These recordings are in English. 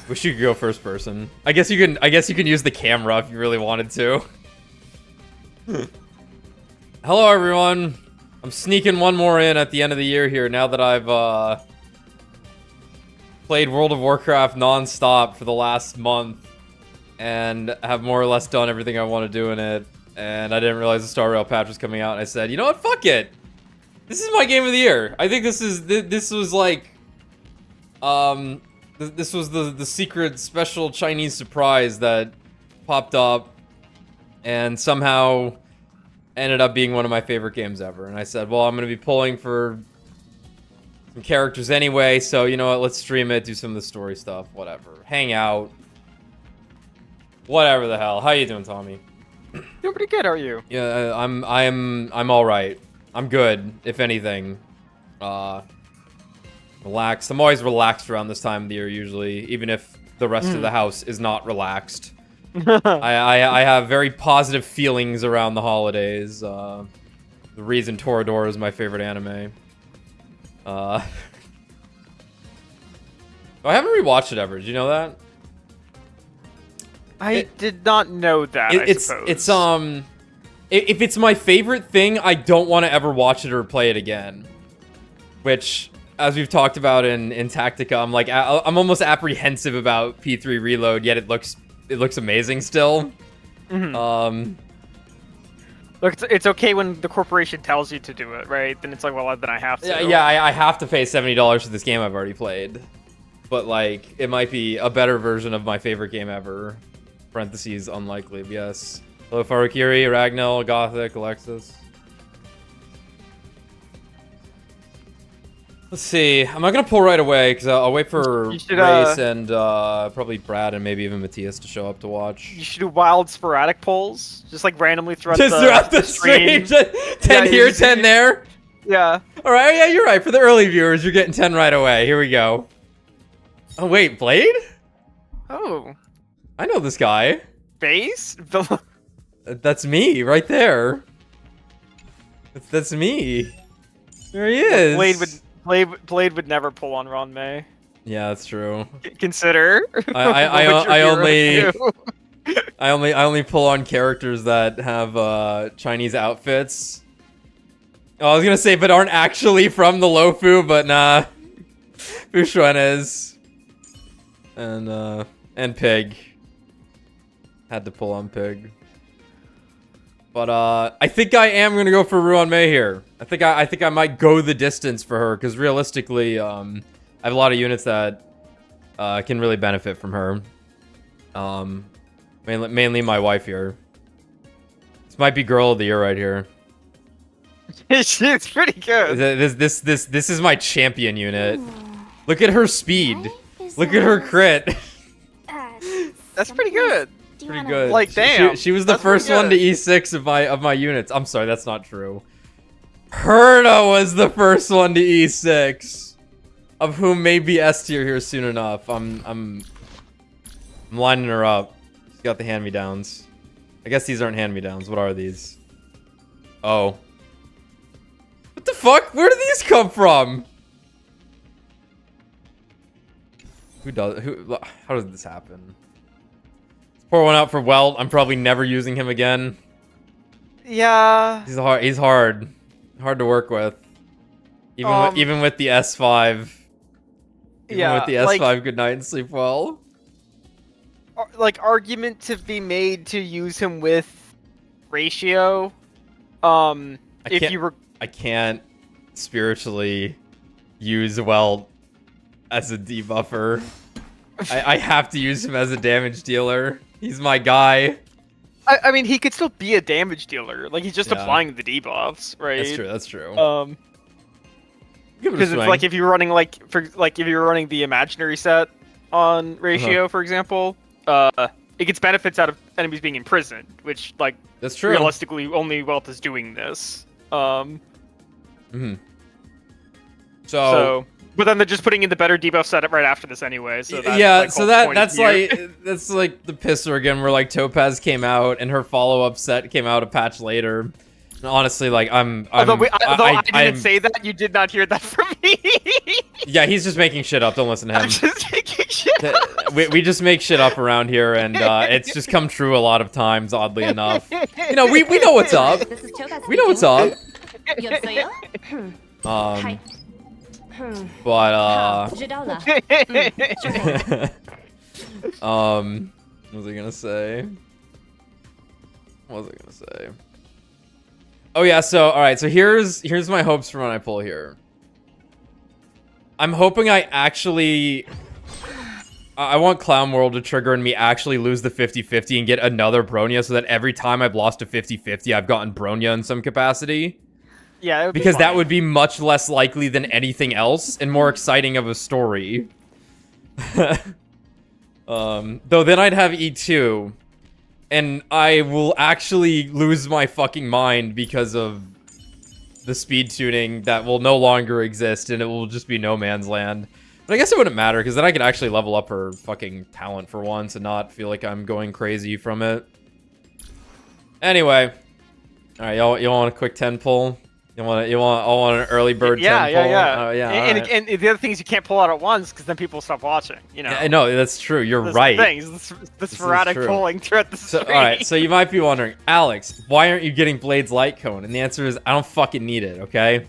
Wish you could go first person. I guess you can. I guess you can use the camera if you really wanted to. Hello, everyone. I'm sneaking one more in at the end of the year here. Now that I've played World of Warcraft non-stop for the last month, and have more or less done everything I want to do in it. And I didn't realize the Star Rail patch was coming out, and I said, you know what? Fuck it. This is my game of the year. I think this was like, this was the secret special Chinese surprise that popped up and somehow ended up being one of my favorite games ever. And I said, well, I'm going to be pulling for some characters anyway, so you know what? Let's stream it, do some of the story stuff, whatever. Hang out. Whatever the hell. How you doing, Tommy? Doing pretty good, are you? Yeah, I'm all right. I'm good, if anything. Relaxed. I'm always relaxed around this time of the year, usually, even if the rest of the house is not relaxed. I have very positive feelings around the holidays. The reason Toradora is my favorite anime. I haven't rewatched it ever. Did you know that? I did not know that. If it's my favorite thing, I don't want to ever watch it or play it again. Which, as we've talked about in Tactica, I'm almost apprehensive about P3 Reload. Yet it looks amazing still. Mm-hmm. Look, it's okay when the corporation tells you to do it, right? Then it's like, well, then I have to. Yeah, I have to pay $70 for this game I've already played. But like, it might be a better version of my favorite game ever. Parentheses, unlikely, yes. Hello, Farukiri, Ragnell, Gothic, Alexis. Let's see. I'm not gonna pull right away because I'll wait for Race and probably Brad and maybe even Matthias to show up to watch. You should do wild sporadic polls, just like randomly throughout the stream. 10 here, 10 there. Yeah. All right. Yeah, you're right. For the early viewers, you're getting 10 right away. Here we go. Oh wait, Blade? Oh. I know this guy. Base? That's me, right there. That's me. There he is. Blade would never pull on Ron May. Yeah, that's true. Consider. I only pull on characters that have Chinese outfits. Oh, I was gonna say, but aren't actually from the Lofu, but nah. Fushuan is. And Pig. Had to pull on Pig. But I think I am gonna go for Ruan Mei here. I think I might go the distance for her because realistically, I have a lot of units that can really benefit from her. Mainly my wife here. This might be Girl of the Year right here. She's pretty good. This is my champion unit. Look at her speed. Look at her crit. That's pretty good. Pretty good. Like, damn. She was the first one to E6 of my units. I'm sorry, that's not true. Herda was the first one to E6, of whom may be S tier here soon enough. I'm lining her up. She's got the hand-me-downs. I guess these aren't hand-me-downs. What are these? Oh. What the fuck? Where did these come from? How does this happen? Pour one out for Welt. I'm probably never using him again. Yeah. He's hard to work with. Even with the S5. Even with the S5, good night and sleep well. Like, argument to be made to use him with Ratio. I can't spiritually use Welt as a debuffer. I have to use him as a damage dealer. He's my guy. I mean, he could still be a damage dealer. Like, he's just applying the debuffs, right? That's true. Because it's like if you're running if you're running the imaginary set on Ratio, for example, it gets benefits out of enemies being imprisoned, which that's true. Realistically, only Welt is doing this. So, but then they're just putting in the better debuff setup right after this anyway. So that's like the pisser again, where like Topaz came out and her follow-up set came out a patch later. And honestly, like although I didn't say that, you did not hear that from me. Yeah, he's just making shit up. Don't listen to him. I'm just making We just make shit up around here, and it's just come true a lot of times, oddly enough. You know, we know what's up. We know what's up. But what was I gonna say? What was I gonna say? Oh yeah, so alright, so here's my hopes for when I pull here. I'm hoping I actually... I want Clown World to trigger and me actually lose the 50-50 and get another Bronya so that every time I've lost a 50-50, I've gotten Bronya in some capacity. Yeah, because that would be much less likely than anything else and more exciting of a story. Though then I'd have E2. And I will actually lose my fucking mind because of the speed tuning that will no longer exist and it will just be no man's land. But I guess it wouldn't matter because then I could actually level up her fucking talent for once and not feel like I'm going crazy from it. Anyway. Alright, y'all want a quick 10 pull? I want an early bird 10 pull? Yeah. And the other thing is you can't pull out at once because then people stop watching. You know. Yeah, no, that's true. You're right. The sporadic pulling throughout the stream. All right, so you might be wondering, Alex, why aren't you getting Blade's Light Cone? And the answer is, I don't fucking need it. Okay.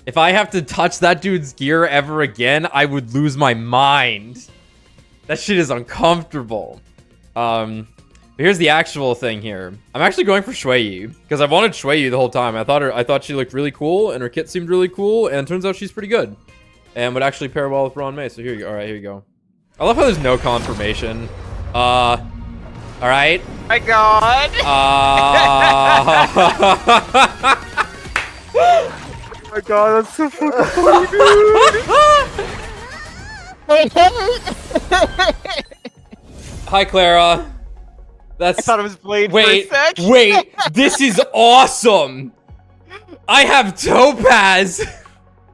If I have to touch that dude's gear ever again, I would lose my mind. That shit is uncomfortable. But here's the actual thing here. I'm actually going for Shuei because I've wanted Shuei the whole time. I thought she looked really cool and her kit seemed really cool, and it turns out she's pretty good and would actually pair well with Ron May. So here you go. All right, here you go. I love how there's no confirmation. All right. My God. Oh my God, that's so fucking funny, dude. Hi, Clara. I thought it was Blade for a sec. Wait, this is awesome. I have Topaz.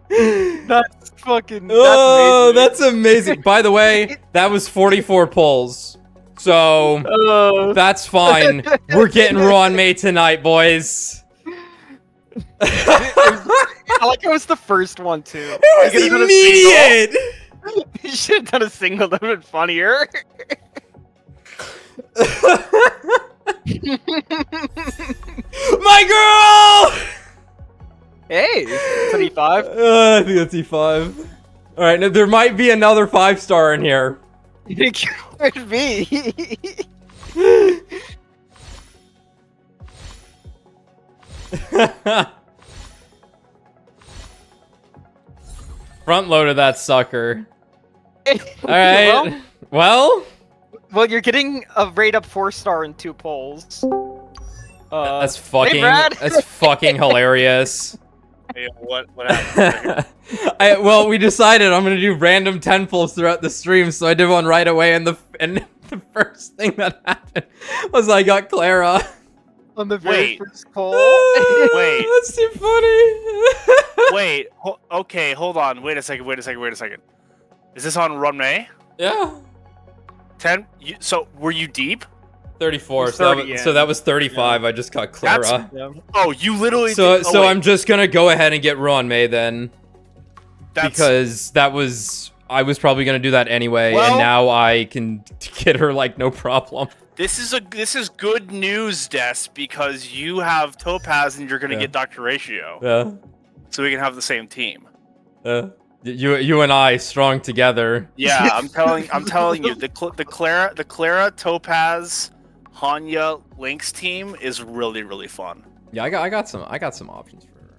That's fucking. That's amazing. By the way, that was 44 pulls. So that's fine. We're getting Ron May tonight, boys. I like it was the first one too. It was immediate. You should have done a single. That would have been funnier. My girl! Hey, it's an E5. I think that's E5. All right, now there might be another 5-star in here. It could be. Front loaded that sucker. All right. Well, you're getting a rate up 4-star in 2 polls. That's fucking. Hey, Brad. That's fucking hilarious. Hey, what happened? Well, we decided I'm gonna do random 10 pulls throughout the stream, so I did one right away, and the first thing that happened was I got Clara. On the very first poll. Wait. That's too funny. Wait. Okay, hold on. Wait a second. Is this on Run May? Yeah. 10? So, were you deep? 34. 30, so that was 35. Yeah. I just got Clara. Oh, you literally. So I'm just gonna go ahead and get Ron May then. Because I was probably gonna do that anyway, and now I can get her like no problem. This is good news, Des, because you have Topaz and you're gonna get Dr. Ratio. Yeah. So we can have the same team. You and I strong together. Yeah, I'm telling you, the Clara Topaz Hanya Lynx team is really, really fun. Yeah, I got some options for her.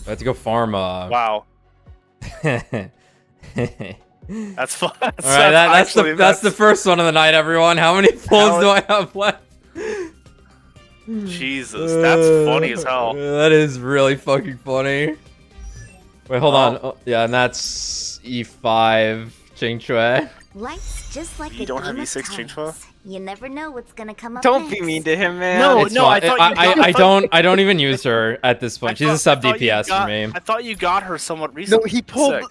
I have to go farm. Wow. That's fun. All right, that's the first one of the night, everyone. How many pulls do I have left? Jesus, that's funny as hell. That is really fucking funny. Wait, hold on. Oh, yeah, and that's E5 Ching Chue. Life's just like you don't have E6 Ching Chue? You never know what's gonna come up. Don't next. be mean to him, man. No, I thought I don't even use her at this point. She's a sub DPS for me. I thought you got her somewhat recently. No,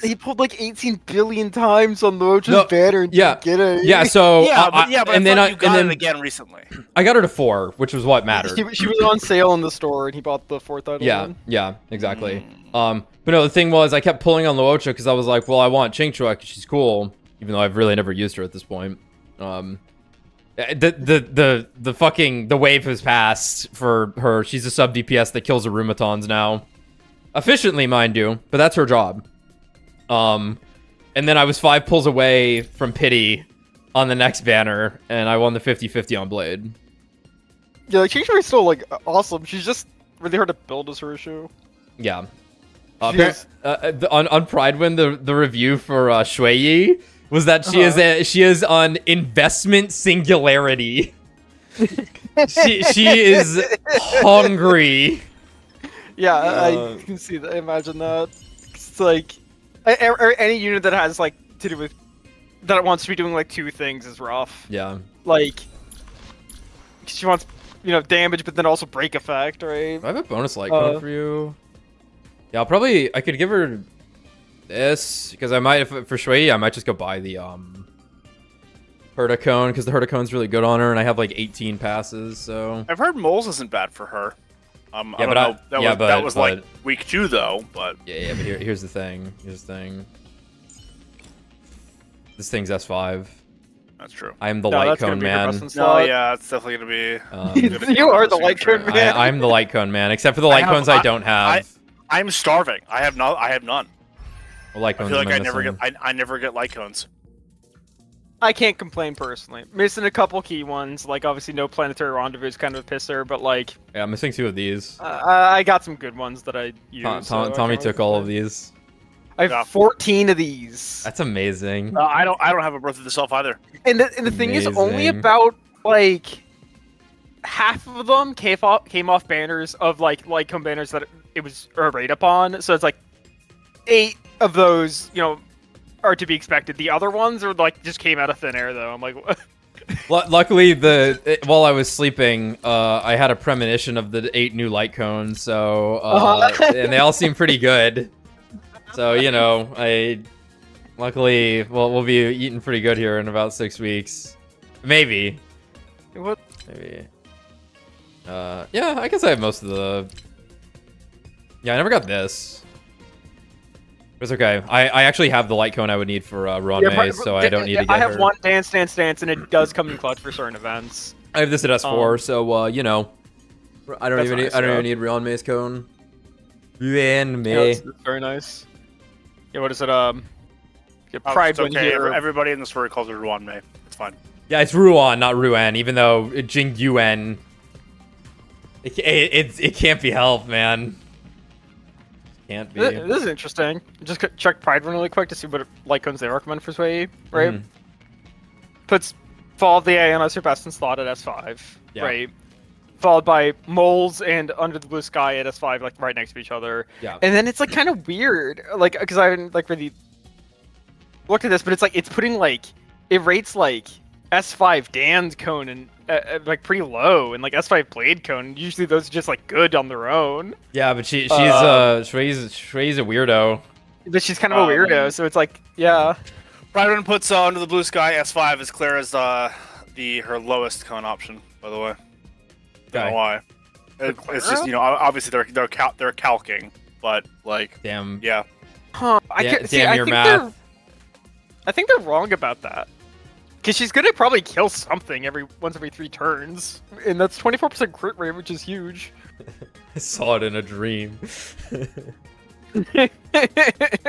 he pulled like 18 billion times on the Roach's banner and didn't get it. Yeah, so but and then you got it again recently. I got her to 4, which was what mattered. She was on sale in the store and he bought the 4th item. Yeah, exactly. But no, the thing was I kept pulling on Luocha because I was like, well, I want Ching Chue because she's cool. even though I've really never used her at this point. The fucking the wave has passed for her. She's a sub DPS that kills Arumatons now, efficiently, mind you, but that's her job. And then I was 5 pulls away from Pity on the next banner, and I won the 50-50 on Blade. Yeah, like Changeberry's still like awesome. She's just really hard to build as her issue. Yeah. Yes. On Pridewind, the review for Shui Yi was that she is on investment singularity. she is hungry. Yeah, I can see that. Imagine that. It's like or any unit that has like to do with that it wants to be doing like 2 things is rough. Yeah. Like she wants, you know, damage, but then also break effect, right? I have a bonus light code for you. Yeah, I could give her this because I might, for Shui, I might just go buy the Hertacone because the Hertacone's really good on her, and I have like 18 passes. So I've heard Moles isn't bad for her. I Yeah, don't know. That was but- like week 2 though. But yeah, but here's the thing. Here's the thing. This thing's S5. that's true. I am the No, light that's gonna cone be her man. best in No, slot. yeah, it's definitely gonna be. You are the light cone man. I'm the light cone man, except for the light cones I don't have. I'm starving. I have none. What light I cones feel like am I never missing? get. I never get light cones. I can't complain personally. Missing a couple key ones, like obviously no planetary rendezvous is kind of a pisser, but like Yeah, I'm missing 2 of these. I got some good ones that I use. Tommy took all of these. I have 14 of these. That's amazing. I don't have a Birth of the Self either. And the thing is, only Amazing. about like half of them came off banners of like cone banners that it was a rate upon. So it's like 8 of those, you know, are to be expected. The other ones are like just came out of thin air though. I'm like, Luckily, while I was sleeping, I had a premonition of the 8 new light cones, so and they all seem pretty good. So you know, luckily, we'll be eating pretty good here in about 6 weeks, maybe. what? Maybe. Yeah, I guess I have most of the. Yeah, I never got this. It's okay. I actually have the light cone I would need for Ron May, so I don't need to get I have her. one dance, and it does come in clutch for certain events. I have this at S4, so you know, I don't That's even nice, I don't yeah. even need Ron May's cone. Ruan Yeah, May. it's very nice. Yeah, what is it? Yeah, Oh, Pride it's win okay. here. Everybody in the story calls her Ruan May. It's fine. Yeah, it's Ruan, not Ruan. Even though Jing Yuan, it can't be helped, man. Can't be. This is interesting. Just check Pride win really quick to see what light cones they recommend for Sway, right? Mhm. Puts Fall of the Aeon as your best in slot at S5, Yeah. right? Followed by Moles and Under the Blue Sky at S5, like right next to each other. Yeah. And then it's like kind of weird, like because I haven't like really looked at this, but it's like it's putting like it rates like S5 Dan's cone and like pretty low, and like S5 Blade cone. Usually those are just like good on their own. Yeah, but she's Shui's a weirdo. But she's kind of a weirdo, so it's like yeah. Byron puts Under the Blue Sky S5 as clear as her lowest cone option. By the way, don't know why. It's just, you know, obviously they're calking, but like Damn. yeah. Huh? Damn your math. I think they're wrong about that. Because she's gonna probably kill something once every 3 turns, and that's 24% crit rate, which is huge. I saw it in a dream. I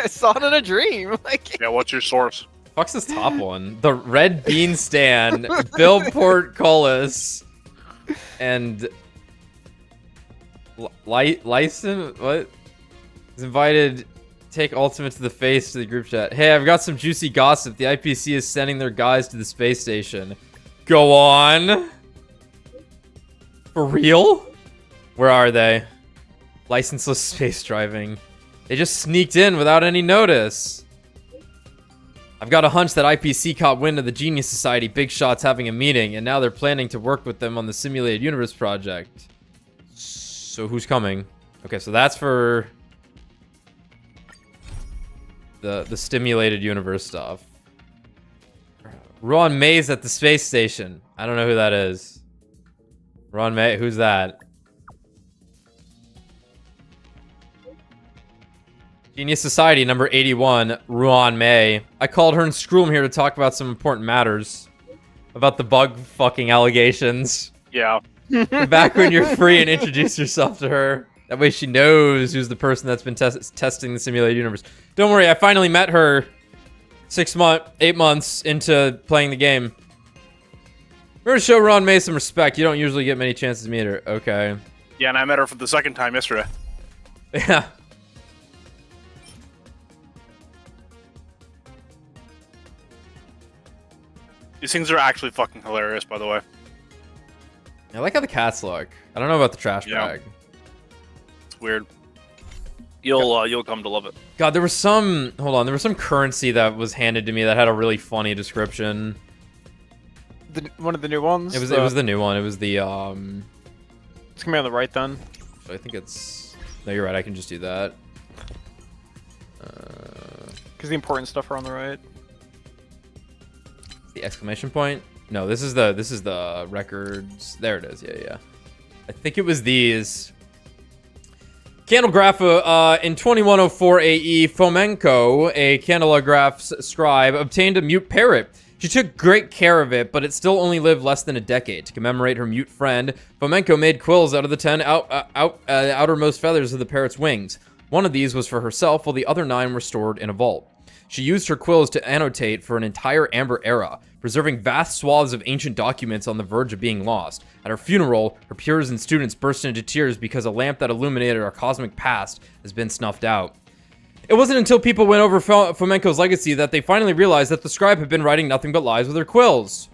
saw it in a dream. Like, Yeah, what's your source? Fuck's this top one? The Red Bean Stan, Bill Portcullis, and Lyson. What? Is invited. Take Ultimate to the face to the group chat. Hey, I've got some juicy gossip. The IPC is sending their guys to the space station. Go on. For real? Where are they? Licenseless space driving. They just sneaked in without any notice. I've got a hunch that IPC caught wind of the Genius Society Big Shots having a meeting, and now they're planning to work with them on the Simulated Universe project. So who's coming? Okay, so that's for the Stimulated Universe stuff. Ron May's at the space station. I don't know who that is. Ron May, who's that? Genius Society number 81, Ruan May. I called her and Scroom here to talk about some important matters. About the bug fucking allegations. Yeah. Back when you're free and introduce yourself to her. That way she knows who's the person that's been testing the simulated universe. Don't worry, I finally met her 8 months into playing the game. We're gonna show Ron May some respect. You don't usually get many chances to meet her. Okay. Yeah, and I met her for the second time yesterday. Yeah. These things are actually fucking hilarious, by the way. I like how the cats look. I don't know about the trash bag. It's weird. You'll come to love it. God, there was some... Hold on. There was some currency that was handed to me that had a really funny description. One of the new ones? It was the new one. It was the... It's gonna be on the right then. I think it's... No, you're right. I can just do that. Because the important stuff are on the right. The exclamation point? No, this is the records. There it is. Yeah. I think it was these. Candlegraph in 2104 AE, Fomenko, a candlegraph scribe, obtained a mute parrot. She took great care of it, but it still only lived less than a decade. To commemorate her mute friend, Fomenko made quills out of the 10 outermost feathers of the parrot's wings. One of these was for herself, while the other 9 were stored in a vault. She used her quills to annotate for an entire Amber era, preserving vast swaths of ancient documents on the verge of being lost. At her funeral, her peers and students burst into tears because a lamp that illuminated our cosmic past has been snuffed out. It wasn't until people went over Fomenko's legacy that they finally realized that the scribe had been writing nothing but lies with her quills.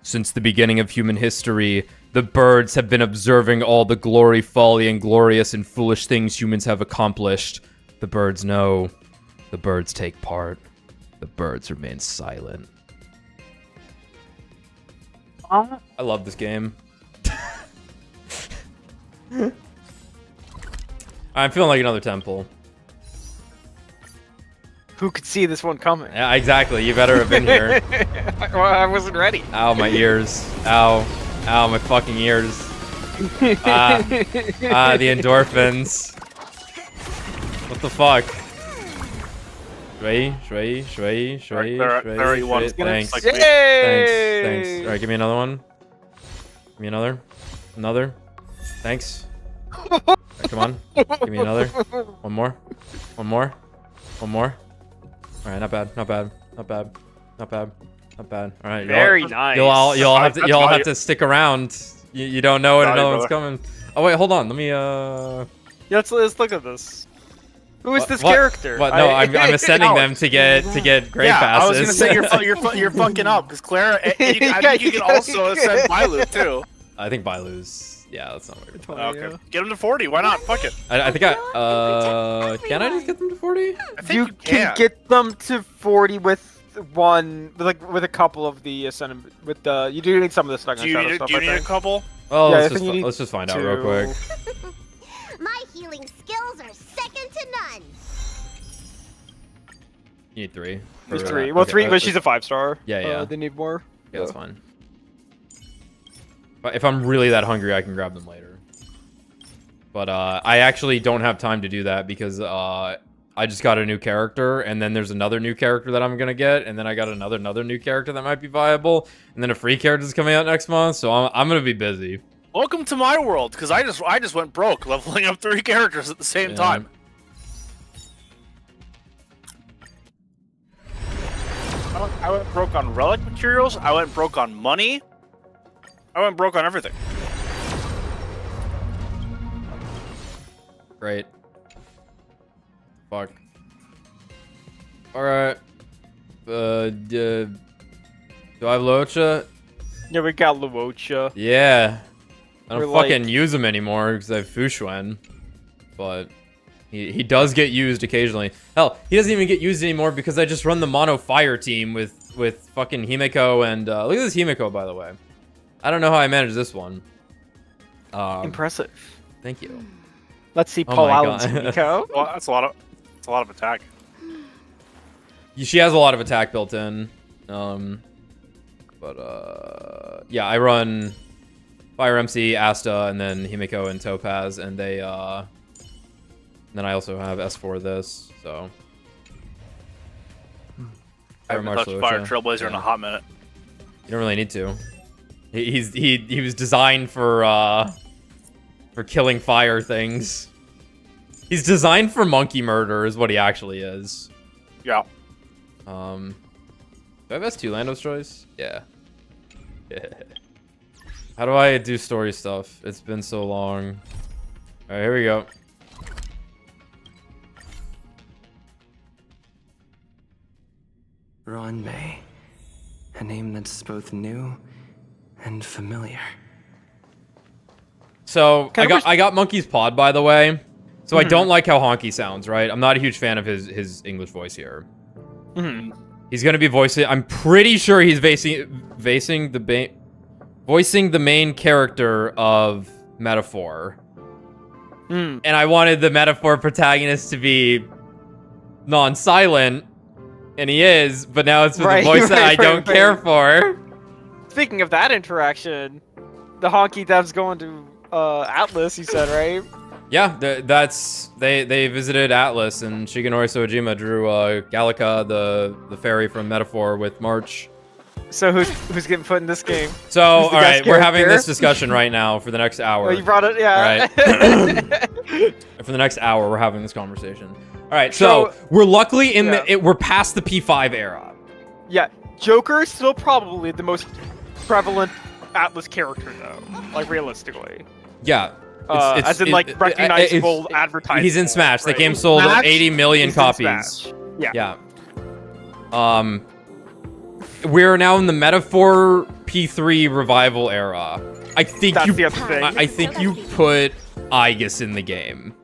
Since the beginning of human history, the birds have been observing all the glory, folly, and glorious and foolish things humans have accomplished. The birds know. The birds take part. The birds remain silent. I love this game. I'm feeling like another temple. Who could see this one coming? Yeah, exactly. You better have been here. Well, I wasn't ready. Ow, my ears. Ow. Ow, my fucking ears. The endorphins. What the fuck? Shui. There you want. Thanks. Like, Thanks. Alright, give me another one. Give me another. Another. Thanks. Right, come on. Give me another. One more. Alright, not bad. Alright, Very nice. You'll all have That's to stick around. You don't know when another one's brother. coming. Oh wait, hold on. Let me Yeah, let's look at this. Who is this What? character? What? No, I'm ascending them to get great Yeah, passes. I was gonna say you're funking up because Clara. I think you can also ascend Bailu too. I think Bailu's. Yeah, that's not weird. Okay, get him to 40. Why not? Fuck it. I think can I just get them to 40? I think You can get them to 40 with with a couple of the ascendant. You do need some of the stuck on Do you shadow need, stuff. do you I need a think. couple? Well, Yeah, I let's think you need just find out real quick. My healing skills are second to none. You need 3. There's For 3. that. Well, Okay, 3, but she's a 5-star. Yeah. They need more. Yeah, that's fine. But if I'm really that hungry, I can grab them later. But I actually don't have time to do that because I just got a new character, and then there's another new character that I'm gonna get, and then I got another new character that might be viable, and then a free character is coming out next month, so I'm gonna be busy. Welcome to my world, because I just went broke leveling up 3 characters at the same time. I went broke on relic materials. I went broke on money. I went broke on everything. Great. Fuck. Alright. Do I have Locha? Yeah, we got Luocha. Yeah. I don't We're fucking like- use him anymore because I have Fushuen. But he does get used occasionally. Hell, he doesn't even get used anymore because I just run the mono fire team with fucking Himeko and look at this Himeko, by the way. I don't know how I managed this one. Impressive. Thank you. Let's see Oh Paul my Allen's God. Nico. Well, that's a lot of attack. She has a lot of attack built in. Yeah, I run Fire MC, Asta, and then Himeko and Topaz, and they then I also have S4 this, so. I haven't touched Fire Trailblazer in a hot minute. You don't really need to. He was designed for killing fire things. He's designed for monkey murder, is what he actually is. Yeah. Do I have S2 Lando's Choice? Yeah. How do I do story stuff? It's been so long. Alright, here we go. Ron May. A name that's both new and familiar. So, I got Monkey's Pod, by the way. So I don't like how Honky sounds, right? I'm not a huge fan of his English voice here. He's gonna be voicing... I'm pretty sure he's voicing the main character of Metaphor. And I wanted the Metaphor protagonist to be non-silent, and he is, but now it's with a voice that I don't care for. Speaking of that interaction, the Honky dev's going to Atlas, you said, right? Yeah, they visited Atlas, and Shigenori Sojima drew Gallica, the fairy from Metaphor, with March. So who's getting put in this game? So all right, we're having this discussion right now for the next hour. Oh, you brought it, yeah. Right. For the next hour, we're having this conversation. All right, so we're luckily in we're past the P5 era. Yeah, Joker is still probably the most prevalent Atlas character, though. Like realistically. Yeah. As in, like, recognizable advertising. He's in Smash. Right? The game sold 80 million copies. Yeah. Yeah. We're now in the Metaphor P3 revival era. I think I think you put Aegis in the game.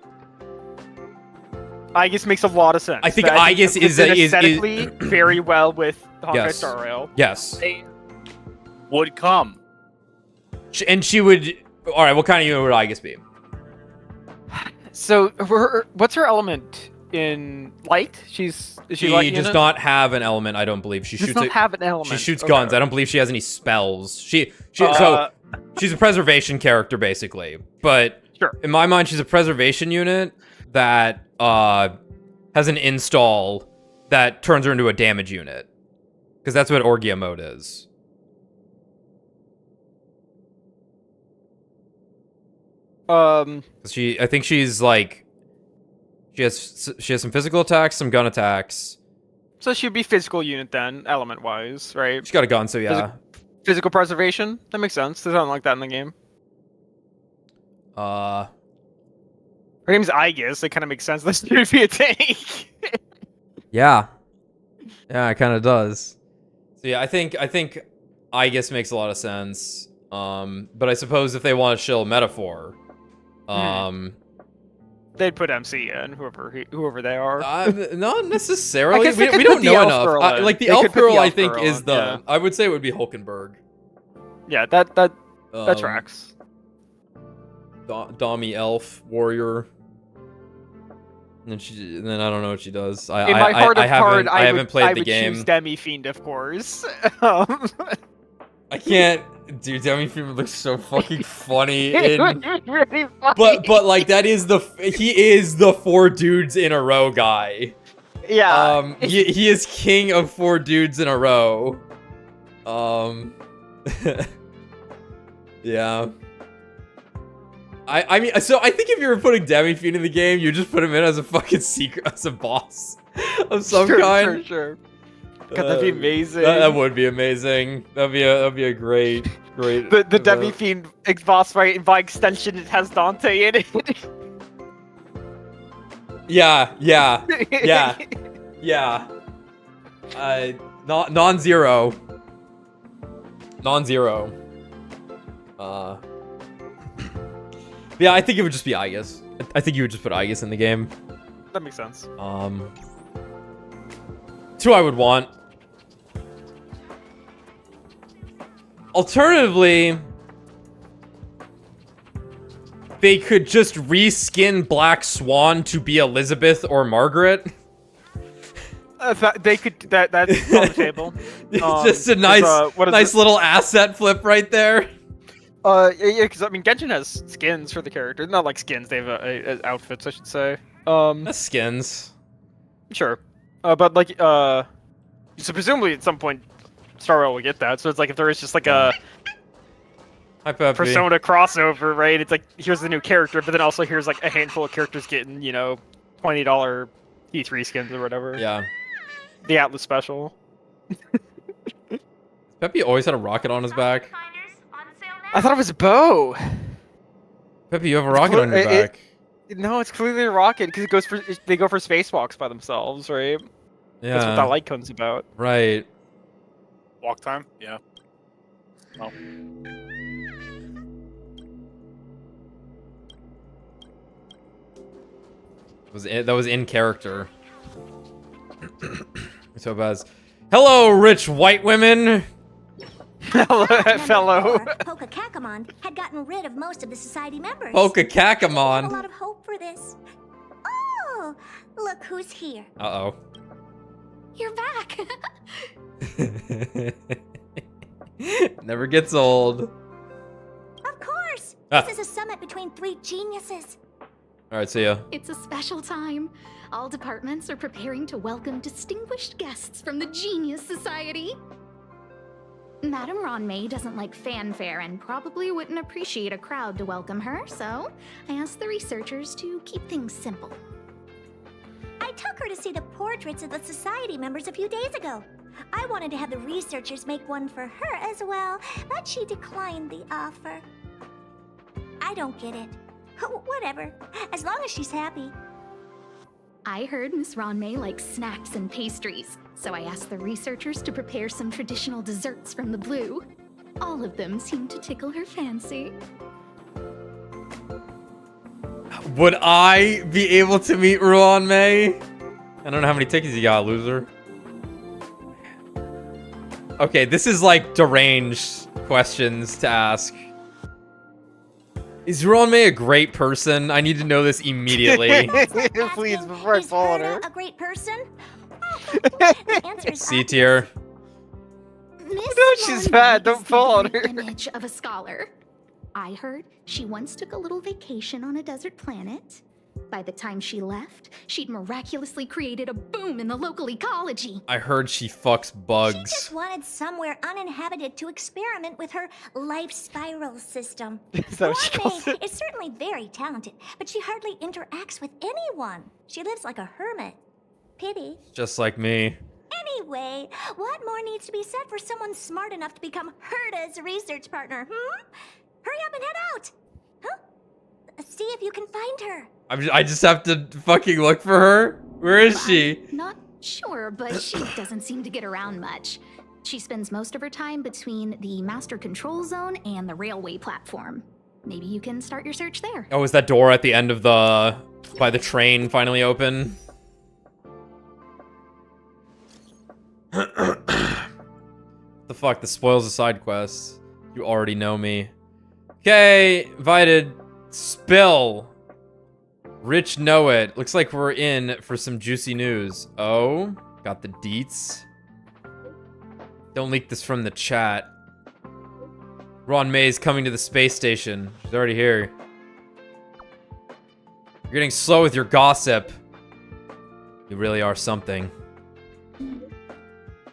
Aegis makes a lot of sense. I think Aegis is aesthetically very well with Honkai Star Rail. Yes. They would come. And she would... Alright, what kind of unit would Aegis be? So, what's her element in light? She does not have an element, I don't believe. She does not have an element. She shoots guns. I don't believe she has any spells. So she's a preservation character, basically. But in my mind, she's a preservation unit that has an install that turns her into a damage unit. Because that's what Orgia mode is. I think she's like, she has some physical attacks, some gun attacks. So she'd be physical unit then, element wise, right? She's got a gun, so yeah. Physical preservation, that makes sense. There's something like that in the game. Her name's Aegis. It kind of makes sense that she would be a tank. Yeah, it kind of does. So yeah, I think Aegis makes a lot of sense. But I suppose if they want to shill Metaphor, they'd put MC in, whoever they are. Not necessarily. We don't know enough. Like the elf girl, I think is the. Yeah. I would say it would be Hulkenberg. Yeah, that tracks. Dommy elf warrior. And then I don't know what she does. In my heart of heart, I haven't played the game. I would choose Demi Fiend, of course. I can't. Dude, Demi Fiend looks so fucking funny. Really funny. But like that is he is the 4 dudes in a row guy. Yeah. He is king of 4 dudes in a row. Yeah. I mean, so I think if you were putting Demi Fiend in the game, you just put him in as a fucking secret, as a boss of some kind. Sure. God, that'd be amazing. That would be amazing. That'd be a great. The Demi Fiend boss fight, and by extension, it has Dante in it. Yeah. Non-zero. Yeah, I think it would just be Aegis. I think you would just put Aegis in the game. That makes sense. 2 I would want. Alternatively, they could just reskin Black Swan to be Elizabeth or Margaret. They could. That's on the table. Just a nice little asset flip right there. Yeah, because I mean, Genshin has skins for the character. Not like skins; they have outfits, I should say. That's skins. Sure. But like, so presumably at some point, Star Rail will get that. So it's like if there is just like a Hi, Peppy. Persona crossover, right? It's like here's the new character, but then also here's like a handful of characters getting, you know, $20 E3 skins or whatever. Yeah. The Atlas special. Peppy always had a rocket on his back. I thought it was a bow. Peppy, you have a rocket on your back. No, it's clearly a rocket because it goes for they go for spacewalks by themselves, right? Yeah. That's what that light cone's about. Right. Walk time? Yeah. Oh. That was in character. So Baz. Hello, rich white women. Hello, fellow. Pokakakamon had gotten rid of most of the society members. Pokakakamon. I had a lot of hope for this. Oh, look who's here. Uh-oh. You're back. Never gets old. Of course. Ah. This is a summit between 3 geniuses. All right, see ya. It's a special time. All departments are preparing to welcome distinguished guests from the Genius Society. Madame Ronmei doesn't like fanfare and probably wouldn't appreciate a crowd to welcome her, so I asked the researchers to keep things simple. I took her to see the portraits of the society members a few days ago. I wanted to have the researchers make one for her as well, but she declined the offer. I don't get it. Whatever, as long as she's happy. I heard Miss Ronmei likes snacks and pastries, so I asked the researchers to prepare some traditional desserts from the blue. All of them seemed to tickle her fancy. Would I be able to meet Ruan May? I don't know how many tickets you got, loser. Okay, this is like deranged questions to ask. Is Ruan May a great person? I need to know this immediately. Please, before I fall on her. Is Herta a great person? The answer is C tier. Miss No, she's Ronmei bad. is Don't the fall on very her. image of a scholar. I heard she once took a little vacation on a desert planet. By the time she left, she'd miraculously created a boom in the local ecology. I heard she fucks She bugs. just wanted somewhere uninhabited to experiment with her life spiral system. Is that what she calls Ronmei it? is certainly very talented, but she hardly interacts with anyone. She lives like a hermit. Pity. Just like me. Anyway, what more needs to be said for someone smart enough to become Herta's research partner, Hurry up and head out! Huh? See if you can find her. I just have to fucking look for her? Where is she? Not sure, but she doesn't seem to get around much. She spends most of her time between the master control zone and the railway platform. Maybe you can start your search there. Oh, is that door at the end of the... by the train finally open? The fuck? This spoils the side quests. You already know me. Okay, invited. Spill. Rich know it. Looks like we're in for some juicy news. Oh, got the deets. Don't leak this from the chat. Ron May's coming to the space station. She's already here. You're getting slow with your gossip. You really are something.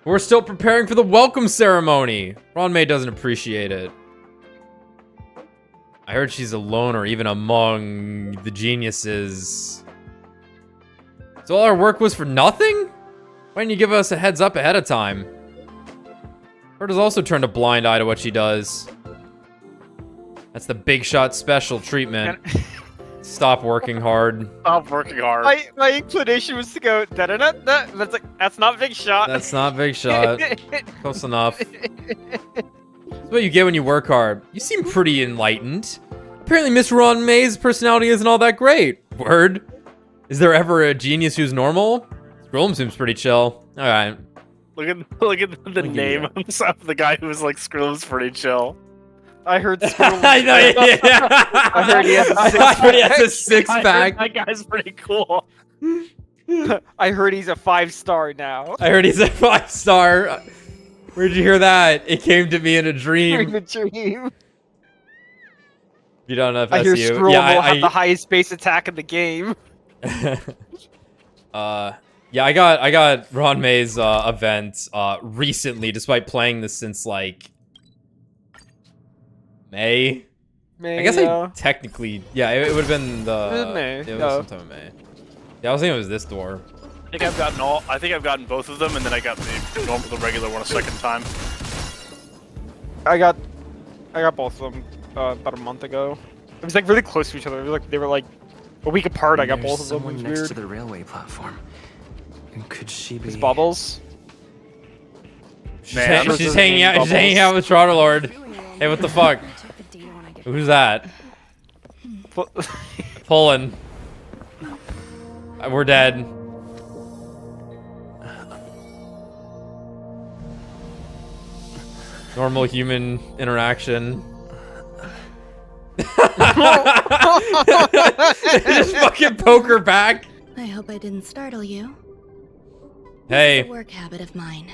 We're still preparing for the welcome ceremony. Ron May doesn't appreciate it. I heard she's a loner even among the geniuses. So all our work was for nothing? Why didn't you give us a heads up ahead of time? Herta's also turned a blind eye to what she does. That's the big shot special treatment. Stop working hard. Stop working hard. My inclination was to go da da da da. That's like that's not big shot. That's not big shot. Close enough. That's what you get when you work hard. You seem pretty enlightened. Apparently Miss Ron May's personality isn't all that great. Word. Is there ever a genius who's normal? Scrollum seems pretty chill. Alright. Look at the name of the guy who was like Skrill's pretty chill. I heard. I know, yeah. I heard he has a I heard he has a six-pack. That guy's pretty cool. I heard he's a 5-star now. I heard he's a 5-star. Where'd you hear that? It came to me in a In dream. the dream. You don't know if I that's hear you. Skrull Yeah, will have the highest base attack in the game. Yeah, I got Ron May's event recently, despite playing this since like May. I guess I technically, yeah, it would have been the May. it was sometime in May. Yeah, I was thinking it was this door. I think I've gotten both of them, and then I got the regular one a second time. I got both of them about a month ago. It was like really close to each other. It was like they were like a week apart. I got both of them. It was next weird. to the railway platform. And could she be? It's Bubbles. She's hanging out. Bubbles. She's hanging out with Trotter Lord. Hey, what the fuck? Who's that? Pulling. We're dead. Normal human interaction. Just fucking poke her back. I hope I didn't startle you. Hey. It's a work habit of mine.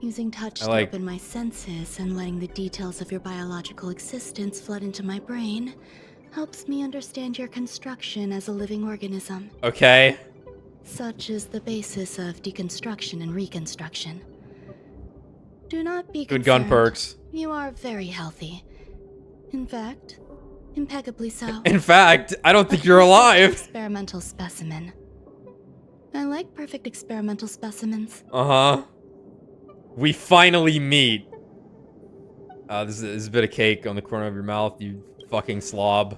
Using touch to like- open my senses and letting the details of your biological existence flood into my brain helps me understand your construction as a living organism. Okay. Such is the basis of deconstruction and reconstruction. Do not be Good gun concerned. perks. You are very healthy. In fact, impeccably so. In fact, I don't think you're alive. Experimental specimen. I like perfect experimental specimens. Uh-huh. We finally meet. This is a bit of cake on the corner of your mouth, you fucking slob.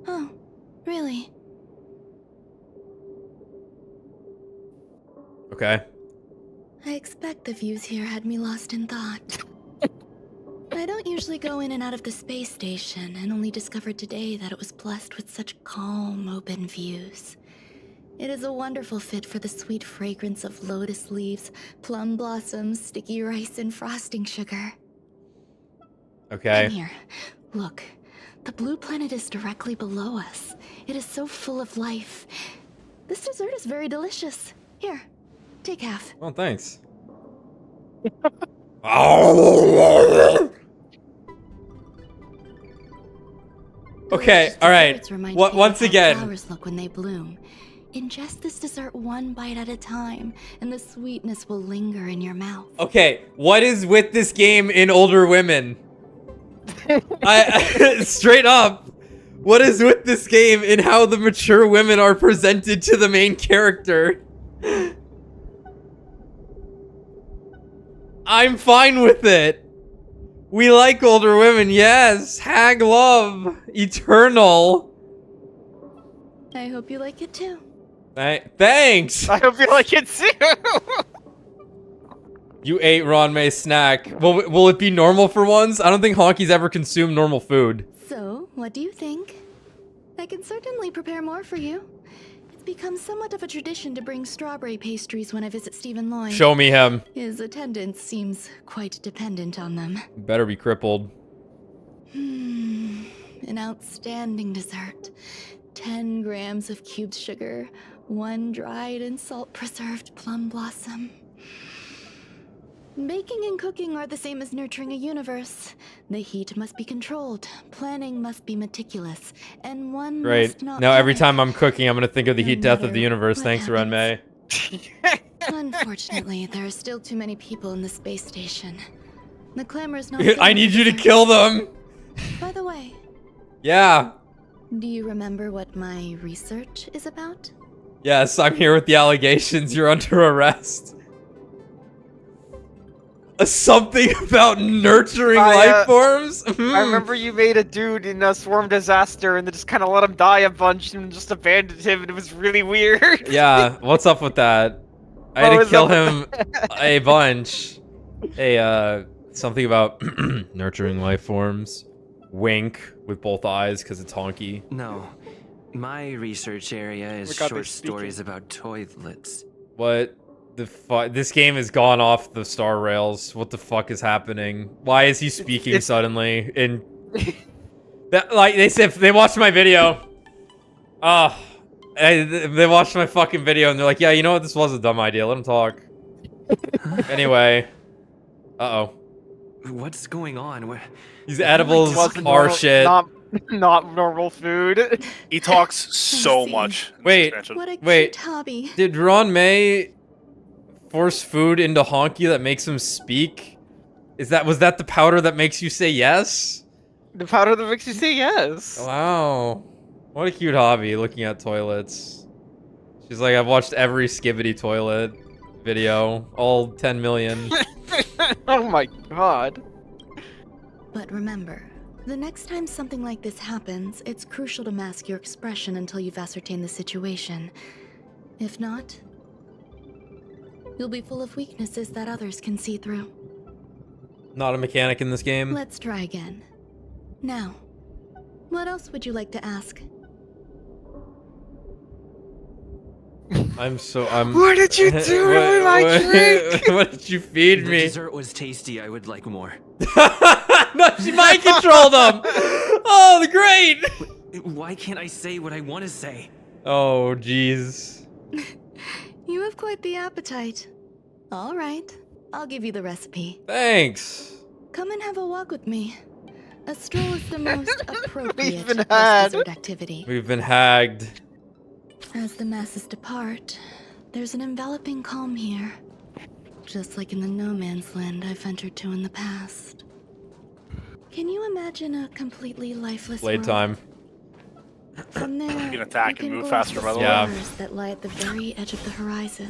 Oh, really? Okay. I expect the views here had me lost in thought. I don't usually go in and out of the space station, and only discovered today that it was blessed with such calm, open views. It is a wonderful fit for the sweet fragrance of lotus leaves, plum blossoms, sticky rice, and frosting sugar. Okay. Come here. Look, the blue planet is directly below us. It is so full of life. This dessert is very delicious. Here, take half. Oh, thanks. Okay, all right. Desserts remind What? me Once of how again. flowers look when they bloom. Ingest this dessert one bite at a time, and the sweetness will linger in your mouth. Okay, what is with this game in older women? I straight up. What is with this game in how the mature women are presented to the main character? I'm fine with it. We like older women, yes. Hag love. Eternal. I hope you like it too. Thanks. I hope you like it too. You ate Ron May's snack. Will it be normal for once? I don't think Honky's ever consumed normal food. So, what do you think? I can certainly prepare more for you. It's become somewhat of a tradition to bring strawberry pastries when I visit Stephen Lloyd. Show me him. His attendance seems quite dependent on them. Better be crippled. An outstanding dessert. 10 grams of cubed sugar, 1 dried and salt-preserved plum blossom. Baking and cooking are the same as nurturing a universe. The heat must be controlled, planning must be meticulous, and one Great. must not Now every panic. time I'm cooking, I'm gonna think of the No heat death of matter the universe. what Thanks, Ron May. Unfortunately, there are still too many people in the space station. The clamor is not... I need you to kill them. By the way, Yeah. do you remember what my research is about? Yes, I'm here with the allegations. You're under arrest. Something about nurturing life forms? I remember you made a dude in a swarm disaster and then just kind of let him die a bunch and just abandoned him, and it was really weird. Yeah, what's up with that? I had What to was kill up with him a bunch. Hey, something about nurturing life forms. Wink with both eyes because it's honky. No. My research area is Oh my God, they're short speaking. stories about toilets. What the fuck? This game has gone off the star rails. What the fuck is happening? Why is he speaking It's- suddenly? In that, like they said, they watched my video. They watched my fucking video and they're like, yeah, you know what? This was a dumb idea. Let him talk. Anyway. Uh-oh. What's going on? These edibles Wasn't are normal- shit. Not normal food. He talks so see. much. in this Wait. expansion. What a Wait. cute hobby. Did Ron May force food into Honky that makes him speak? Was that the powder that makes you say yes? The powder that makes you say yes. Wow. What a cute hobby, looking at toilets. She's like, I've watched every Skibbity toilet video, all 10 million. Oh my god. But remember, the next time something like this happens, it's crucial to mask your expression until you've ascertained the situation. If not, you'll be full of weaknesses that others can see through. Not a mechanic in this game. Let's try again. Now, what else would you like to ask? I'm What did you do with my drink? What did you feed The me? dessert was tasty. I would like more. No, she mind controlled him. Oh, great. Why can't I say what I want to say? Oh, jeez. You have quite the appetite. All right, I'll give you the recipe. Thanks. Come and have a walk with me. A stroll is the most appropriate been had. post-dessert activity. We've been hagged. As the masses depart, there's an enveloping calm here. Just like in the no man's land I've ventured to in the past. Can you imagine a completely lifeless world? Playtime. From there, You can attack you and move go faster, to by the way. Yeah. stars that lie at the very edge of the horizon.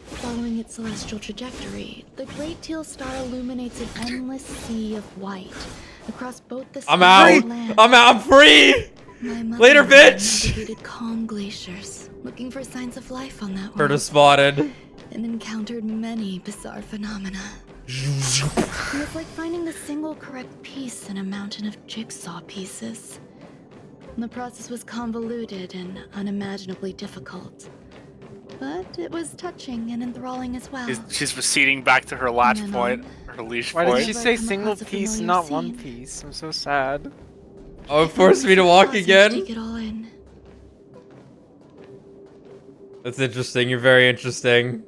Following its celestial trajectory, the Great Teal Star illuminates an endless sea of white across both the I'm sky out. and land. I'm out. I'm free. My mother Later, and I bitch! navigated calm glaciers, looking for signs of life on that Heard world, a spotted. and encountered many bizarre phenomena. It was like finding the single correct piece in a mountain of jigsaw pieces. The process was convoluted and unimaginably difficult. But it was touching and enthralling as well. She's proceeding back to her latch And point, her leash Why point. did you Whenever say I come single across a piece, familiar not one scene. piece? I'm so sad. Oh, it forced me to walk Pausing again. Take it all in. That's interesting. You're very interesting.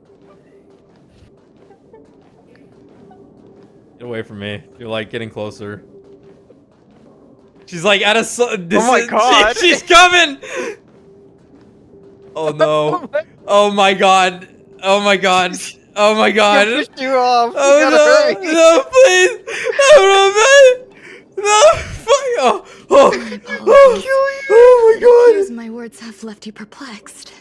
Get away from me. You're like getting closer. She's like at a. Oh my God. She's coming. Oh no. Oh my god. Oh my god. Oh my god. I pushed you off. You Oh gotta no. hurry. No, please. Oh no, man. No. Fuck. Oh. Oh. Oh my Here's god. my words have left you perplexed.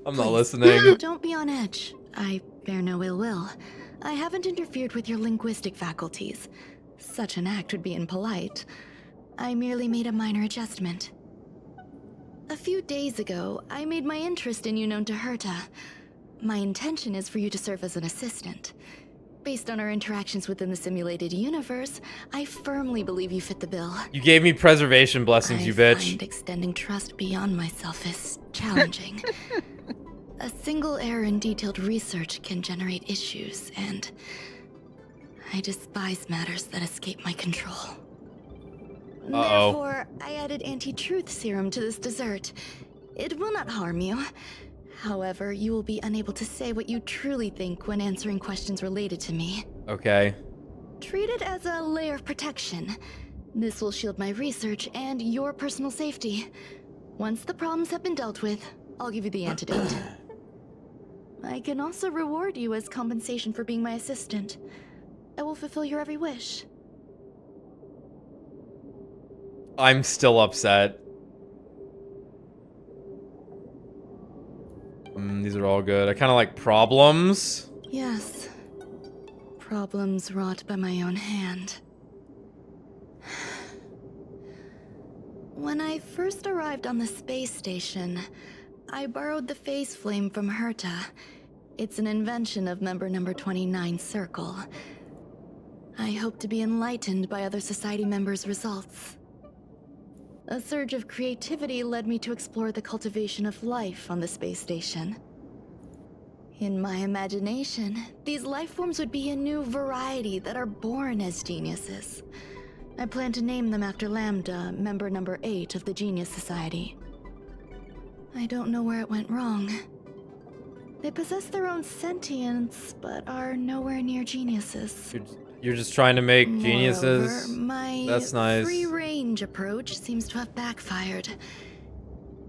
I'm not Please, listening. Don't be on edge. I bear no ill will. I haven't interfered with your linguistic faculties. Such an act would be impolite. I merely made a minor adjustment. A few days ago, I made my interest in you known to Herta. My intention is for you to serve as an assistant. Based on our interactions within the simulated universe, I firmly believe you fit the bill. You gave me preservation blessings, you I bitch. find extending trust beyond myself is challenging. A single error in detailed research can generate issues, and I despise matters that escape my control. Therefore, I added anti-truth serum to this dessert. It will not harm you. However, you will be unable to say what you truly think when answering questions related to me. Okay. Treat it as a layer of protection. This will shield my research and your personal safety. Once the problems have been dealt with, I'll give you the antidote. I can also reward you as compensation for being my assistant. I will fulfill your every wish. I'm still upset. These are all good. I kind of like problems. Yes. Problems wrought by my own hand. When I first arrived on the space station, I borrowed the phase flame from Herta. It's an invention of member number 29 Circle. I hope to be enlightened by other society members' results. A surge of creativity led me to explore the cultivation of life on the space station. In my imagination, these life forms would be a new variety that are born as geniuses. I plan to name them after Lambda, member number 8 of the Genius Society. I don't know where it went wrong. They possess their own sentience, but are nowhere near geniuses. You're just trying to make Moreover, geniuses. my That's nice. free-range approach seems to have backfired.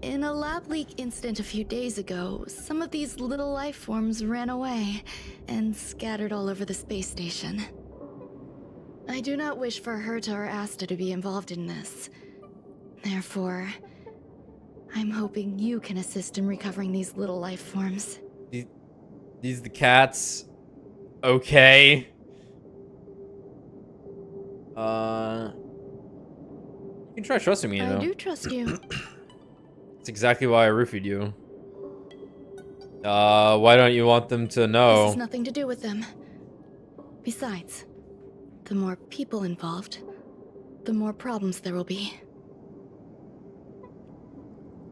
In a lab leak incident a few days ago, some of these little life forms ran away and scattered all over the space station. I do not wish for Herta or Asta to be involved in this. Therefore, I'm hoping you can assist in recovering these little life forms. These the cats. Okay. You can try trusting me, you know. I do trust you. That's exactly why I roofied you. Why don't you want them to This know? has nothing to do with them. Besides, the more people involved, the more problems there will be.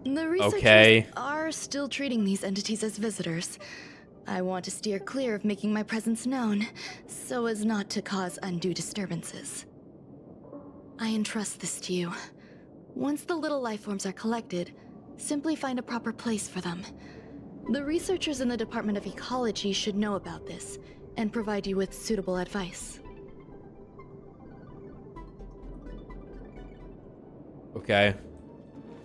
The researchers are still treating these entities as visitors. I want to steer clear of making my presence known, so as not to cause undue disturbances. I entrust this to you. Once the little life forms are collected, simply find a proper place for them. The researchers in the Department of Ecology should know about this, and provide you with suitable advice. Okay.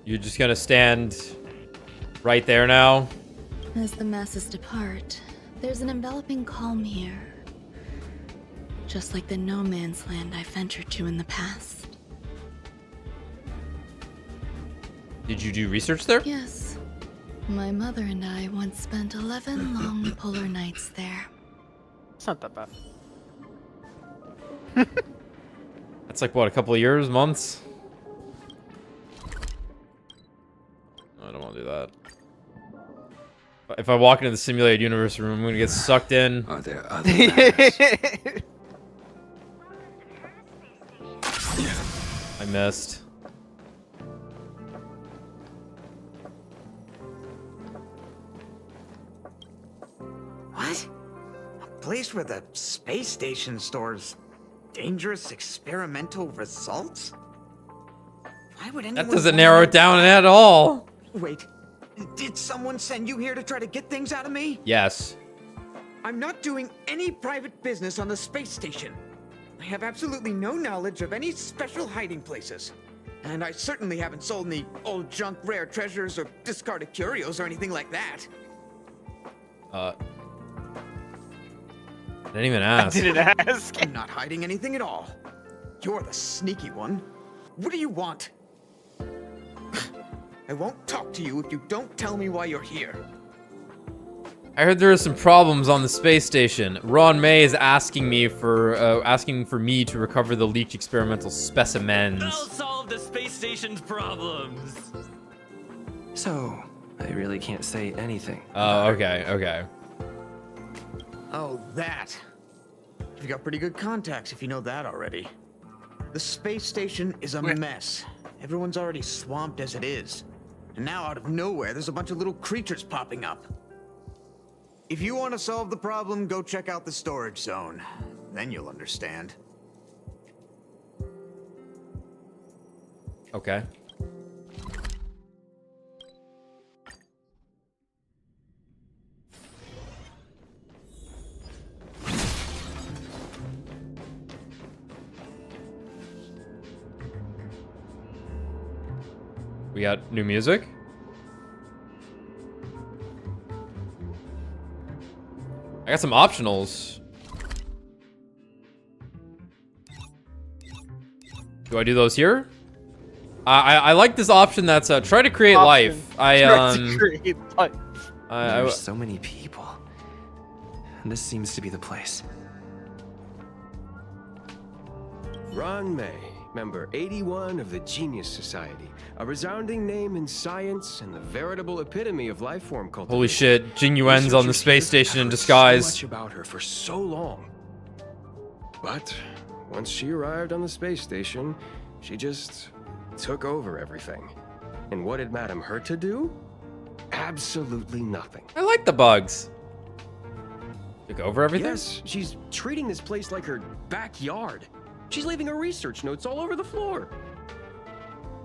You're just gonna stand right there now? As the masses depart, there's an enveloping calm here. Just like the no man's land I ventured to in the past. Did you do research there? Yes. My mother and I once spent 11 long polar nights there. It's not that bad. That's like, what, a couple of years, months? I don't want to do that. If I walk into the simulated universe room, I'm gonna get sucked in. Are there other matters? I missed. What? A place where the space station stores dangerous experimental results? Why would anyone That doesn't want narrow to- it down at all. Wait, did someone send you here to try to get things out of me? Yes. I'm not doing any private business on the space station. I have absolutely no knowledge of any special hiding places. And I certainly haven't sold any old junk rare treasures or discarded curios or anything like that. I didn't even ask. I didn't ask. I'm not hiding anything at all. You're the sneaky one. What do you want? I won't talk to you if you don't tell me why you're here. I heard there are some problems on the space station. Ron May is asking me for me to recover the leaked experimental specimens. They'll solve the space station's problems. So, I really can't say anything. Oh, okay, okay. Oh, that. You've got pretty good contacts if you know that already. The space station is a mess. Everyone's already swamped as it is. And now out of nowhere, there's a bunch of little creatures popping up. If you want to solve the problem, go check out the storage zone. Then you'll understand. Okay. We got new music? I got some optionals. Do I do those here? I like this option that's try to create life. There's so many people. This seems to be the place. Ron May, member 81 of the Genius Society. A resounding name in science and the veritable epitome of life form cultivation. Holy shit, Jing Yuan's on the space station in I've heard disguise. So much about her for so long. But once she arrived on the space station, she just took over everything. And what did Madame Herta do? Absolutely nothing. I like the bugs. Took over everything? Yes, she's treating this place like her backyard. She's leaving her research notes all over the floor.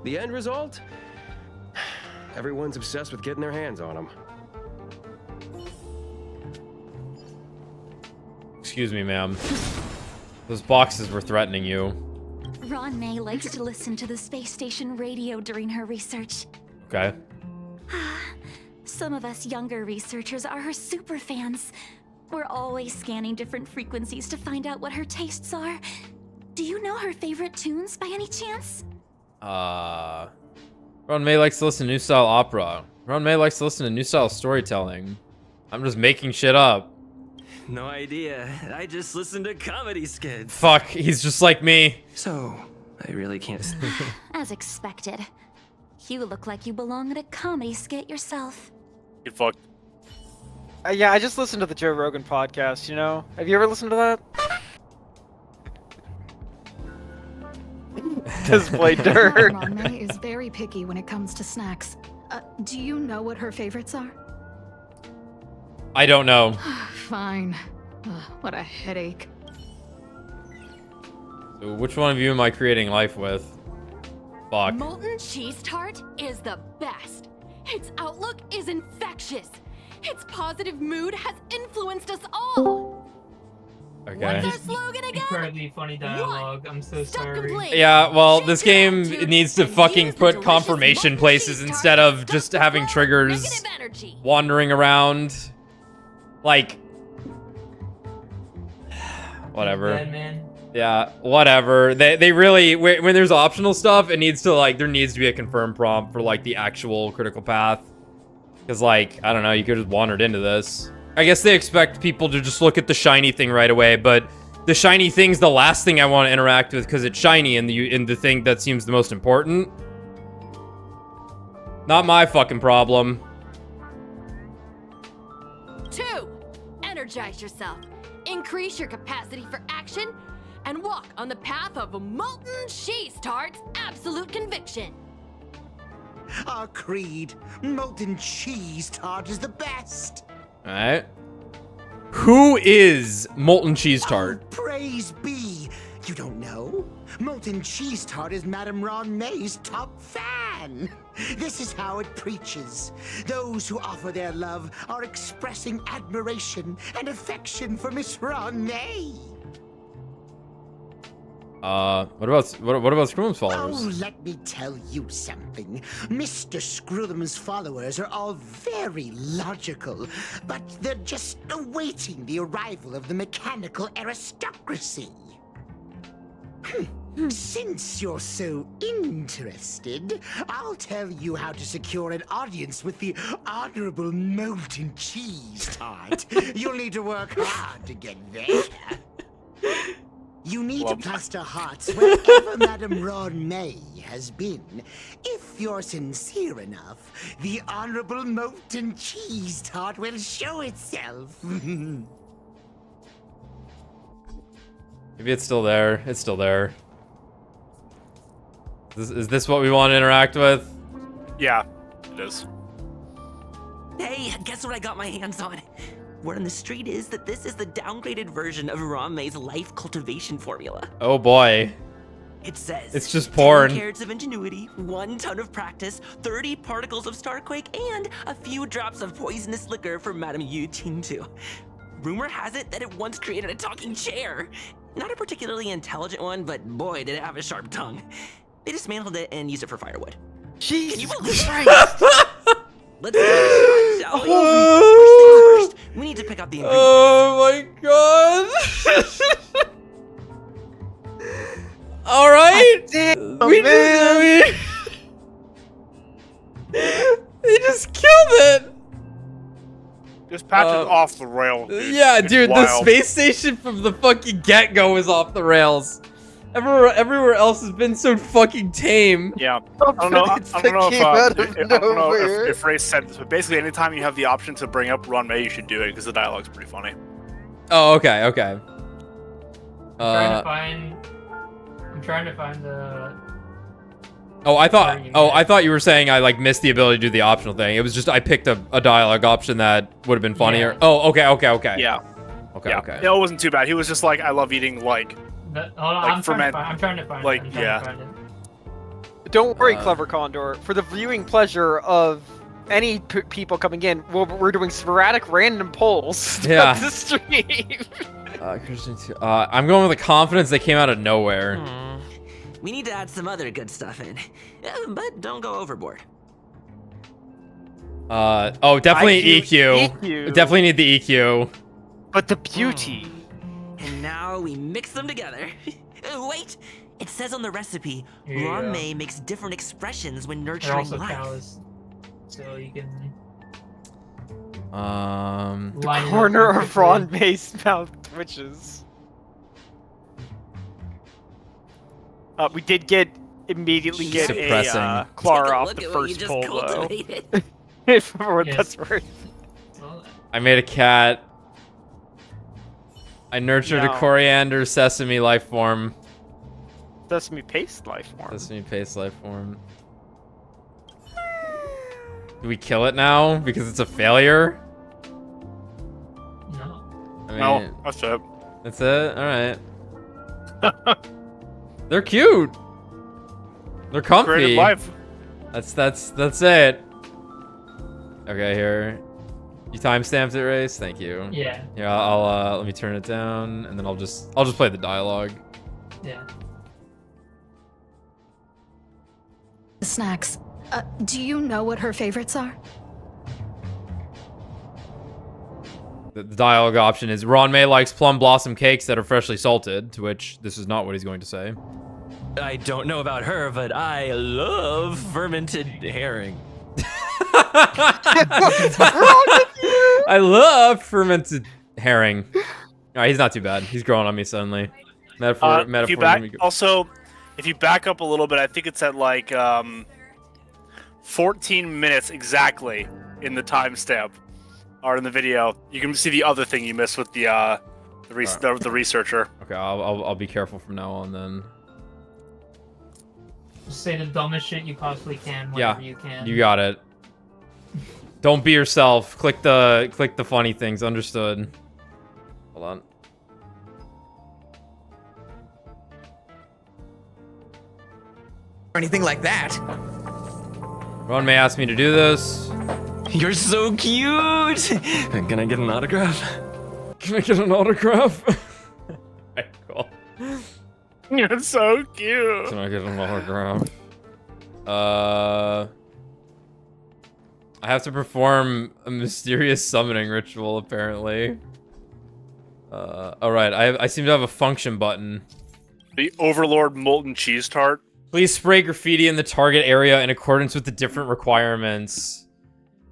The end result? Everyone's obsessed with getting their hands on them. Excuse me, ma'am. Those boxes were threatening you. Ron May likes to listen to the space station radio during her research. Okay. Some of us younger researchers are her super fans. We're always scanning different frequencies to find out what her tastes are. Do you know her favorite tunes by any chance? Ron May likes to listen to new style opera. Ron May likes to listen to new style storytelling. I'm just making shit up. No idea. I just listen to comedy skits. Fuck, he's just like me. So, I really can't. As expected. You look like you belong at a comedy skit yourself. Get fucked. Yeah, I just listened to the Joe Rogan podcast, you know? Have you ever listened to that? Display dirt. Ron May is very picky when it comes to snacks. Do you know what her favorites are? I don't know. Fine. What a headache. So which one of you am I creating life with? Fuck. Molten cheese tart is the best. Its outlook is infectious. Its positive mood has influenced us all. Okay. What's our slogan again? Incredibly funny dialogue. I'm so sorry. Yeah, well, this game needs to fucking put confirmation places instead of just having triggers wandering around. Like, whatever. Dead man. Yeah, whatever. They really, when there's optional stuff, it needs to, like, there needs to be a confirmed prompt for, like, the actual critical path. Because, like, I don't know, you could have wandered into this. I guess they expect people to just look at the shiny thing right away, but the shiny thing's the last thing I want to interact with because it's shiny and the thing that seems the most important. Not my fucking problem. 2. Energize yourself. Increase your capacity for action and walk on the path of a molten cheese tart's absolute conviction. Our creed, molten cheese tart is the best. Alright. Who is Molten Cheese Tart? Oh, praise be. You don't know? Molten cheese tart is Madame Ron May's top fan. This is how it preaches. Those who offer their love are expressing admiration and affection for Miss Ron May. What about Scrum's followers? Oh, let me tell you something. Mr. Screwthum's followers are all very logical, but they're just awaiting the arrival of the mechanical aristocracy. Since you're so interested, I'll tell you how to secure an audience with the Honorable Molten Cheese Tart. You'll need to work hard to get there. You need to plaster hearts wherever Madame Ron May has been. If you're sincere enough, the Honorable Molten Cheese Tart will show itself. Maybe it's still there. It's still there. Is this what we want to interact with? Yeah, it is. Hey, guess what I got my hands on? Word on the street is that this is the downgraded version of Ron May's life cultivation formula. Oh boy. It says it's just porn. 10 carats of ingenuity, 1 ton of practice, 30 particles of Starquake, and a few drops of poisonous liquor for Madame Yu Ting-Tu. Rumor has it that it once created a talking chair. Not a particularly intelligent one, but boy, did it have a sharp tongue. They dismantled it and used it for firewood. Jesus Can you believe Christ! Let's give it a shot, shall we? First things first, we need to pick up the ingredients. Oh my god. All right. They just killed it. This patch is off the rails. Yeah, dude, the space station from the fucking get-go is off the rails. Everywhere else has been so fucking tame. Yeah, I don't know if Ray said this, but basically anytime you have the option to bring up Ron May, you should do it because the dialogue's pretty funny. Oh, okay, okay. I'm trying to find the... Oh, I thought you were saying I like missed the ability to do the optional thing. It was just I picked a dialogue option that would have been funnier. Yeah. Oh, okay. Yeah. Okay. It wasn't too bad. He was just like, I love eating like. Hold on, I'm trying to find like, it. yeah. Don't worry, Clever Condor. For the viewing pleasure of any people coming in, we're doing sporadic random polls throughout the stream. I'm going with the confidence that came out of nowhere. We need to add some other good stuff in, but don't go overboard. Oh, definitely EQ. EQ. Definitely need the EQ. But the beauty. And now we mix them together. Wait, it says on the recipe, Here you Ron go. May makes different expressions when They're nurturing also life. cows, so you can The line it up corner of perfectly. Ron May's mouth twitches. We did immediately get Suppressing. a Clara off Look the at what you first just pull though. cultivated. For what Yes. that's worth. Well, I made a cat. I nurtured a No. coriander sesame life form. Sesame paste life form. Sesame paste life form. Do we kill it now because it's a failure? no. I mean, No, that's it. That's it? Alright. They're cute. They're comfy. Creative life. That's it. Okay, here. You timestamped it, Race? Thank you. Yeah. Here, I'll let me turn it down, and then I'll just play the dialogue. Yeah. Snacks. Do you know what her favorites are? The dialogue option is Ron May likes plum blossom cakes that are freshly salted, to which this is not what he's going to say. I don't know about her, but I love fermented herring. I love fermented herring. Alright, he's not too bad. He's growing on me suddenly. Metaphor. If you back up a little bit, I think it's at like 14 minutes exactly in the timestamp or in the video. You can see the other thing you missed with the researcher. Okay, I'll be careful from now on then. Just say the dumbest shit you possibly can whenever you can. You got it. Don't be yourself. Click the funny things. Understood. Hold on. Or anything like that. Ron May asked me to do this. You're so cute! Can I get an autograph? Can I get an autograph? Alright, cool. You're so cute. Can I get an autograph? I have to perform a mysterious summoning ritual, apparently. Alright, I seem to have a function button. The Overlord Molten Cheese Tart. Please spray graffiti in the target area in accordance with the different requirements.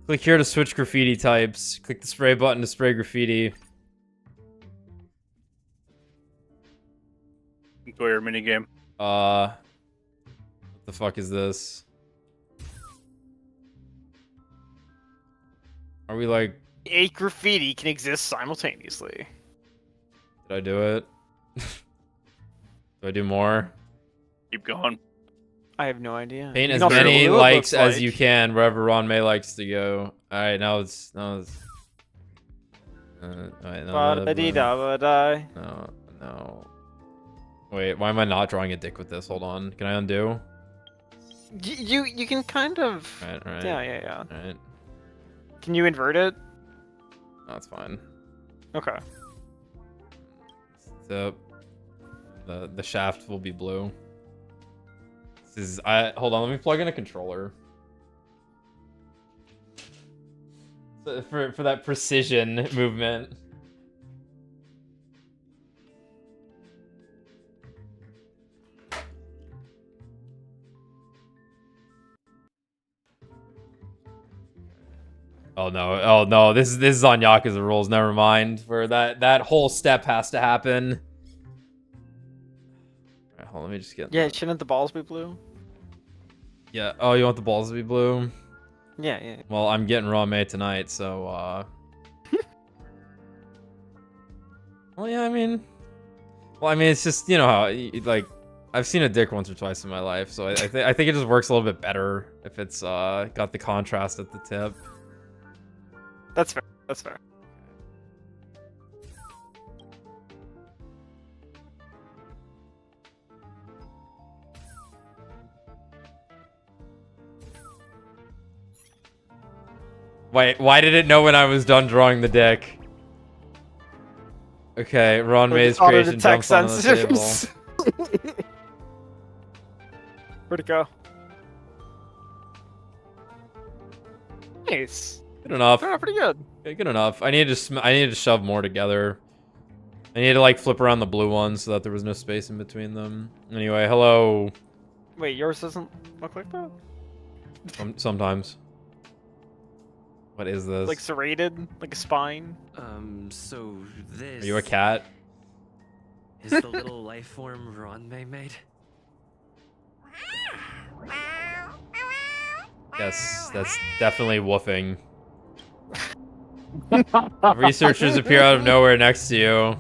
Click here to switch graffiti types. Click the spray button to spray graffiti. Enjoy your minigame. What the fuck is this? Are we like... 8 graffiti can exist simultaneously. Did I do it? Do I do more? Keep going. I have no idea. Paint You as can also many see what it likes looks as like. you can wherever Ron May likes to go. Alright, now it's... alright, Ba-da-dee-da-ba-die. No. Wait, why am I not drawing a dick with this? Hold on. Can I undo? You can kind of. Alright. Yeah. Alright. Can you invert it? That's fine. Okay. So the shaft will be blue. This is hold on, let me plug in a controller. So for that precision movement. Oh no, this is on Yakuza rules, never mind. Where that whole step has to happen. Alright, hold on, let me just get... Yeah, shouldn't the balls be blue? Yeah, oh, you want the balls to be blue? Yeah. Well, I'm getting Raw May tonight, so, well, yeah, I mean, it's just, you know how, like, I've seen a dick once or twice in my life, so I think it just works a little bit better if it's, got the contrast at the tip. That's fair. Wait, why did it know when I was done drawing the dick? Okay, Ron May's creation jumps on the table. Where'd it go? Nice. Good enough. Oh, pretty good. Okay, good enough. I need to shove more together. I need to like flip around the blue ones so that there was no space in between them. Anyway, hello. Wait, yours doesn't look like that? Sometimes. What is this? Like serrated, like a spine. So this. Are you a cat? Is the little life form Ron May made? Yes, that's definitely woofing. Researchers appear out of nowhere next to you.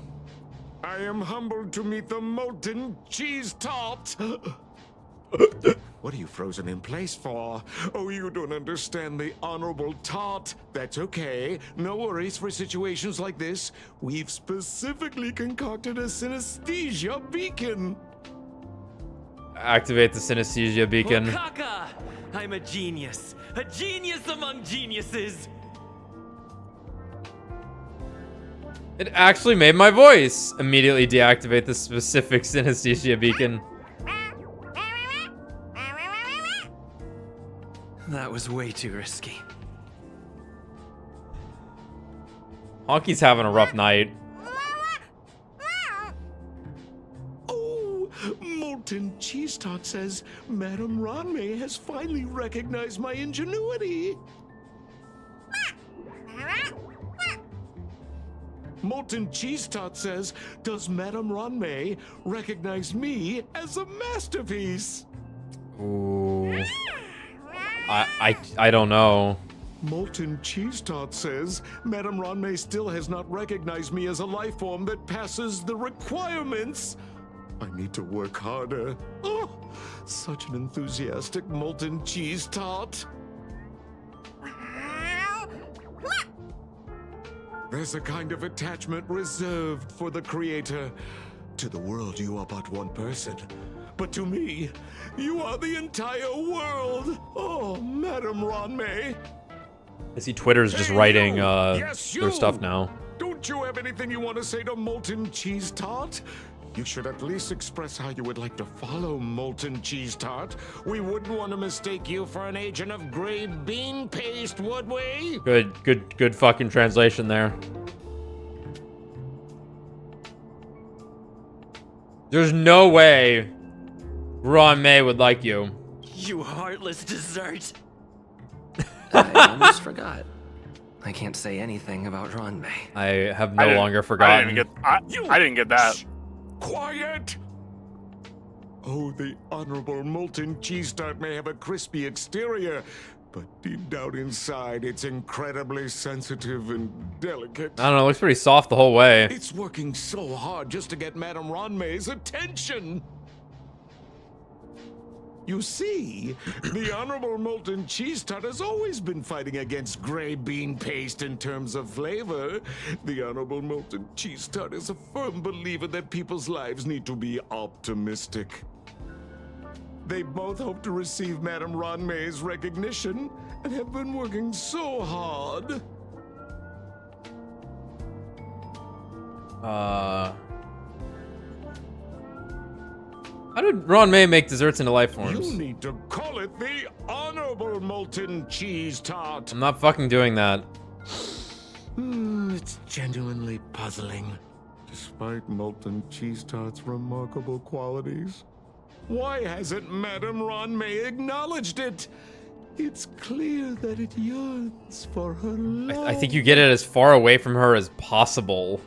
I am humbled to meet the molten cheese tart. What are you frozen in place for? Oh, you don't understand the honorable tart. That's okay. No worries for situations like this. We've specifically concocted a synesthesia beacon. Activate the synesthesia beacon. Kaka! I'm a genius among geniuses. It actually made my voice. Immediately deactivate the specific synesthesia beacon. That was way too risky. Honky's having a rough night. Oh, molten cheese tart says Madame Ranmei has finally recognized my ingenuity. Molten cheese tart says, does Madame Ranmei recognize me as a masterpiece? Ooh. I don't know. Molten cheese tart says, Madame Ranmei still has not recognized me as a life form that passes the requirements. I need to work harder. Oh, such an enthusiastic molten cheese tart. There's a kind of attachment reserved for the creator. To the world, you are but one person. But to me, you are the entire world. Oh, Madame Ranmei. I see Twitter's just writing Yes, their stuff now. Don't you have anything you want to say to Molten Cheese Tart? You should at least express how you would like to follow Molten Cheese Tart. We wouldn't want to mistake you for an agent of gray bean paste, would we? Good fucking translation there. There's no way Ron May would like you. You heartless dessert. I almost forgot. I can't say anything about Ron May. I have no longer forgotten. I didn't get that. Shh. Quiet! Oh, the honorable molten cheese tart may have a crispy exterior, but deep down inside, it's incredibly sensitive and delicate. I don't know, it looks pretty soft the whole way. It's working so hard just to get Madame Ranmei's attention. You see, the Honorable Molten Cheese Tart has always been fighting against gray bean paste in terms of flavor. The Honorable Molten Cheese Tart is a firm believer that people's lives need to be optimistic. They both hope to receive Madame Ranmei's recognition and have been working so hard. How did Ron May make desserts into life forms? You need to call it the Honorable Molten Cheese Tart. I'm not fucking doing that. It's genuinely puzzling. Despite Molten Cheese Tart's remarkable qualities, why hasn't Madame Ranmei acknowledged it? It's clear that it yearns for her love. I think you get it as far away from her as possible.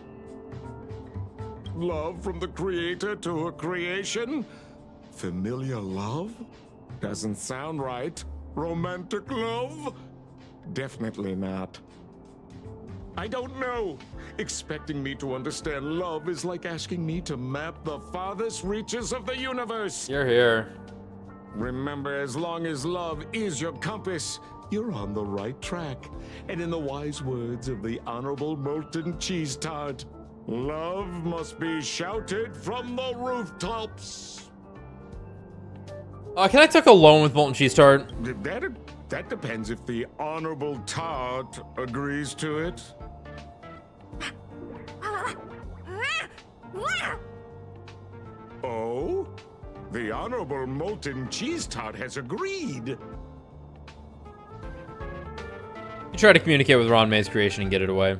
Love from the creator to her creation? Familiar love? Doesn't sound right. Romantic love? Definitely not. I don't know. Expecting me to understand love is like asking me to map the farthest reaches of the universe. You're here. Remember, as long as love is your compass, you're on the right track. And in the wise words of the Honorable Molten Cheese Tart, love must be shouted from the rooftops. Can I take a loan with Molten Cheese Tart? That depends if the Honorable Tart agrees to it. The Honorable Molten Cheese Tart has agreed. You try to communicate with Ron May's creation and get it away.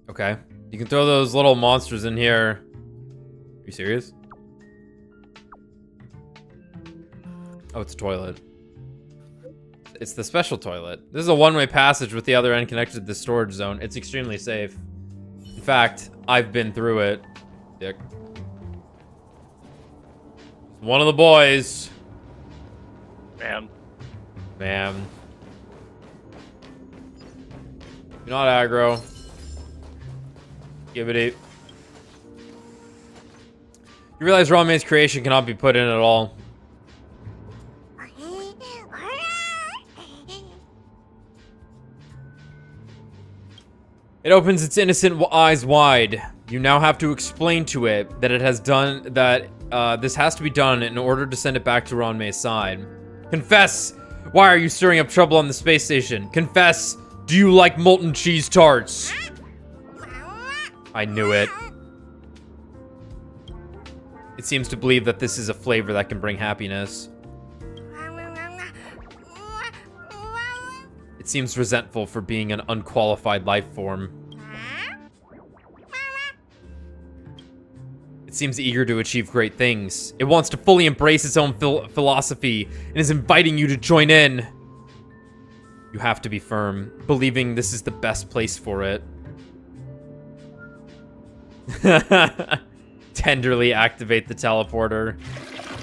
Okay. You can throw those little monsters in here. Are you serious? Oh, it's a toilet. It's the special toilet. This is a one-way passage with the other end connected to the storage zone. It's extremely safe. In fact, I've been through it. Dick. One of the boys. Man. Man. You're not aggro. Give it eight. You realize Ron May's creation cannot be put in at all. It opens its innocent eyes wide. You now have to explain to it that it has done that. This has to be done in order to send it back to Ron May's side. Confess. Why are you stirring up trouble on the space station? Confess. Do you like molten cheese tarts? I knew it. It seems to believe that this is a flavor that can bring happiness. It seems resentful for being an unqualified life form. It seems eager to achieve great things. It wants to fully embrace its own philosophy and is inviting you to join in. You have to be firm, believing this is the best place for it. Tenderly activate the teleporter.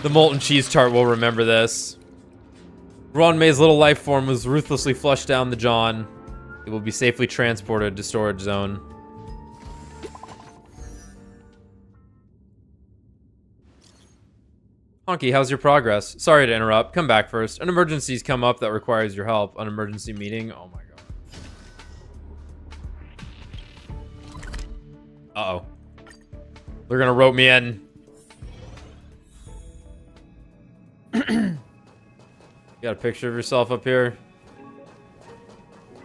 The molten cheese tart will remember this. Ron May's little life form was ruthlessly flushed down the John. It will be safely transported to storage zone. Honky, how's your progress? Sorry to interrupt. Come back first. An emergency's come up that requires your help. An emergency meeting? Oh my god. Uh-oh. They're gonna rope me in. You got a picture of yourself up here?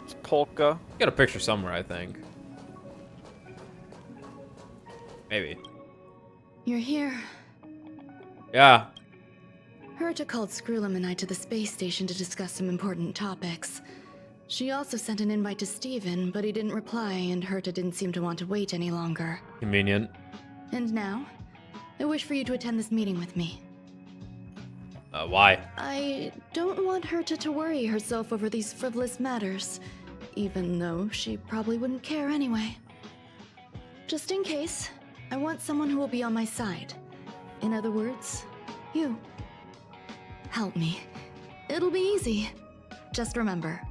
It's Polka. You got a picture somewhere, I think. Maybe. You're here. Yeah. Herta called Skrullum and I to the space station to discuss some important topics. She also sent an invite to Steven, but he didn't reply, and Herta didn't seem to want to wait any longer. Convenient. And now, I wish for you to attend this meeting with me. Why? I don't want Herta to worry herself over these frivolous matters, even though she probably wouldn't care anyway. Just in case, I want someone who will be on my side. In other words, you. Help me. It'll be easy. Just remember,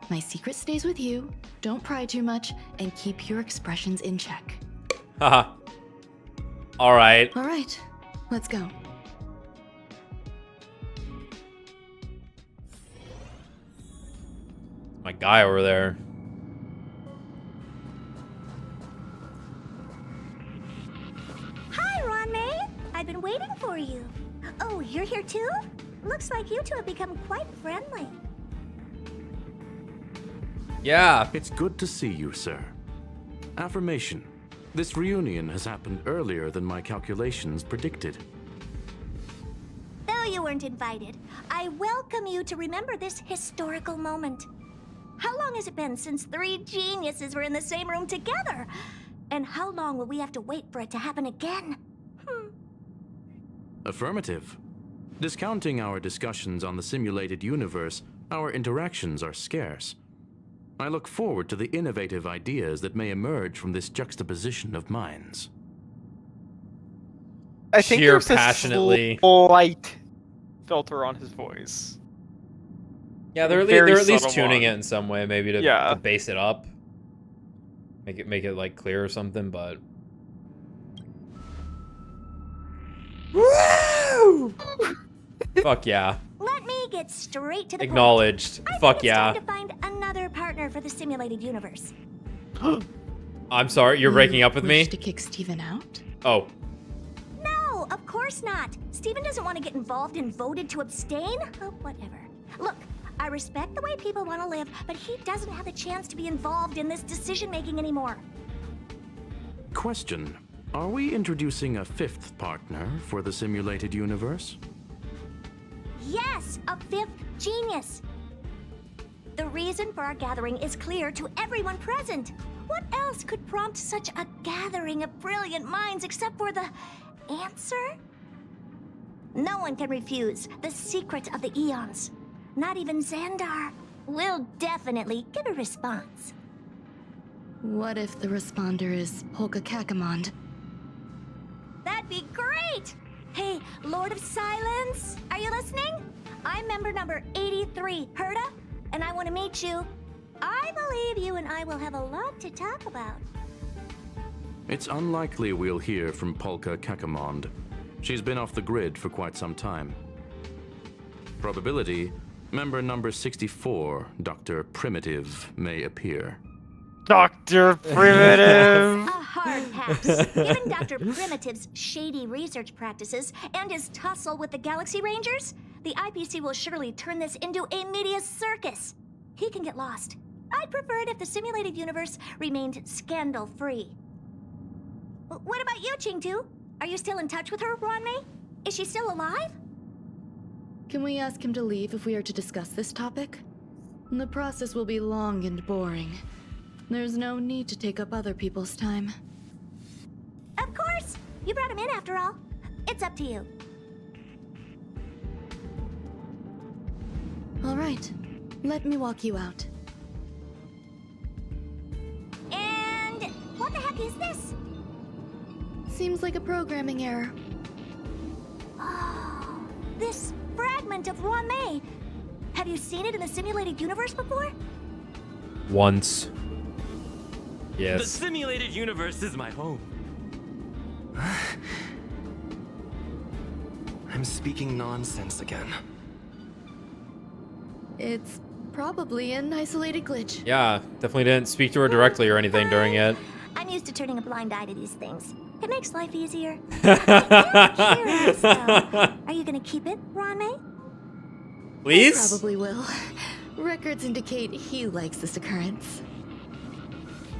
my secret stays with you, don't pry too much, and keep your expressions in check. Haha. Alright. Alright, let's go. My guy over there. Hi, Ron May. I've been waiting for you. Oh, you're here too? Looks like you two have become quite friendly. Yeah. It's good to see you, sir. Affirmation. This reunion has happened earlier than my calculations predicted. Though you weren't invited, I welcome you to remember this historical moment. How long has it been since 3 geniuses were in the same room together? And how long will we have to wait for it to happen again? Affirmative. Discounting our discussions on the simulated universe, our interactions are scarce. I look forward to the innovative ideas that may emerge from this juxtaposition of minds. I think Cheer there's passionately. a slight filter on his voice. Yeah, they're at least tuning it in some way, maybe to base it up. Make it like clear or something, but woo! Fuck yeah. Let me get straight to the Acknowledged. point. Fuck I think yeah. it's time to find another partner for the simulated universe. I'm sorry, you're breaking up with me? To kick Steven out? Oh. No, of course not. Steven doesn't want to get involved and voted to abstain. Oh, whatever. Look, I respect the way people want to live, but he doesn't have a chance to be involved in this decision-making anymore. Question. Are we introducing a fifth partner for the simulated universe? Yes, a fifth genius. The reason for our gathering is clear to everyone present. What else could prompt such a gathering of brilliant minds except for the answer? No one can refuse the secret of the eons. Not even Xandar will definitely give a response. What if the responder is Polka Kakamond? That'd be great! Hey, Lord of Silence, are you listening? I'm member number 83, Herta, and I want to meet you. I believe you and I will have a lot to talk about. It's unlikely we'll hear from Polka Kakamond. She's been off the grid for quite some time. Probability, member number 64, Dr. Primitive, may appear. Dr. Primitive! A hard pass. Given Dr. Primitive's shady research practices and his tussle with the Galaxy Rangers, the IPC will surely turn this into a media circus. He can get lost. I'd prefer it if the simulated universe remained scandal-free. What about you, Chengdu? Are you still in touch with her, Ruanmei? Is she still alive? Can we ask him to leave if we are to discuss this topic? The process will be long and boring. There's no need to take up other people's time. Of course! You brought him in after all. It's up to you. All right. Let me walk you out. And what the heck is this? Seems like a programming error. Oh, this fragment of Ruanmei. Have you seen it in the simulated universe before? Once. Yes. The simulated universe is my home. I'm speaking nonsense again. It's probably an isolated glitch. Yeah, definitely didn't speak to her directly or anything during it. I'm used to turning a blind eye to these things. It makes life easier. I'm curious, though. Are you gonna keep it, Ruanmei? Please? Probably will. Records indicate he likes this occurrence.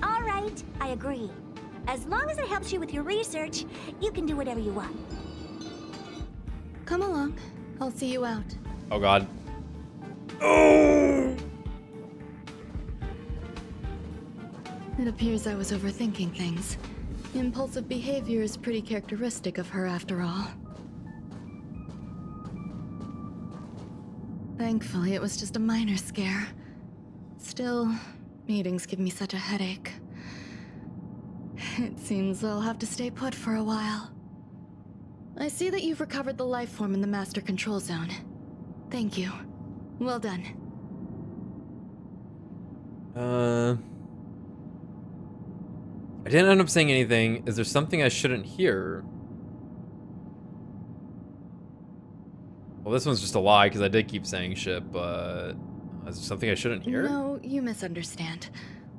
All right, I agree. As long as it helps you with your research, you can do whatever you want. Come along. I'll see you out. Oh god. Oh! It appears I was overthinking things. Impulsive behavior is pretty characteristic of her after all. Thankfully, it was just a minor scare. Still, meetings give me such a headache. It seems I'll have to stay put for a while. I see that you've recovered the life form in the master control zone. Thank you. Well done. I didn't end up saying anything. Is there something I shouldn't hear? Well, this one's just a lie because I did keep saying shit, but is there something I shouldn't hear? No, you misunderstand.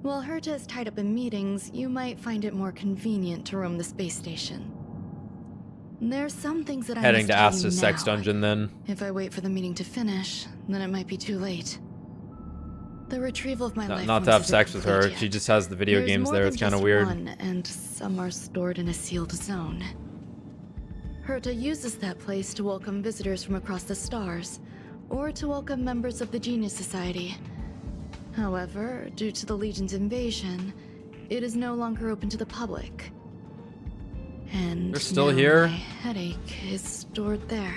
While Herta is tied up in meetings, you might find it more convenient to roam the space station. There's some things that Heading I to must tell you Asta's now. sex dungeon then. If I wait for the meeting to finish, then it might be too late. The retrieval of my life Not to forms have isn't sex with her. complete She yet. just has the video There's games more there. than It's kind of just weird. one, and some are stored in a sealed zone. Herta uses that place to welcome visitors from across the stars, or to welcome members of the Genius Society. However, due to the Legion's invasion, it is no longer open to the public. And They're still now here? my headache is stored there.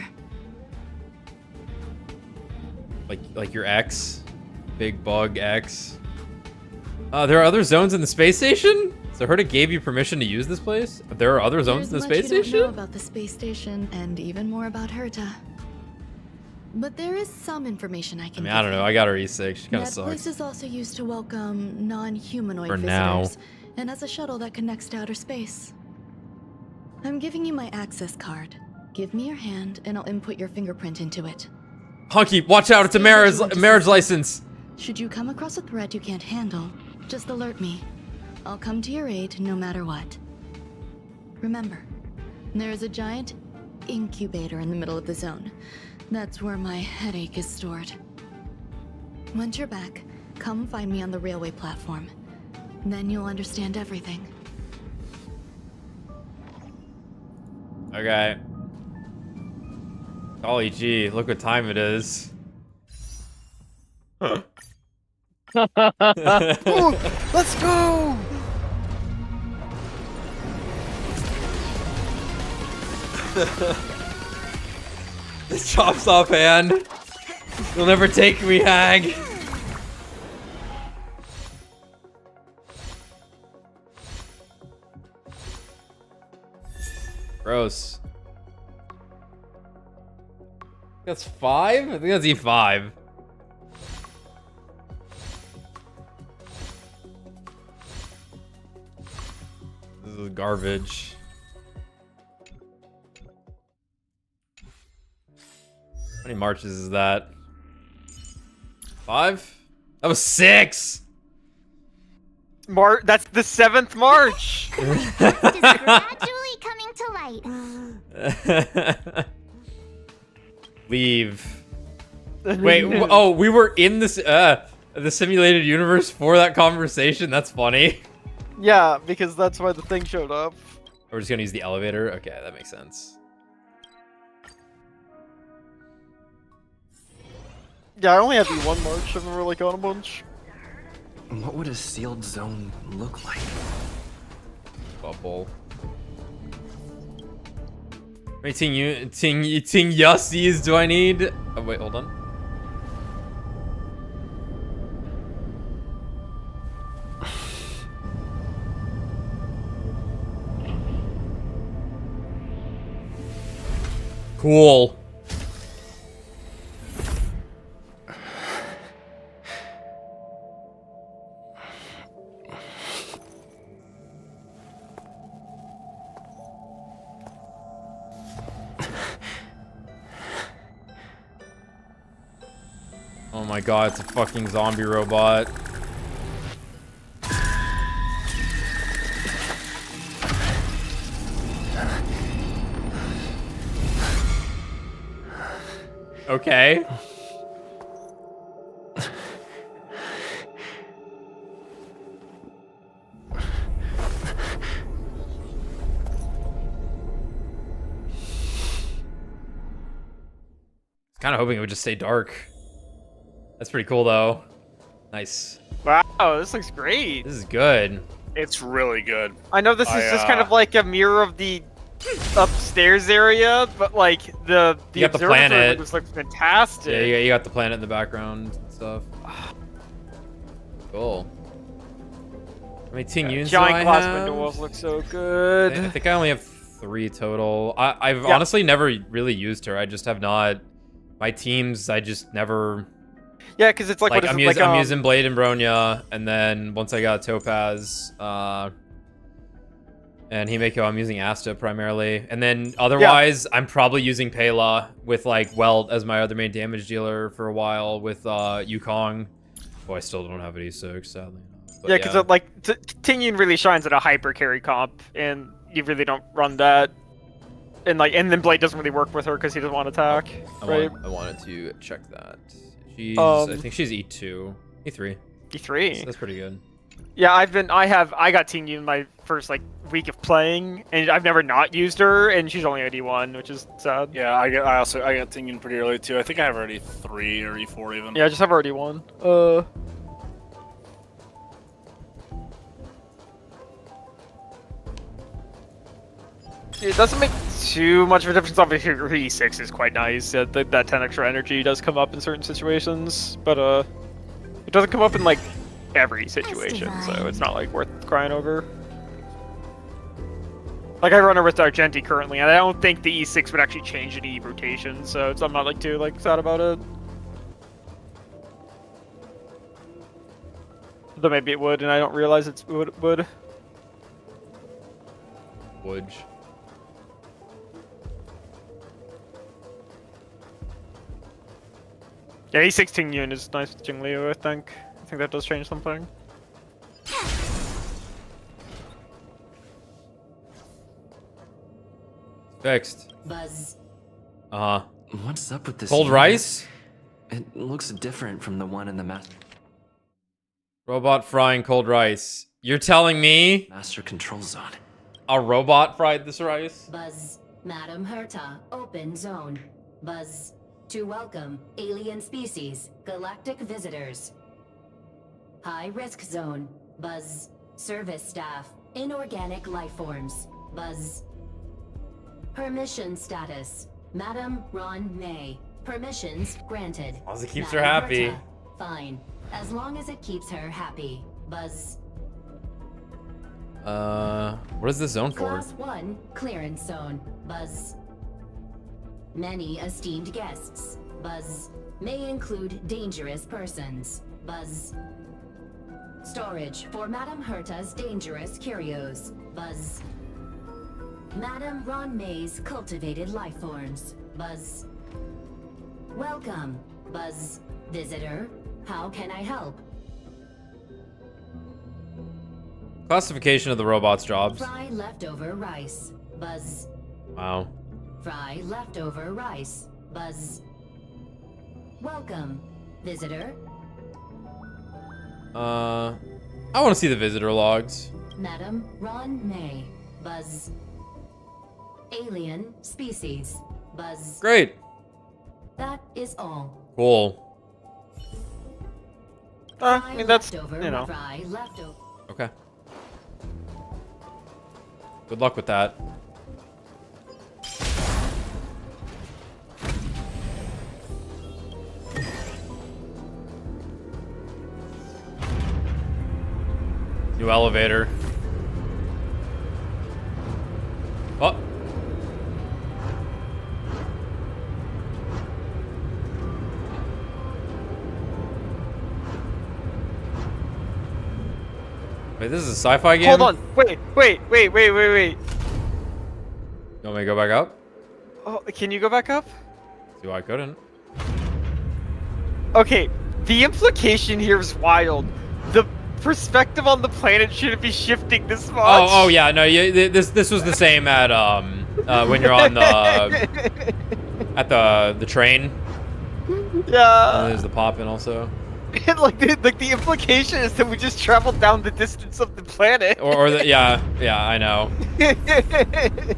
Like your ex? Big Bug X? There are other zones in the space station? So Herta gave you permission to use this place? There are other zones in the space There's much you don't know station? about the space station, and even more about Herta. But there is some information I I can mean, I don't give know. you. I got her E6. She kind of That place sucks. is also used to welcome non-humanoid For visitors, now. and has a shuttle that connects to outer space. I'm giving you my access card. Give me your hand, and I'll input your fingerprint into it. Honky, watch out. It's a marriage license. Should you come across a threat you can't handle, just alert me. I'll come to your aid no matter what. Remember, there is a giant incubator in the middle of the zone. That's where my headache is stored. Once you're back, come find me on the railway platform. Then you'll understand everything. Okay. Golly gee, look what time it is. Ooh, let's go! The chops off hand. You'll never take me, hag. Gross. That's 5? I think that's E5. This is garbage. How many marches is that? 5? That was 6! That's the 7th march! Is gradually coming to light. Leave. Wait, oh, we were in this, the simulated universe for that conversation? That's funny. Yeah, because that's why the thing showed up. We're just gonna use the elevator? Okay, that makes sense. Yeah, I only have the 1 march. I haven't really gone a bunch. What would a sealed zone look like? Bubble. Wait, ting Yussies do I need? Oh, wait, hold on. Cool. Oh my god, it's a fucking zombie robot. Okay. Kind of hoping it would just stay dark. That's pretty cool, though. Nice. Wow, this looks great. This is good. It's really good. I know this is just kind of like a mirror of the upstairs area, but like the You got the observatory planet. looks like fantastic. Yeah, you got the planet in the background and stuff. Cool. How many Ting Yuns do I Giant glass have? window walls look so good. I think I only have 3 total. I've honestly never really used her. I just have not. My teams, I just never. Yeah, because it's like, what is I'm, it, using, like, I'm using Blade and Bronya, and then once I got Topaz, and Himeko, I'm using Asta primarily, and then otherwise, I'm probably using Pela with like Welt as my other main damage dealer for a while with Yukong. Oh, I still don't have an E6, sadly. But yeah, because like Ting Yun really shines at a hyper carry comp, and you really don't run that. And like, and then Blade doesn't really work with her because he doesn't want to attack. I wanted to check that. She's, I think she's E2, E3. E3. So that's pretty good. Yeah, I got Ting Yun my first like week of playing, and I've never not used her, and she's only at E1, which is sad. Yeah, I got Ting Yun pretty early too. I think I have her at E3 or E4 even. Yeah, I just have her at E1. It doesn't make too much of a difference. Obviously, her E6 is quite nice. That 10 extra energy does come up in certain situations, but it doesn't come up in like every situation, so it's not like worth crying over. Like I run her with Argenti currently, and I don't think the E6 would actually change any rotation, so I'm not like too like sad about it. Though maybe it would, and I don't realize it would. Would. Yeah, E16 Yun is nice with Jingliu, I think. I think that does change something. Fixed. Buzz. What's up with this? Cold rice? It looks different from the one in the Robot frying cold rice. You're telling me master control zone. a robot fried this rice? Buzz, Madam Herta, open zone. Buzz, to welcome alien species, galactic visitors. High risk zone. Buzz, service staff, inorganic life forms. Buzz. Permission status. Madam Ron May. Permissions granted. As long as it keeps her Madam happy. Herta, fine. As long as it keeps her happy. Buzz. What is this zone for? Class 1 clearance zone. Buzz. Many esteemed guests. Buzz. May include dangerous persons. Buzz. Storage for Madam Herta's dangerous curios. Buzz. Madam Ron May's cultivated life forms. Buzz. Welcome. Buzz. Visitor. How can I help? Classification of the robot's jobs. Fry leftover rice. Buzz. Wow. Fry leftover rice. Buzz. Welcome. Visitor. I want to see the visitor logs. Madam Ron May. Buzz. Alien species. Buzz. Great. That is all. Cool. I mean, that's, Leftover, you know. Fry leftover. Okay. Good luck with that. New elevator. Oh. Wait, this is a sci-fi game? Hold on. Wait. You want me to go back up? Oh, can you go back up? See why I couldn't. Okay, the implication here is wild. The perspective on the planet shouldn't be shifting this much. Oh yeah, no, this was the same at when you're on the at the train. Yeah. And there's the pop-in also. And like the implication is that we just traveled down the distance of the planet. Or yeah, I know. Yeah,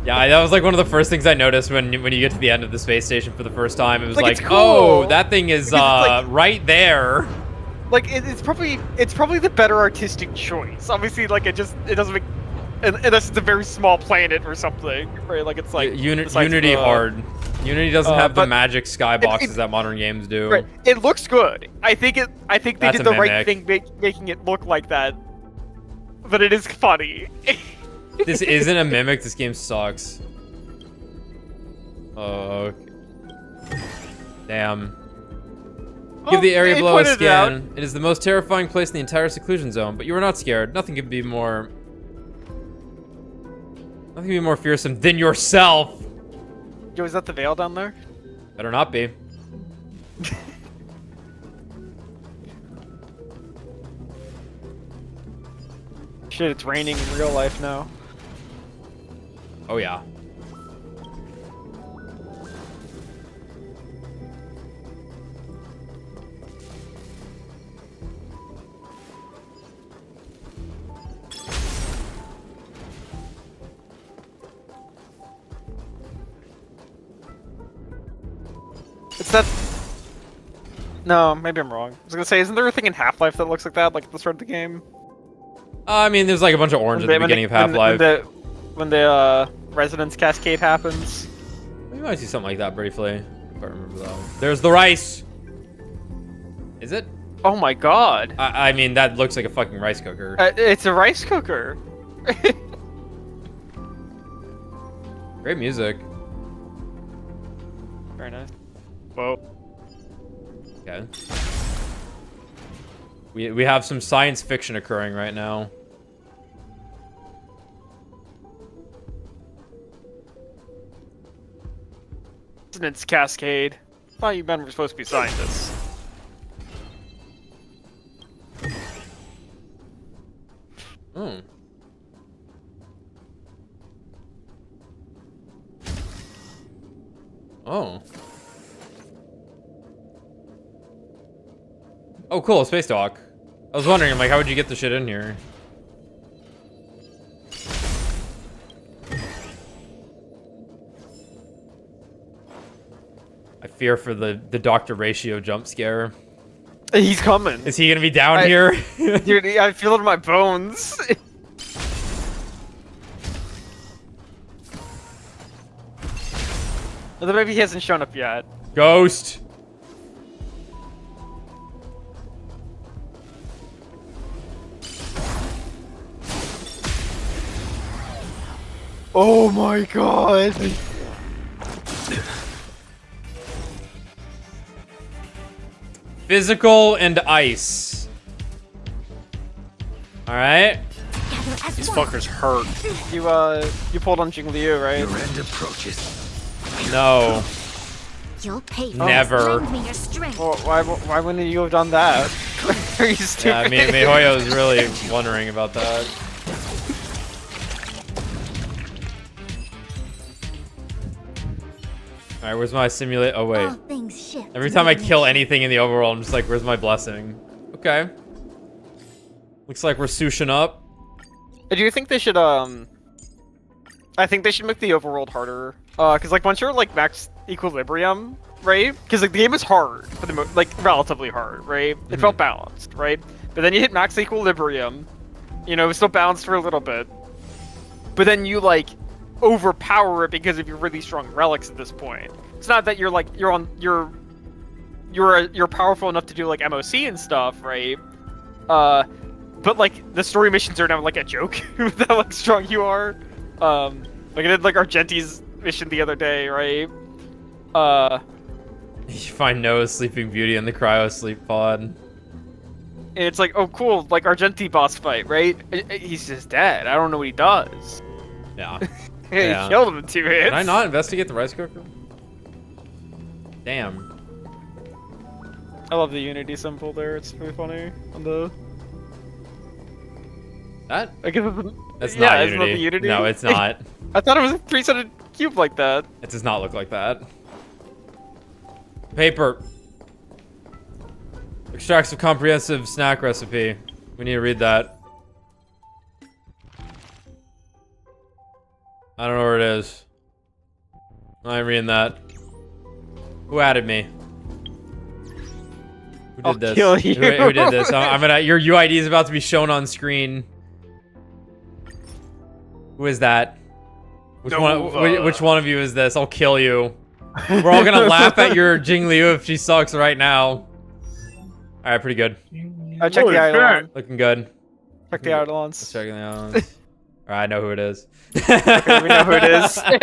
that was like one of the first things I noticed when you get to the end of the space station for the first time. It was like, it's cool. Oh, that thing is right there. Like it's probably the better artistic choice. Obviously, like it doesn't make unless it's a very small planet or something, right? Like it's like Unity hard. Unity doesn't have the but magic skyboxes that modern games do. Right. It looks good. I think they That's did a the right mimic. thing making it look like that. But it is funny. This isn't a mimic. This game sucks. Oh. Okay. Damn. Give the area below a scan. It is the most terrifying place in the entire seclusion zone, but you are not scared. Nothing could be more fearsome than yourself. Yo, is that the veil down there? Better not be. Shit, it's raining in real life now. Oh yeah. It's that. No, maybe I'm wrong. I was gonna say, isn't there a thing in Half-Life that looks like that, like at the start of the game? I mean, there's like a bunch of orange at the beginning of Half-Life. When the resonance cascade happens. You might see something like that briefly. I can't remember though. There's the rice. Is it? Oh my god. I mean, that looks like a fucking rice cooker. It's a rice cooker. Great music. Very nice. Whoa. Okay. We have some science fiction occurring right now. Resonance cascade. Thought you men were supposed to be scientists. Hmm. Oh. Oh, cool, space dock. I was wondering, like, how would you get the shit in here? I fear for the Dr. Ratio jump scare. He's coming. Is he gonna be down here? Dude, I feel it in my bones. Although maybe he hasn't shown up yet. Ghost. Oh my god. Physical and ice. Alright. These fuckers hurt. You pulled on Jing Liu, right? Your end approaches. No. You'll pay for Never. Lend me your strength. Well, why wouldn't you have done that? Are you stupid? Yeah, Mihoyo was really wondering about that. Alright, where's my simulate? Oh, wait. All things shift. Every time I kill anything in the overworld, I'm just like, where's my blessing? Okay. Looks like we're sushing up. Do you think they should, I think they should make the overworld harder. Cause like once you're like max equilibrium, right? Cause like the game is hard, for the like relatively hard, right? It felt balanced, right? But then you hit max equilibrium, you know, it's still balanced for a little bit. But then you like overpower it because of your really strong relics at this point. It's not that you're like you're powerful enough to do like MOC and stuff, right? But like the story missions are now like a joke with how like strong you are. Like I did like Argenti's mission the other day, right? You find Noah's Sleeping Beauty in the cryo sleep pod. And it's like, oh cool, like Argenti boss fight, right? He's just dead. I don't know what he does. Yeah. He Yeah. killed him in 2 hits. Can I not investigate the rice cooker? Damn. I love the Unity symbol there. It's really funny on the. That? I guess That's yeah, not isn't that the Unity. No, it's not. I thought it was a 3-sided cube like that. It does not look like that. Paper. Extracts a comprehensive snack recipe. We need to read that. I don't know where it is. I ain't reading that. Who added me? Who did I'll this? kill you. Who did this? I'm gonna. Your UID is about to be shown on screen. Who is that? Which one of you is this? I'll kill you. We're all gonna laugh at your Jing Liu if she sucks right now. All right, pretty good. Check the Eidolon. Looking good. Check the Eidolons. Checking the Eidolons. All right, I know who it is. Okay, we know who it is. All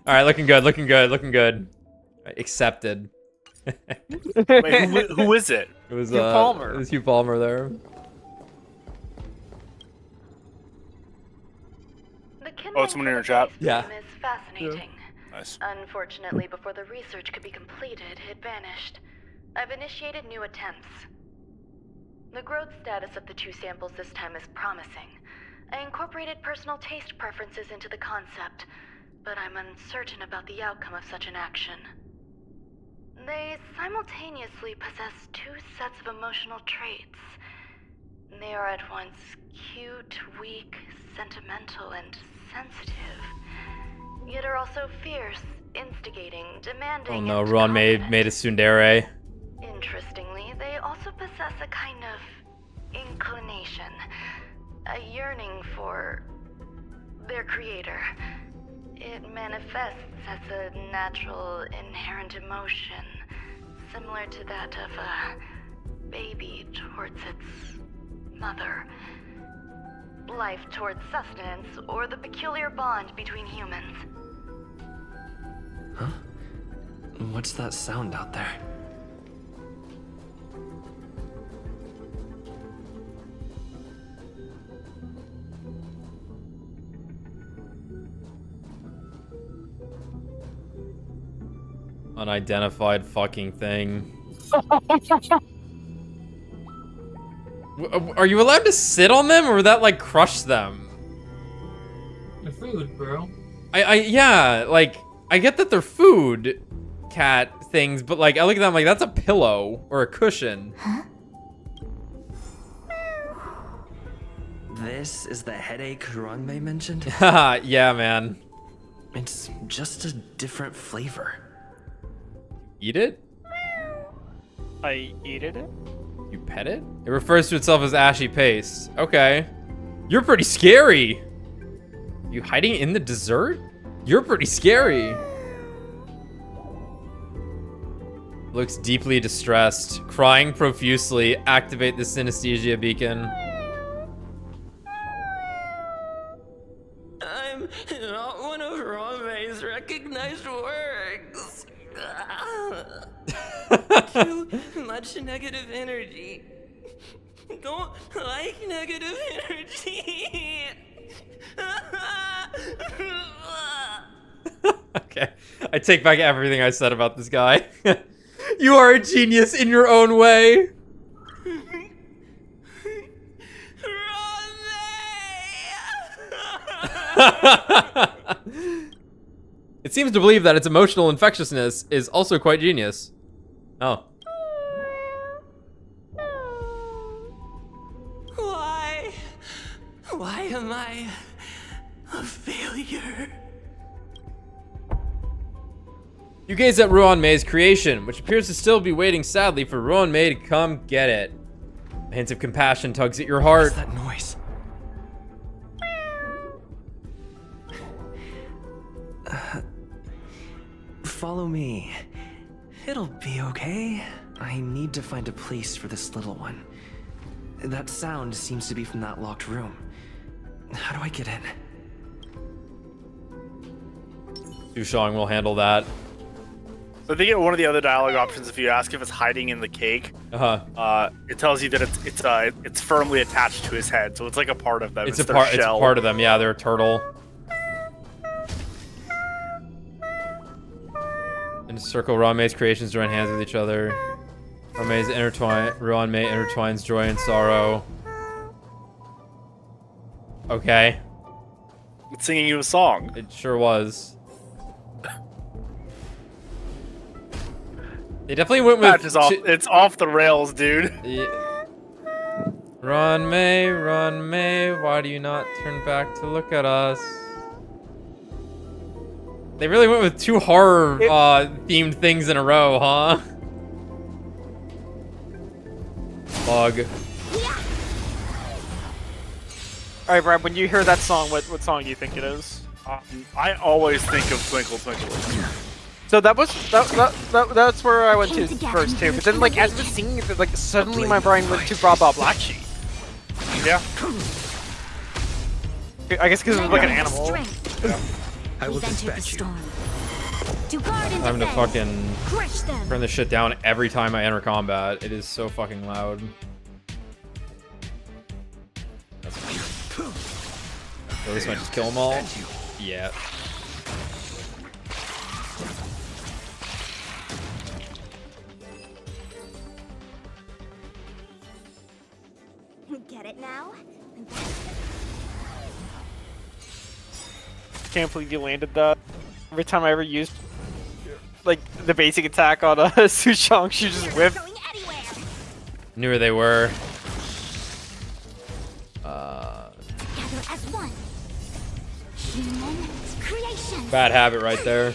right, looking good, looking good, looking good. Accepted. Wait, who is it? It was Hugh Palmer. It was Hugh Palmer there. Oh, someone in your chat. Yeah. Is fascinating. Nice. Unfortunately, before the research could be completed, it vanished. I've initiated new attempts. The growth status of the 2 samples this time is promising. I incorporated personal taste preferences into the concept, but I'm uncertain about the outcome of such an action. They simultaneously possess 2 sets of emotional traits. They are at once cute, weak, sentimental, and sensitive, yet are also fierce, instigating, demanding, Oh no, and Ron made a tsundere. Interestingly, they also possess a kind of inclination, a yearning for their creator. It manifests as a natural, inherent emotion, similar to that of a baby towards its mother. Life towards sustenance, or the peculiar bond between humans. Huh? What's that sound out there? Unidentified fucking thing. Are you allowed to sit on them, or would that like crush them? The food, bro. Yeah, like I get that they're food cat things, but like I look at them like that's a pillow or a cushion. Huh? This is the headache Ranmei mentioned? Yeah, man. It's just a different flavor. Eat it? I ate it? You pet it? It refers to itself as ashy paste. Okay. You're pretty scary. You hiding in the dessert? You're pretty scary. Looks deeply distressed. Crying profusely. Activate the synesthesia beacon. I'm not one of Ranmei's recognized works. Too much negative energy. Don't like negative energy. Okay. I take back everything I said about this guy. You are a genius in your own way. It seems to believe that its emotional infectiousness is also quite genius. Oh. Why am I a failure? You gaze at Ranmei's creation, which appears to still be waiting sadly for Ranmei to come get it. A hint of compassion tugs at your heart. What's that noise? Follow me. It'll be okay. I need to find a place for this little one. That sound seems to be from that locked room. How do I get in? Dushong will handle that. So I think one of the other dialogue options, if you ask if it's hiding in the cake, it tells you that it's firmly attached to his head, so it's like a part of them. It's a part of them. Yeah, they're a turtle. In a circle, Ranmei's creations join hands with each other. Ranmei intertwines joy and sorrow. Okay. It's singing you a song. It sure was. They definitely went with... It's off the rails, dude. Yeah. Ranmei, why do you not turn back to look at us? They really went with two horror themed things in a row, huh? Bug. Alright, Brad, when you hear that song, what song do you think it is? I always think of Twinkle Twinkle Little Star. So that's where I went to first too. But then, like, as I was singing it, like, suddenly my brain went to Bra Bra Black Sheep. Yeah. I guess because it was like an animal. Yeah. I will dispatch you. Time to fucking turn this shit down every time I enter combat. It is so fucking loud. That's fine. At least I just kill them all. Yeah. Get it now? Can't believe you landed that. Every time I ever used, like, the basic attack on Sushong, she just whipped. Knew where they were. Together as one. Human creation. Bad habit right there.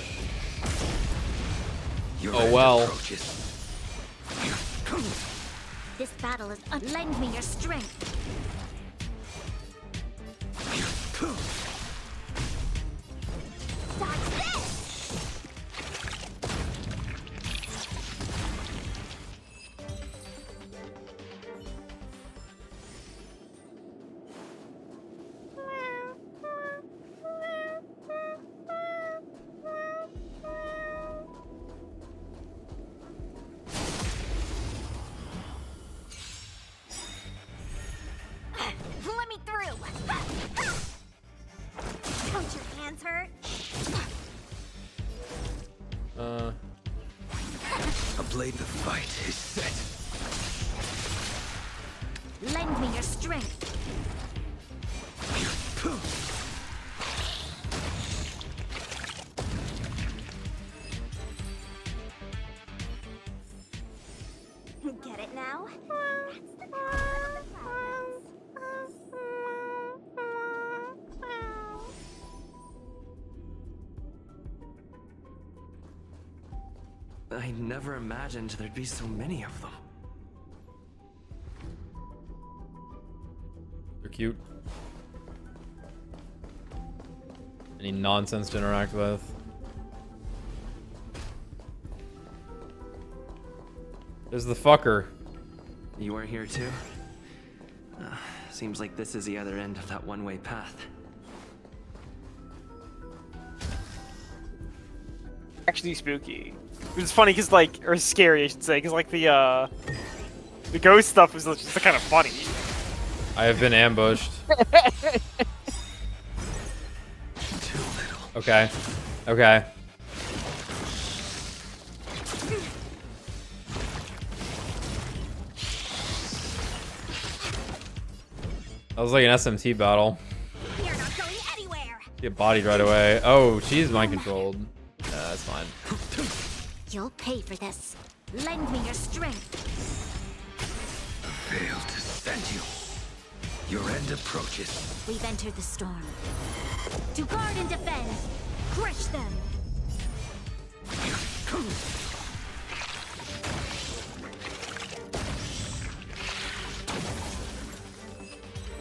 Oh well. This battle is lend me your strength. That's this. Let me through. Don't your hands hurt? A blade of fight is set. Lend me your strength. Get it now? I never imagined there'd be so many of them. They're cute. Any nonsense to interact with? There's the fucker. You are here too? Seems like this is the other end of that one-way path. Actually spooky. It was funny because like, or scary I should say, because like the ghost stuff was just kind of funny. I have been ambushed. Okay. Okay. That was like an SMT battle. You're not going anywhere. Get bodied right away. Oh, she's mind controlled. That's fine. You'll pay for this. Lend me your strength. Fail to send you. Your end approaches. We've entered the storm. To guard and defend. Crush them.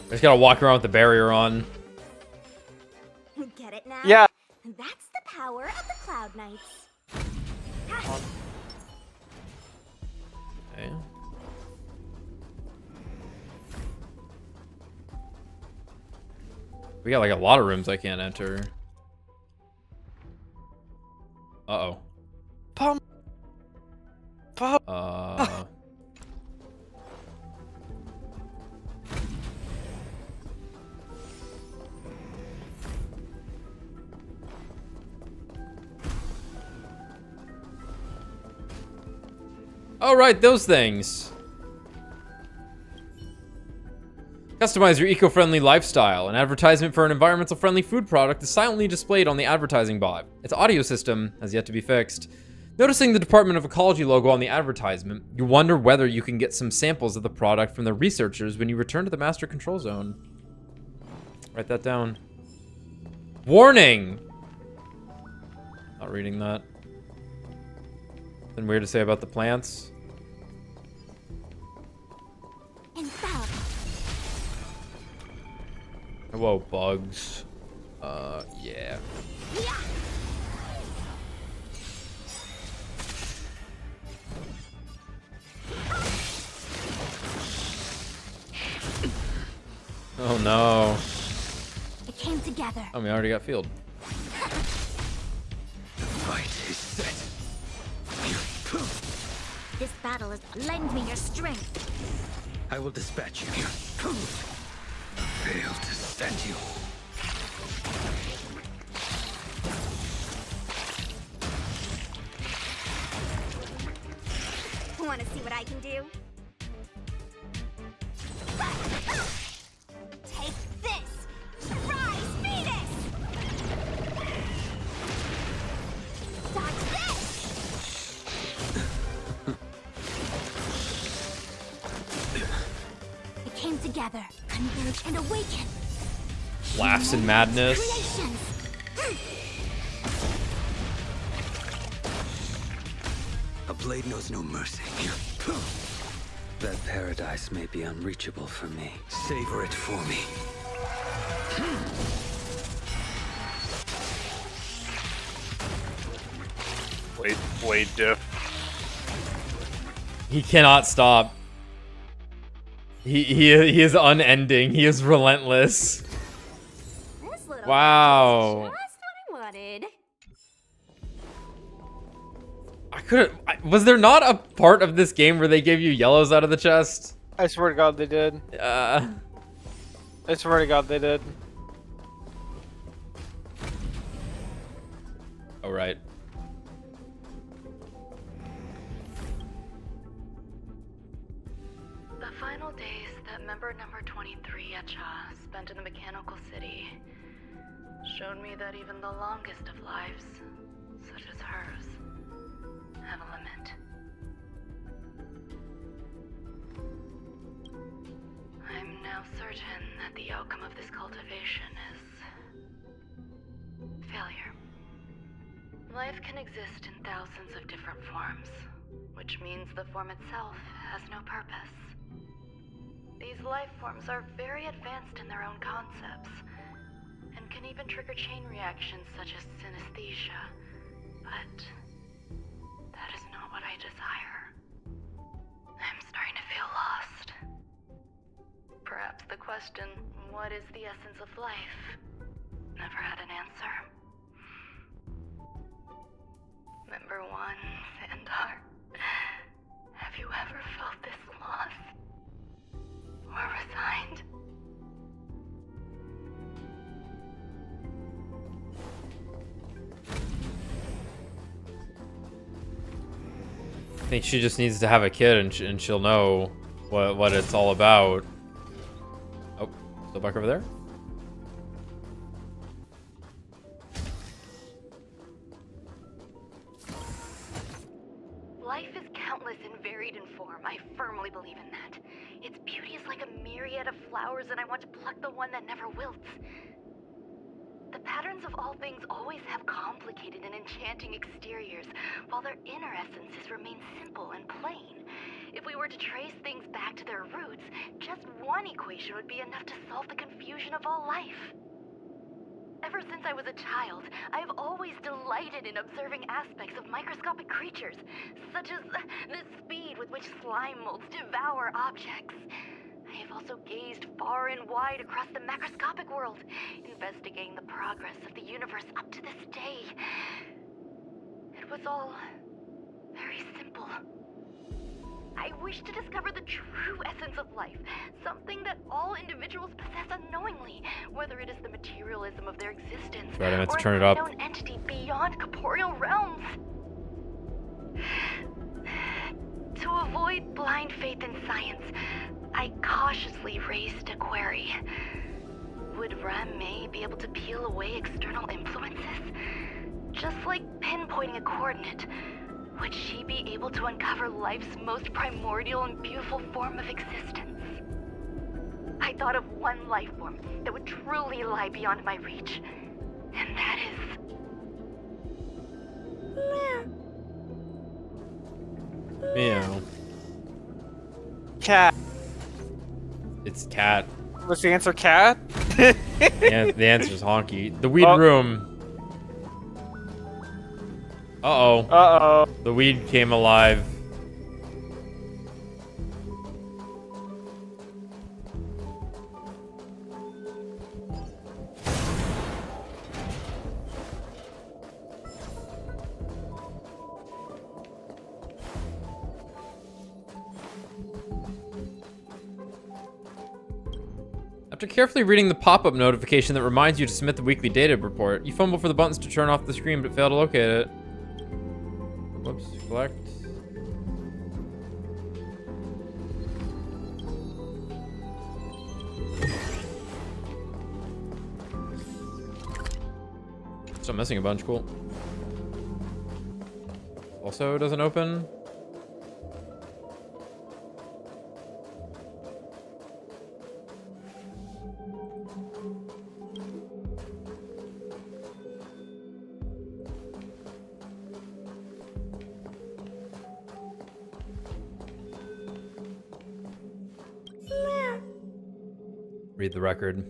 I just gotta walk around with the barrier on. Get it now? Yeah. That's the power of the Cloud Knights. Okay. We got like a lot of rooms I can't enter. Uh-oh. Oh, right, those things. Customize your eco-friendly lifestyle. An advertisement for an environmental friendly food product is silently displayed on the advertising bot. Its audio system has yet to be fixed. Noticing the Department of Ecology logo on the advertisement, you wonder whether you can get some samples of the product from the researchers when you return to the Master Control Zone. Write that down. Warning! Not reading that. Nothing weird to say about the plants. Whoa, bugs. Yeah. Oh no. It came together. Oh, we already got field. The fight is set. This battle is lend me your strength. I will dispatch you. Fail to send you. Want to see what I can do? Take this! Rise, Venus! Dodge this! It came together. Converge and awaken. Laughs in madness. Creations. A blade knows no mercy. That paradise may be unreachable for me. Savor it for me. Blade diff. He cannot stop. He is unending. He is relentless. This little Wow. just what I wanted. I couldn't. Was there not a part of this game where they gave you yellows out of the chest? I swear to God they did. I swear to God they did. Oh, right. The final days that member number 23 Echa spent in the mechanical city showed me that even the longest of lives, such as hers, have a limit. I'm now certain that the outcome of this cultivation is failure. Life can exist in thousands of different forms, which means the form itself has no purpose. These life forms are very advanced in their own concepts, and can even trigger chain reactions such as synesthesia, but that is not what I desire. I'm starting to feel lost. Perhaps the question, what is the essence of life, never had an answer. Member 1, Sandar, have you ever felt this lost? Or resigned? I think she just needs to have a kid, and she'll know what it's all about. Oh, still back over there? Life is countless and varied in form. I firmly believe in that. Its beauty is like a myriad of flowers, and I want to pluck the one that never wilts. The patterns of all things always have complicated and enchanting exteriors, while their inner essences remain simple and plain. If we were to trace things back to their roots, just one equation would be enough to solve the confusion of all life. Ever since I was a child, I have always delighted in observing aspects of microscopic creatures, such as the speed with which slime molds devour objects. I have also gazed far and wide across the macroscopic world, investigating the progress of the universe up to this day. It was all very simple. I wish to discover the true essence of life, something that all individuals possess unknowingly, whether it is the materialism of their existence Right, I meant to or turn an it up. unknown entity beyond corporeal realms. To avoid blind faith in science, I cautiously raised a query. Would Ram-May be able to peel away external influences? Just like pinpointing a coordinate, would she be able to uncover life's most primordial and beautiful form of existence? I thought of one life form that would truly lie beyond my reach, and that is... Meow. Cat. It's cat. Was the answer cat? Yeah, the answer's honky. The weed Oh. room. Uh-oh. Uh-oh. The weed came alive. After carefully reading the pop-up notification that reminds you to submit the weekly data report, you fumble for the buttons to turn off the screen but fail to locate it. Whoops, collect. Still missing a bunch, cool. Also doesn't open. Read the record.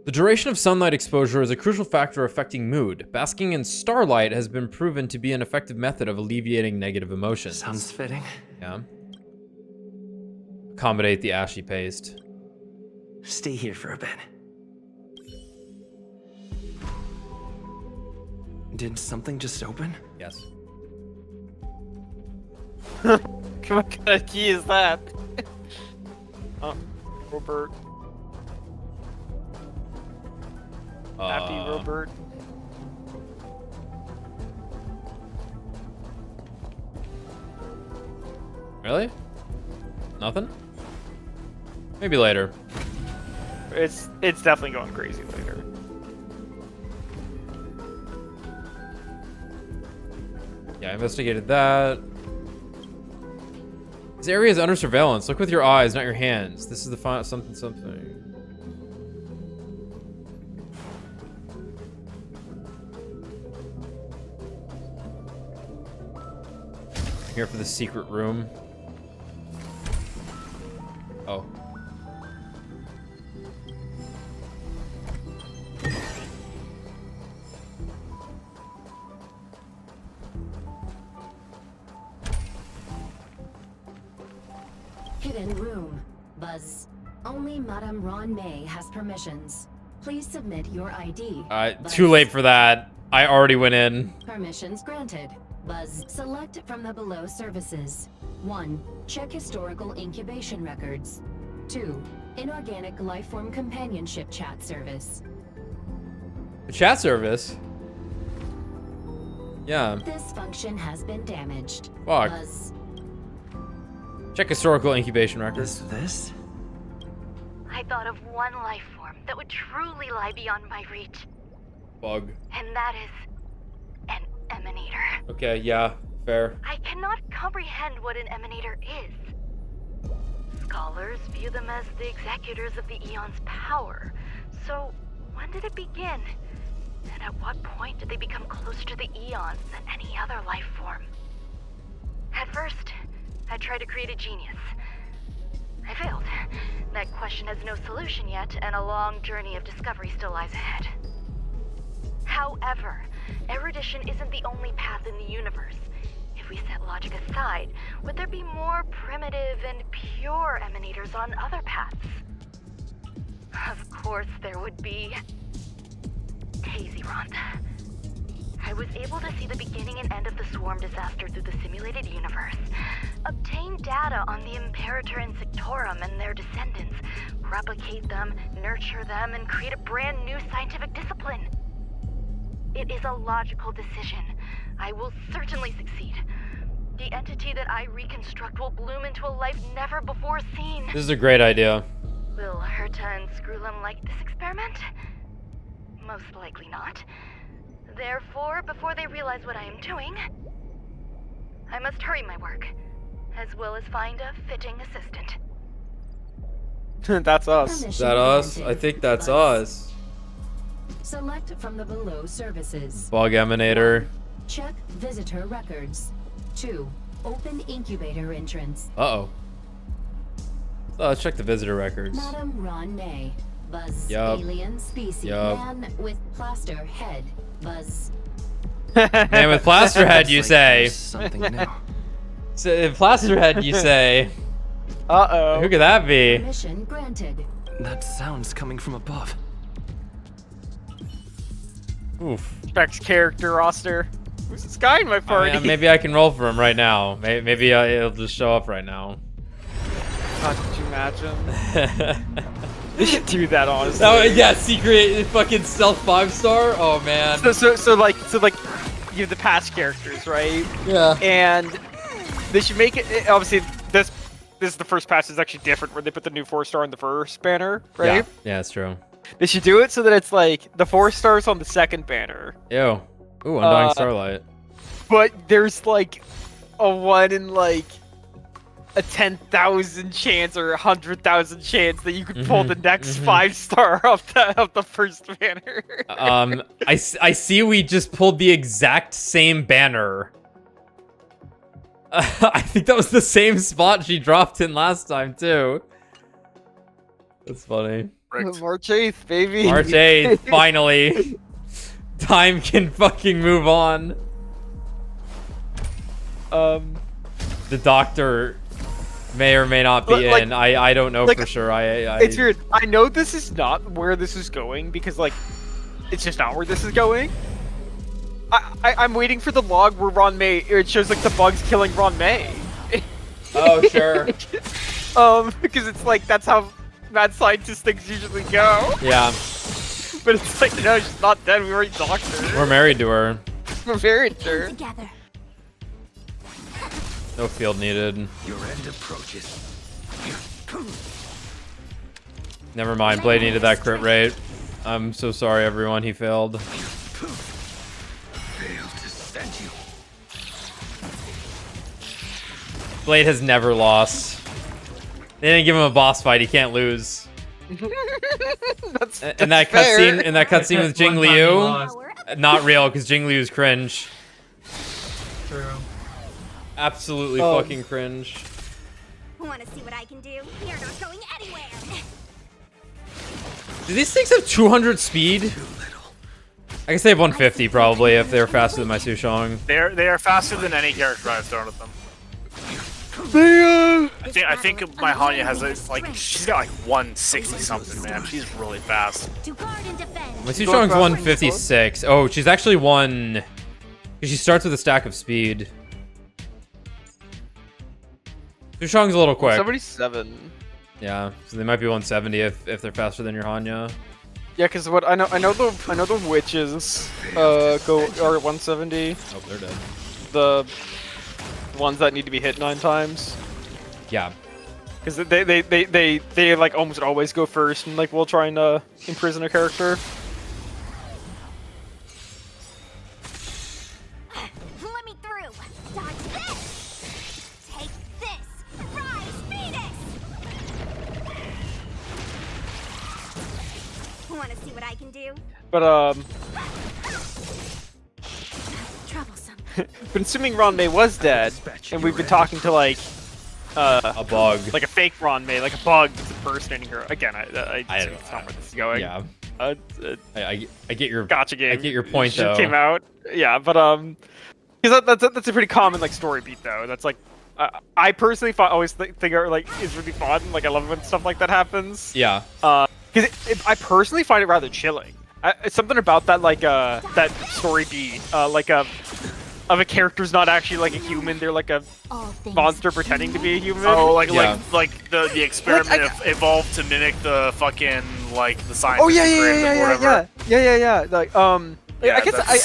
The duration of sunlight exposure is a crucial factor affecting mood. Basking in starlight has been proven to be an effective method of alleviating negative emotions. Sounds fitting. Yeah. Accommodate the ashy paste. Stay here for a bit. Did something just open? Yes. What kind of key is that? Oh, Robert. Happy Robert. Really? Nothing? Maybe later. It's definitely going crazy later. Yeah, I investigated that. This area is under surveillance. Look with your eyes, not your hands. This is the something. here for the secret room. Oh. Hidden room. Buzz. Only Madame Ron May has permissions. Please submit your ID. Too late for that. I already went in. Permissions granted. Buzz. Select from the below services. 1. Check historical incubation records. 2. Inorganic lifeform companionship chat service. The chat service? Yeah. This function has been damaged. Fuck. Buzz. Check historical incubation records. This? I thought of one life form that would truly lie beyond my reach, Bug. and that is an emanator. Okay, yeah, fair. I cannot comprehend what an emanator is. Scholars view them as the executors of the Eon's power. So, when did it begin? And at what point did they become closer to the Eons than any other life form? At first, I tried to create a genius. I failed. That question has no solution yet, and a long journey of discovery still lies ahead. However, erudition isn't the only path in the universe. If we set logic aside, would there be more primitive and pure emanators on other paths? Of course there would be. Hazy Rond. I was able to see the beginning and end of the swarm disaster through the simulated universe, obtain data on the Imperator and Sectorum and their descendants, replicate them, nurture them, and create a brand new scientific discipline. It is a logical decision. I will certainly succeed. The entity that I reconstruct will bloom into a life never before seen. This is a great idea. Will Herta and Screwlum like this experiment? Most likely not. Therefore, before they realize what I am doing, I must hurry my work, as well as find a fitting assistant. That's us. Is that us? I think that's us. Select from the below services. Bug emanator. Check visitor records. 2. Open incubator entrance. Uh-oh. Let's check the visitor records. Madame Ron May. Buzz. Yup. Alien species. Yup. Man with plaster head. Buzz. Man with plaster head, you say? Something new. So, plaster head, you say? Uh-oh. Who could that be? Permission granted. That sound's coming from above. Oof. Specs character roster. Who's this guy in my party? Maybe I can roll for him right now. Maybe it'll just show up right now. God, could you imagine? They should do that, honestly. Oh yeah, secret fucking stealth 5-star. Oh man. So like you have the past characters, right? Yeah. And they should make it. Obviously, this is the first pass is actually different, where they put the new 4-star on the first banner, right? Yeah, that's true. They should do it so that it's like the 4 stars on the second banner. Ew. Ooh, Undying Starlight. But there's like a 1 in like a 10,000 chance or 100,000 chance that you could pull the next 5-star off the first banner. I see we just pulled the exact same banner. I think that was the same spot she dropped in last time too. That's funny. March 8th, baby. March 8th, finally. Time can fucking move on. The doctor may or may not be in. I don't know for sure. It's weird. I know this is not where this is going because like it's just not where this is going. I'm waiting for the log where Ron May it shows like the bugs killing Ron May. Oh sure. Because it's like that's how mad scientist things usually go. Yeah. But it's like no, she's not dead. We already docked her. We're married to her. We're married to her. Together. No field needed. Your end approaches. Never mind. Blade needed that crit rate. I'm so sorry, everyone. He failed. Failed to send you. Blade has never lost. They didn't give him a boss fight. He can't lose. that's in that cutscene with Jing Liu, not real because Jing Liu's cringe. True. Absolutely fucking cringe. Want to see what I can do? You're not going anywhere. Do these things have 200 speed? I guess they have 150 probably if they're faster than my Sushong. They are faster than any character I've thrown at them. I think my Hanya has like she's got like 160 something, man. She's really fast. My Sushong's 156. Oh, she's actually one. She starts with a stack of speed. Sushong's a little quick. 77. Yeah, so they might be 170 if they're faster than your Hanya. Yeah, because what I know the witches are 170. Oh, they're dead. The ones that need to be hit 9 times. Yeah. Because they like almost always go first and like will try and imprison a character. Let me through. Dodge this. Take this. Rise, Venus. Want to see what I can do? But Troublesome. but assuming Ronmei was dead, and we've been talking to like a bug, like a fake Ronmei, like a bug that's impersonating her. Again, I don't know where this is going. Yeah. I get your gotcha game. I get your point Shit though. Came out. Yeah, but because that's a pretty common like story beat though. That's like I personally always think like is really fun. Like I love it when stuff like that happens. Yeah. Because I personally find it rather chilling. It's something about that like that story beat of a character's not actually like a human. They're like a monster pretending to be a human. Oh, like the experiment evolved to mimic the fucking like the science. Oh yeah. Like Yeah, I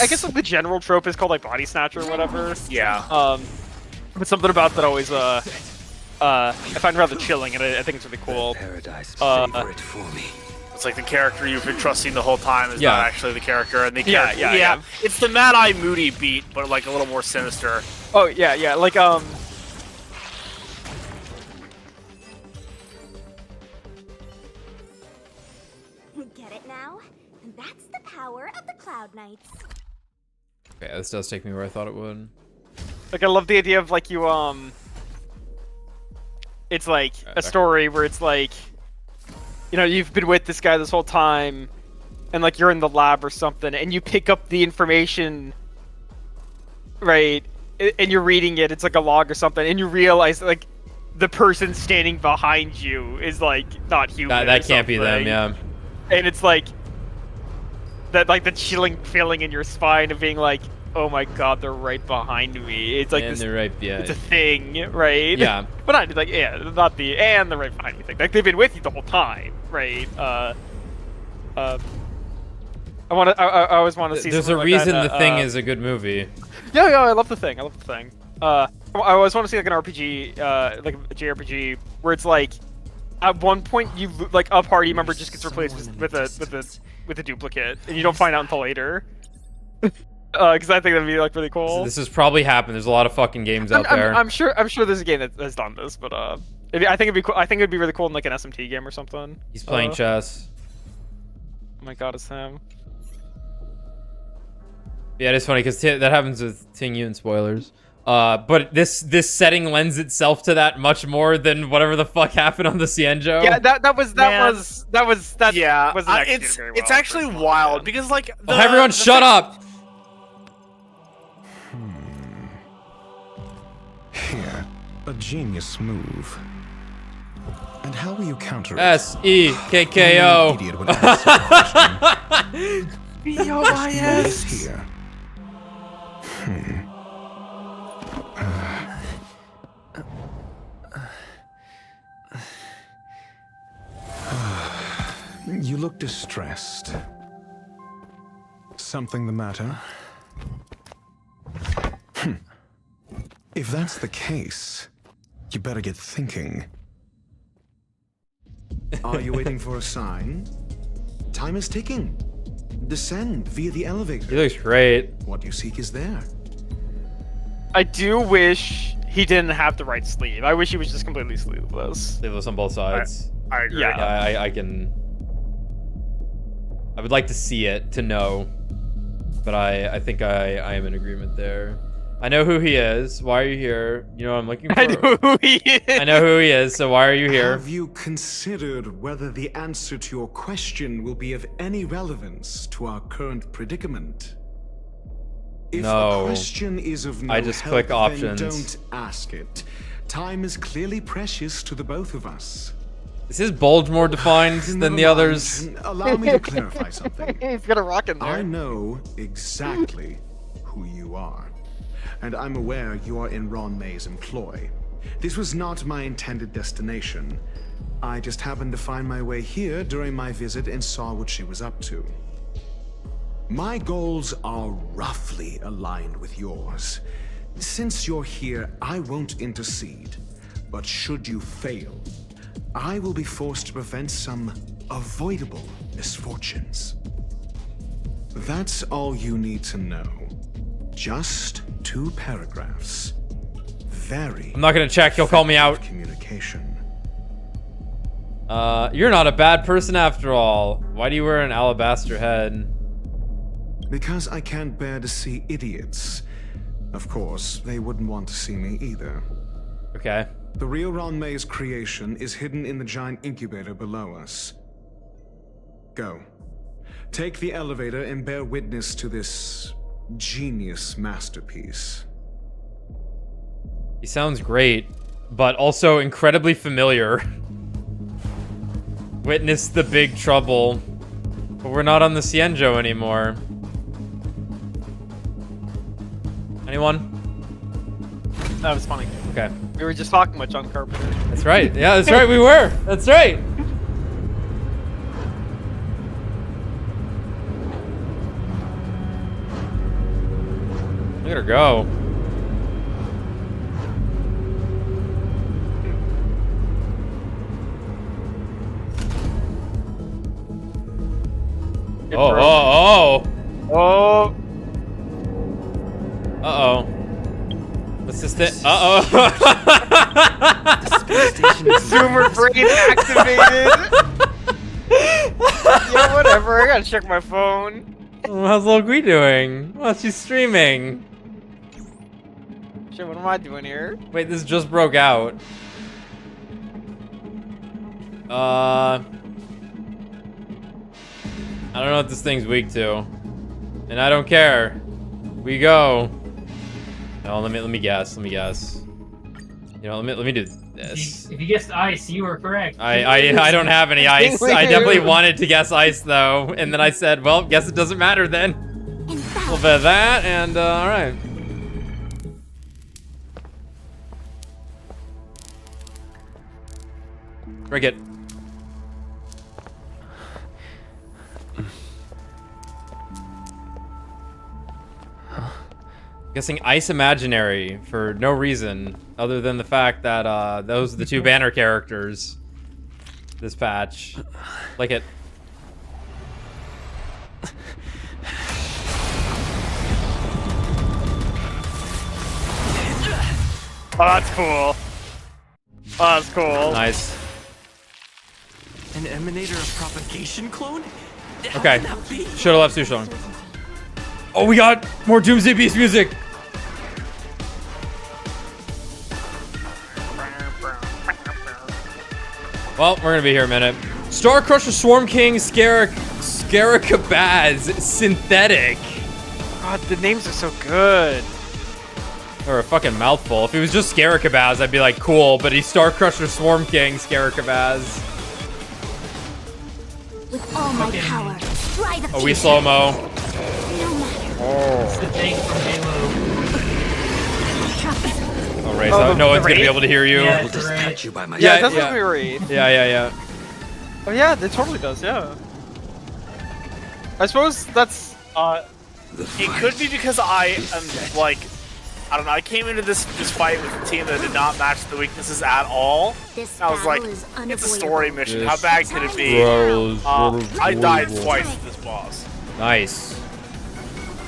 guess like the general trope is called like body snatcher or whatever. Yeah. But something about that always I find rather chilling, and I think it's really cool. Favorite for me. It's like the character you've been trusting the whole time is Yeah. not actually the character, and the Yeah, character, yeah. It's the Mad Eye Moody beat, but like a little more sinister. Oh yeah, like Get it now? That's the power of the Cloud Knights. Okay, this does take me where I thought it would. Like I love the idea of like you it's like a story where it's like, you know, you've been with this guy this whole time, and like you're in the lab or something, and you pick up the information, right? And you're reading it. It's like a log or something, and you realize like the person standing behind you is like not human. That or can't be them, something. yeah. And it's like that, like the chilling feeling in your spine of being like, oh my god, they're right behind me. It's like And this, they're right, yeah. it's a thing, right? Yeah. But not like, yeah, not the and the right behind me thing. Like they've been with you the whole time, right? I always want to see. There's a something like reason that, The Thing is a good movie. Yeah, I love The Thing. I always want to see like an RPG, like a JRPG, where it's like, at one point you like a party member just gets replaced with a duplicate, and you don't find out until later. Because I think that'd be like really cool. This has probably happened. There's a lot of fucking games out there. I'm sure there's a game that has done this, but I think it'd be cool. I think it'd be really cool in like an SMT game or something. He's playing chess. Oh my god, it's him. Yeah, it is funny because that happens with Ting Yun spoilers. But this setting lends itself to that much more than whatever the fuck happened on the Cienjo. Yeah, that was yeah. wasn't It's actually wild because like everyone shut up. Here, a genius move. And how will you counter it? S-E-K-K-O. Idiot would answer the question. B-O-I-S. Here. You look distressed. Something the matter? If that's the case, you better get thinking. Are you waiting for a sign? Time is ticking. Descend via the elevator. He looks great. What you seek is there. I do wish he didn't have the right sleeve. I wish he was just completely sleeveless. Sleeveless on both sides. I agree. Yeah. I would like to see it to know, but I think I am in agreement there. I know who he is. Why are you here? You know what I'm looking for? I know who he is. I know who he is, so why are you here? Have you considered whether the answer to your question will be of any relevance to our current predicament? If No. a question is of no I just help, click then options. don't ask it. Time is clearly precious to the both of us. Is his bulge more defined than Never the mind. others? Allow me to clarify something. He's got a rock in there. I know exactly who you are, and I'm aware you are in Ron May's employ. This was not my intended destination. I just happened to find my way here during my visit and saw what she was up to. My goals are roughly aligned with yours. Since you're here, I won't intercede, but should you fail, I will be forced to prevent some avoidable misfortunes. That's all you need to know. Just 2 paragraphs. Very. I'm not gonna check. He'll call me out. Communication. You're not a bad person after all. Why do you wear an alabaster head? Because I can't bear to see idiots. Of course, they wouldn't want to see me either. Okay. The real Ron May's creation is hidden in the giant incubator below us. Go. Take the elevator and bear witness to this genius masterpiece. He sounds great, but also incredibly familiar. Witness the big trouble. But we're not on the Cienjo anymore. Anyone? That was funny. Okay. We were just talking about John Carpenter. That's right. Yeah, that's right. We were. That's right. Look at her go. Oh. Oh. Uh-oh. What's this thing? Uh-oh. Zoomer brain activated. Yeah, whatever. I gotta check my phone. How's little Gui doing? Oh, she's streaming. Shit, what am I doing here? Wait, this just broke out. I don't know what this thing's weak to. And I don't care. We go. No, let me guess. Let me guess. You know, let me do this. If you guessed ice, you were correct. I don't have any ice. I definitely wanted to guess ice though, and then I said, well, guess it doesn't matter then. A little bit of that, and all right. Break it. Guessing Ice Imaginary for no reason other than the fact that those are the 2 banner characters this patch. Like it. Oh, that's cool. Oh, that's cool. Nice. An emanator of propagation clone? How Okay. can that be? Should've left Sushong. Oh, we got more Doomsday Beast music. Well, we're gonna be here a minute. Star Crusher, Swarm King, Scaricabaz, Synthetic. God, the names are so good. Or a fucking mouthful. If it was just Scaricabaz, I'd be like, cool, but he's Star Crusher, Swarm King, Scaricabaz. With all my power, try the Oh, we future. slow-mo. No matter. It's the thing from Halo. Oh, Ray, so no one's gonna be Wraith? able to hear you. Yeah, I'll it's just right. cut you by my Yeah, it does look like a Wraith. Yeah. Oh yeah, it totally does, yeah. I suppose that's, It could be because I am, like, I don't know, I came into this fight with a team that did not match the weaknesses at all. This I was like, battle is it's a story unavoidable. mission, This how bad could it be? battle is I died unavoidable. twice to this boss. Nice.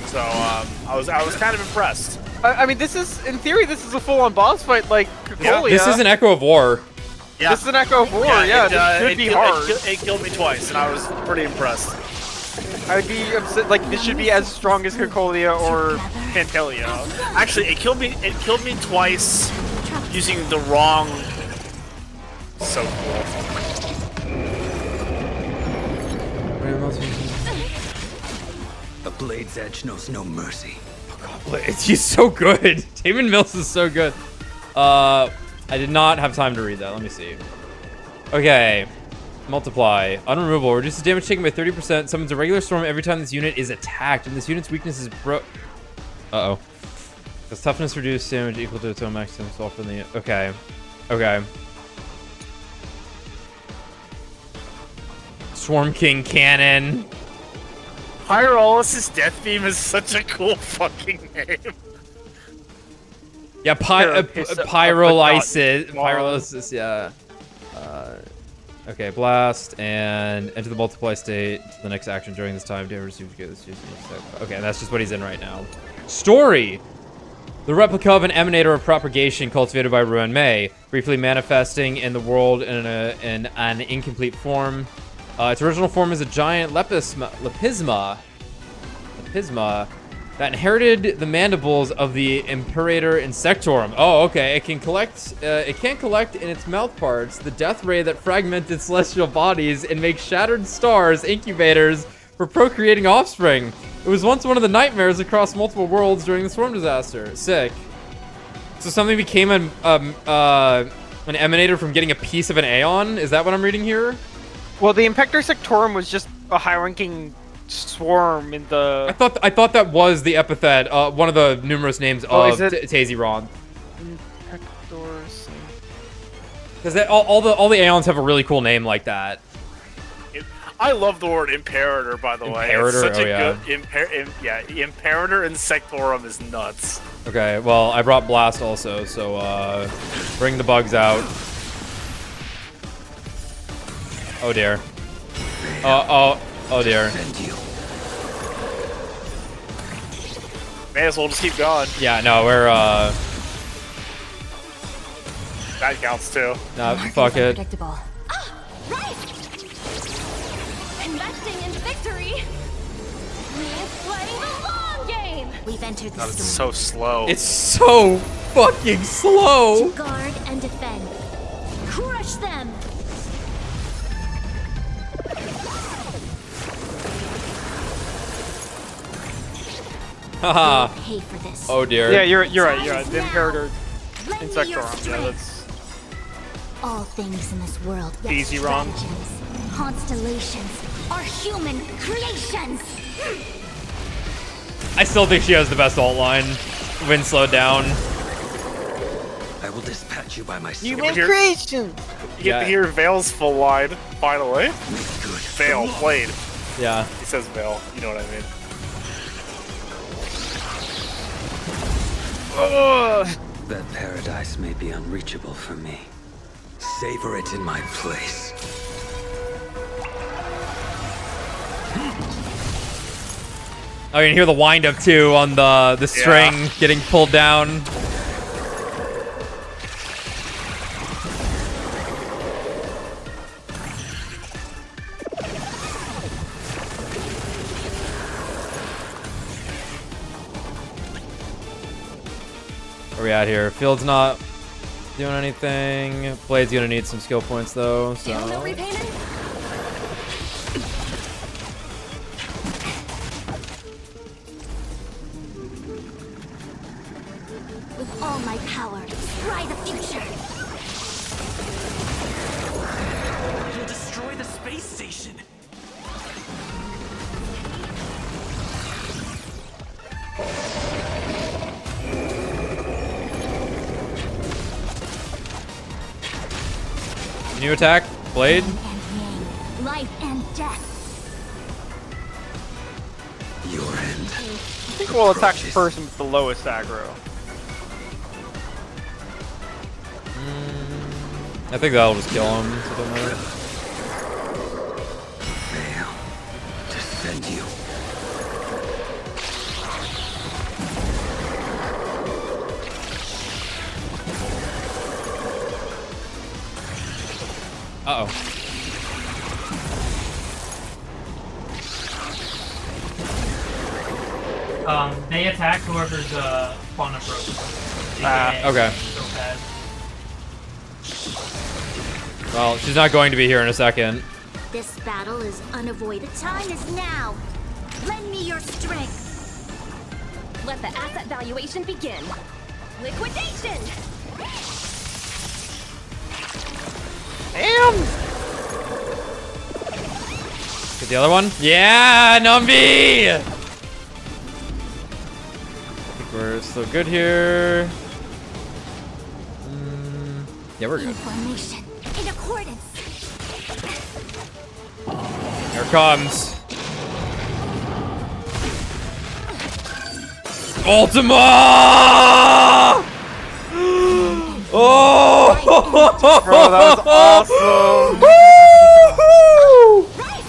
So, I was kind of impressed. I mean, this is, in theory, this is a full-on boss fight like Cocolia. This is an Echo of War. Yeah. This is an Echo of War, yeah, this should be hard. It killed me twice, and I was pretty impressed. I would be upset. Like this should be as strong as Concolia or Pantelia. Actually, it killed me. It killed me twice using the wrong. So cool. A blade's edge knows no mercy. He's so good. Damon Mills is so good. I did not have time to read that. Let me see. Okay. Multiply. Unremovable. Reduces damage taken by 30%. Summons a regular storm every time this unit is attacked. And this unit's weakness is Uh-oh. Its toughness reduced damage equal to its own maximum swap from the... Okay. Okay. Swarm King Cannon. Pyrolysis Death Beam is such a cool fucking name. Yeah, pyrolysis. Pyrolysis, yeah. Okay, blast and enter the multiply state to the next action during this time. Okay, that's just what he's in right now. Story. The replica of an emanator of propagation cultivated by Ruan Mei, briefly manifesting in the world in an incomplete form. Its original form is a giant lepisma that inherited the mandibles of the Imperator Insectorum. Oh, okay. It can collect in its mouth parts the death ray that fragmented celestial bodies and make shattered stars incubators for procreating offspring. It was once one of the nightmares across multiple worlds during the storm disaster. Sick. So something became an emanator from getting a piece of an Aeon? Is that what I'm reading here? Well, the Imperator Sectorum was just a high-ranking swarm in the... I thought that was the epithet, one of the numerous names of Taziron. Because all the Aeons have a really cool name like that. I love the word Imperator, by the way. It's such a good Imperator Insectorum is nuts. Okay, well, I brought Blast also, so bring the bugs out. Oh dear. Oh dear. May as well just keep going. Yeah, no, we're that counts too. No, fuck it. Investing in victory means playing the long game. We've entered the God, it's so slow. It's so fucking slow. To guard and defend. Crush them. Haha. Pay for this. Oh dear. Yeah, you're right. You're right. The Imperator Insectorum. Yeah, that's all things in this world. Easy wrong. Constellations are human creations. I still think she has the best ult line. Wind slowed down. I will dispatch you by myself. Human creation. You get to hear Vale's full line, finally. Vale, played. Yeah. He says Vale, you know what I mean. That paradise may be unreachable for me. Savor it in my place. Oh, you can hear the wind up too on the string getting pulled down. Where we at here? Field's not doing anything. Blade's gonna need some skill points though, so. With all my power, try the future. You'll destroy the space station. New attack, Blade. Life and death. Your end. I think we'll attack the person with the lowest aggro. I think that'll just kill him. So it don't matter. Fail. Defend you. Uh-oh. They attack whoever's spawn up rope. Okay. So bad. Well, she's not going to be here in a second. This battle is unavoidable. Time is now. Lend me your strength. Let the asset valuation begin. Liquidation! Damn! Get the other one. Yeah, Numby! I think we're still good here. Yeah, we're good. Formation in accordance. Here it comes. Ultima! Oh! Bro, that was awesome! Right!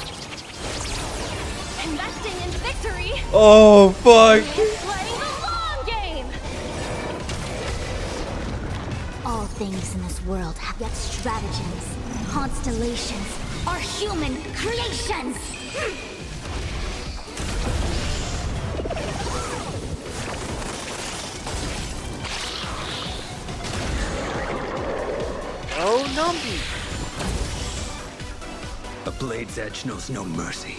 Investing in victory! Oh, fuck. Playing the long game! All things in this world have yet stratagems. Constellations are human creations. Oh, Numby! A blade's edge knows no mercy.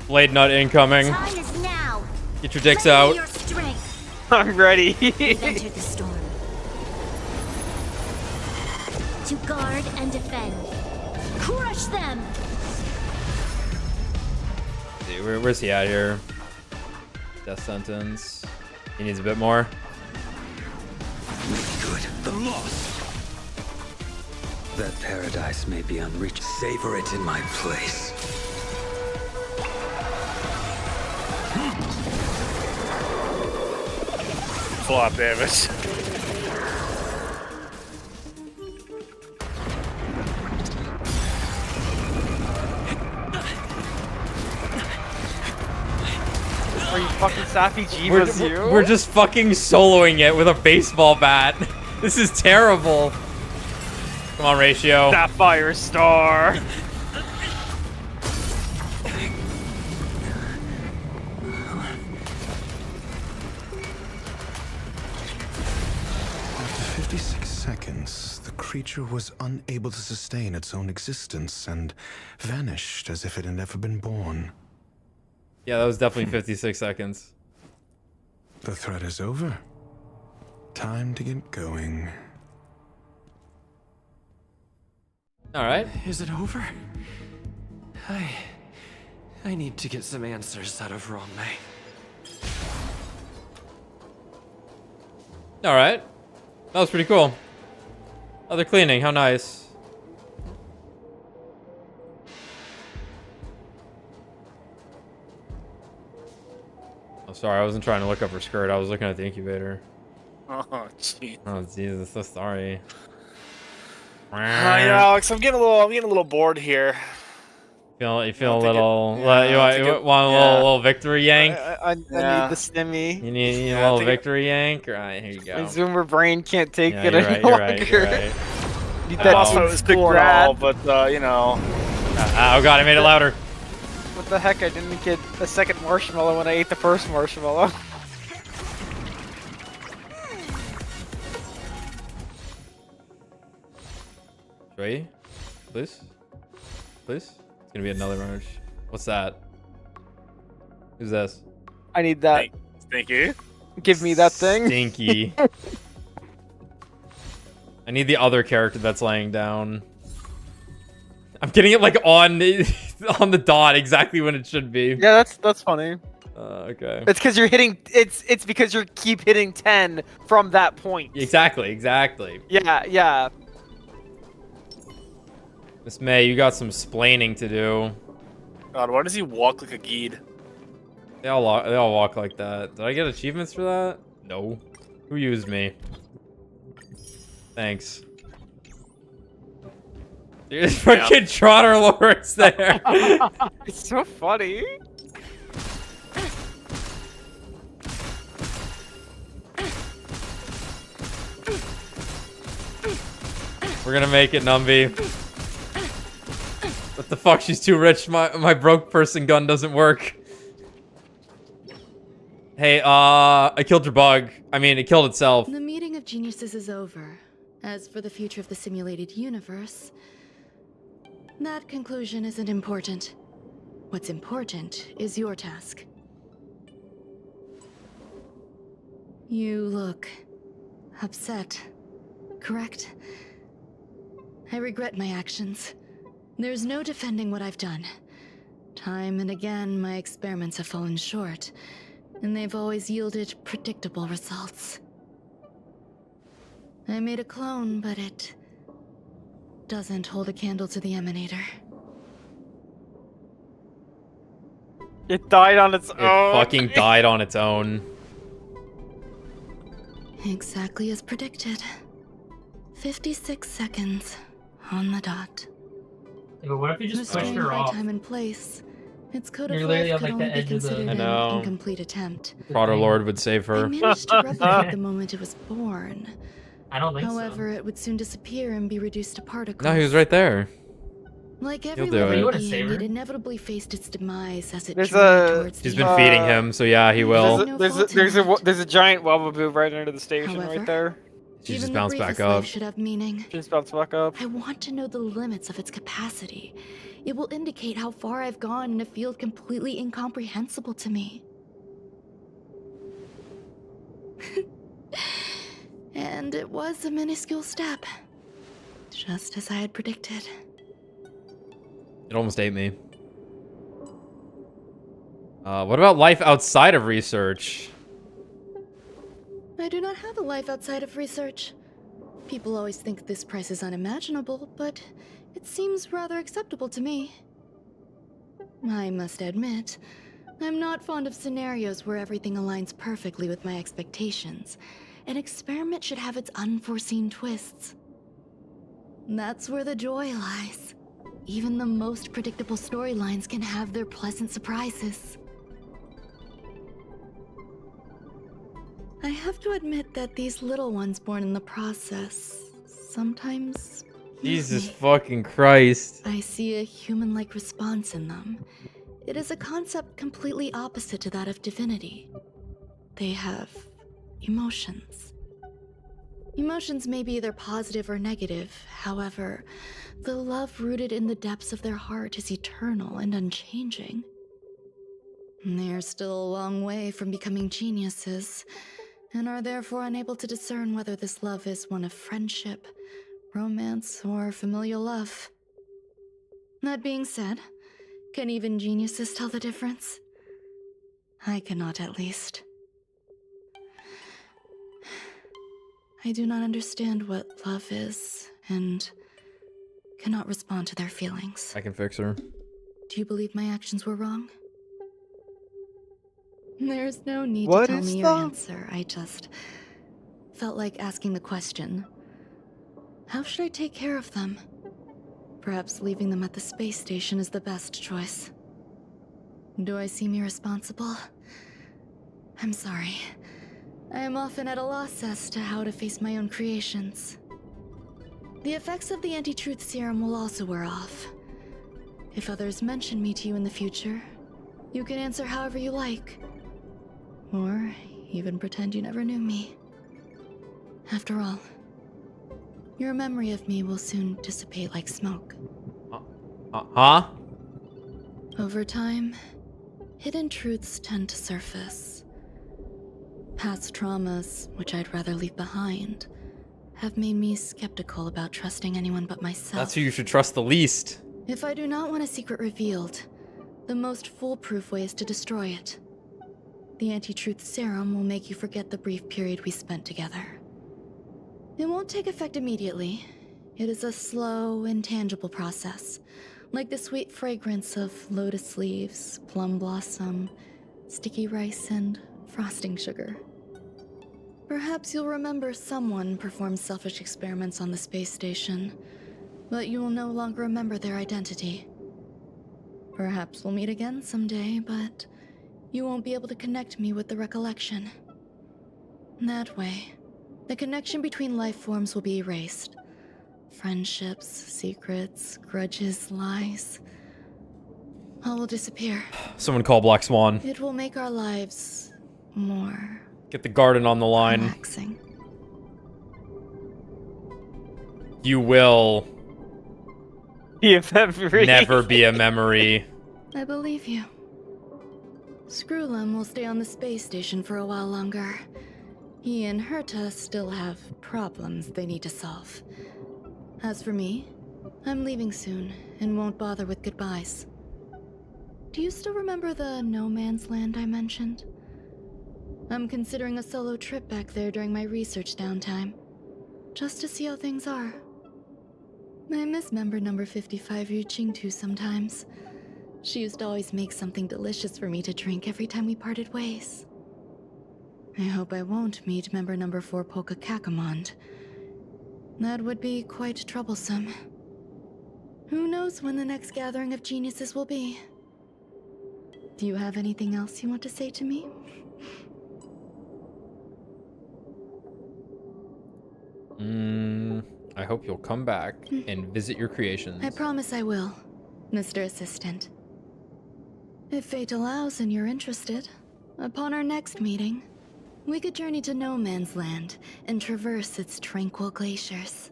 Blade nut incoming. Time is now. Get your dicks Lend me out. your strength. I'm ready. We've entered the storm. To guard and defend. Crush them. Dude, where's he at here? Death sentence. He needs a bit more. Good. The loss. That paradise may be unreached. Savor it in my place. Full up damage. Are you fucking Safi Jiva's you? We're just fucking soloing it with a baseball bat. This is terrible. Come on, Ratio. Sapphire Star! After 56 seconds, the creature was unable to sustain its own existence and vanished as if it had never been born. Yeah, that was definitely 56 seconds. The threat is over. Time to get going. All right. Is it over? I need to get some answers out of Ron May. All right. That was pretty cool. Oh, they're cleaning. How nice. Oh, sorry. I wasn't trying to look up her skirt. I was looking at the incubator. Oh, jeez. Oh, Jesus. So sorry. Hi, Alex. I'm getting a little bored here. You feel a little. You want a little victory yank? I need the stimmy. You need a little victory yank? All right, here you go. My Zoomer brain can't take it you're any right, longer. you're right. Need that Also, it was big school brawl, rat. but you know. Oh god, I made it louder. What the heck? I didn't get a second marshmallow when I ate the first marshmallow. Ready? Please? Please? It's gonna be another merge. What's that? Who's this? I need that. Thank you. Give me that thing. Stinky. I need the other character that's laying down. I'm getting it like on the dot exactly when it should be. Yeah, that's funny. Okay. It's because you're hitting. It's because you keep hitting 10 from that point. Exactly. Yeah. Miss May, you got some splaining to do. God, why does he walk like a geed? They all walk like that. Did I get achievements for that? No. Who used me? Thanks. There's fucking Trotter Lords there. It's so funny. We're gonna make it, Numby. The fuck, she's too rich. My broke person gun doesn't work. Hey, I killed your bug. I mean, it killed itself. The meeting of geniuses is over. As for the future of the simulated universe, that conclusion isn't important. What's important is your task. You look upset, correct? I regret my actions. There's no defending what I've done. Time and again, my experiments have fallen short, and they've always yielded predictable results. I made a clone, but it doesn't hold a candle to the emanator. It died on its own. It fucking died on its own. Exactly as predicted. 56 seconds on the dot. Yeah, but what if you just pushed her Restrained by off? time and place, its code You're of literally life at, could like, the only be edge of the- considered I an know. incomplete attempt. Proto Lord would save I her. managed to replicate it the moment it was born. I don't think However, it would soon disappear and be reduced to particles. No, he was right there. Like He'll every do living it. being, it inevitably faced its demise as it There's journeyed a- towards She's the been feeding him, so yeah, he will. There's a giant lava boo right under the station However, right there. She Even just the bounced back briefest life up. should have meaning. Just bounce back up. I want to know the limits of its capacity. It will indicate how far I've gone in a field completely incomprehensible to me. And it was a minuscule step. Just as I had predicted. It almost ate me. What about life outside of research? I do not have a life outside of research. People always think this price is unimaginable, but it seems rather acceptable to me. I must admit, I'm not fond of scenarios where everything aligns perfectly with my expectations. An experiment should have its unforeseen twists. That's where the joy lies. Even the most predictable storylines can have their pleasant surprises. I have to admit that these little ones born in the process sometimes move Jesus me. fucking Christ. I see a human-like response in them. It is a concept completely opposite to that of divinity. They have emotions. Emotions may be either positive or negative. However, the love rooted in the depths of their heart is eternal and unchanging. They're still a long way from becoming geniuses, and are therefore unable to discern whether this love is one of friendship, romance, or familial love. That being said, can even geniuses tell the difference? I cannot, at least. I do not understand what love is, and cannot respond to their feelings. I can fix her. Do you believe my actions were wrong? There's no need What to tell is me your that? answer. I just felt like asking the question. How should I take care of them? Perhaps leaving them at the space station is the best choice. Do I seem irresponsible? I'm sorry. I am often at a loss as to how to face my own creations. The effects of the anti-truth serum will also wear off. If others mention me to you in the future, you can answer however you like. Or even pretend you never knew me. After all, your memory of me will soon dissipate like smoke. Huh? Over time, hidden truths tend to surface. Past traumas, which I'd rather leave behind, have made me skeptical about trusting anyone but myself. That's who you should trust the least. If I do not want a secret revealed, the most foolproof way is to destroy it. The anti-truth serum will make you forget the brief period we spent together. It won't take effect immediately. It is a slow, intangible process, like the sweet fragrance of lotus leaves, plum blossom, sticky rice, and frosting sugar. Perhaps you'll remember someone performed selfish experiments on the space station, but you will no longer remember their identity. Perhaps we'll meet again someday, but you won't be able to connect me with the recollection. That way, the connection between life forms will be erased. Friendships, secrets, grudges, lies. I will disappear. Someone call Black Swan. It will make our lives more Get the garden on the line. relaxing. You will Be a memory. never be a memory. I believe you. Screwlum will stay on the space station for a while longer. He and Herta still have problems they need to solve. As for me, I'm leaving soon and won't bother with goodbyes. Do you still remember the no man's land I mentioned? I'm considering a solo trip back there during my research downtime, just to see how things are. I miss member number 55 Yu Qingtu sometimes. She used to always make something delicious for me to drink every time we parted ways. I hope I won't meet member number 4 Polka Kakamond. That would be quite troublesome. Who knows when the next gathering of geniuses will be? Do you have anything else you want to say to me? I hope you'll come back and visit your creations. I promise I will, Mr. Assistant. If fate allows and you're interested, upon our next meeting, we could journey to No Man's Land and traverse its tranquil glaciers.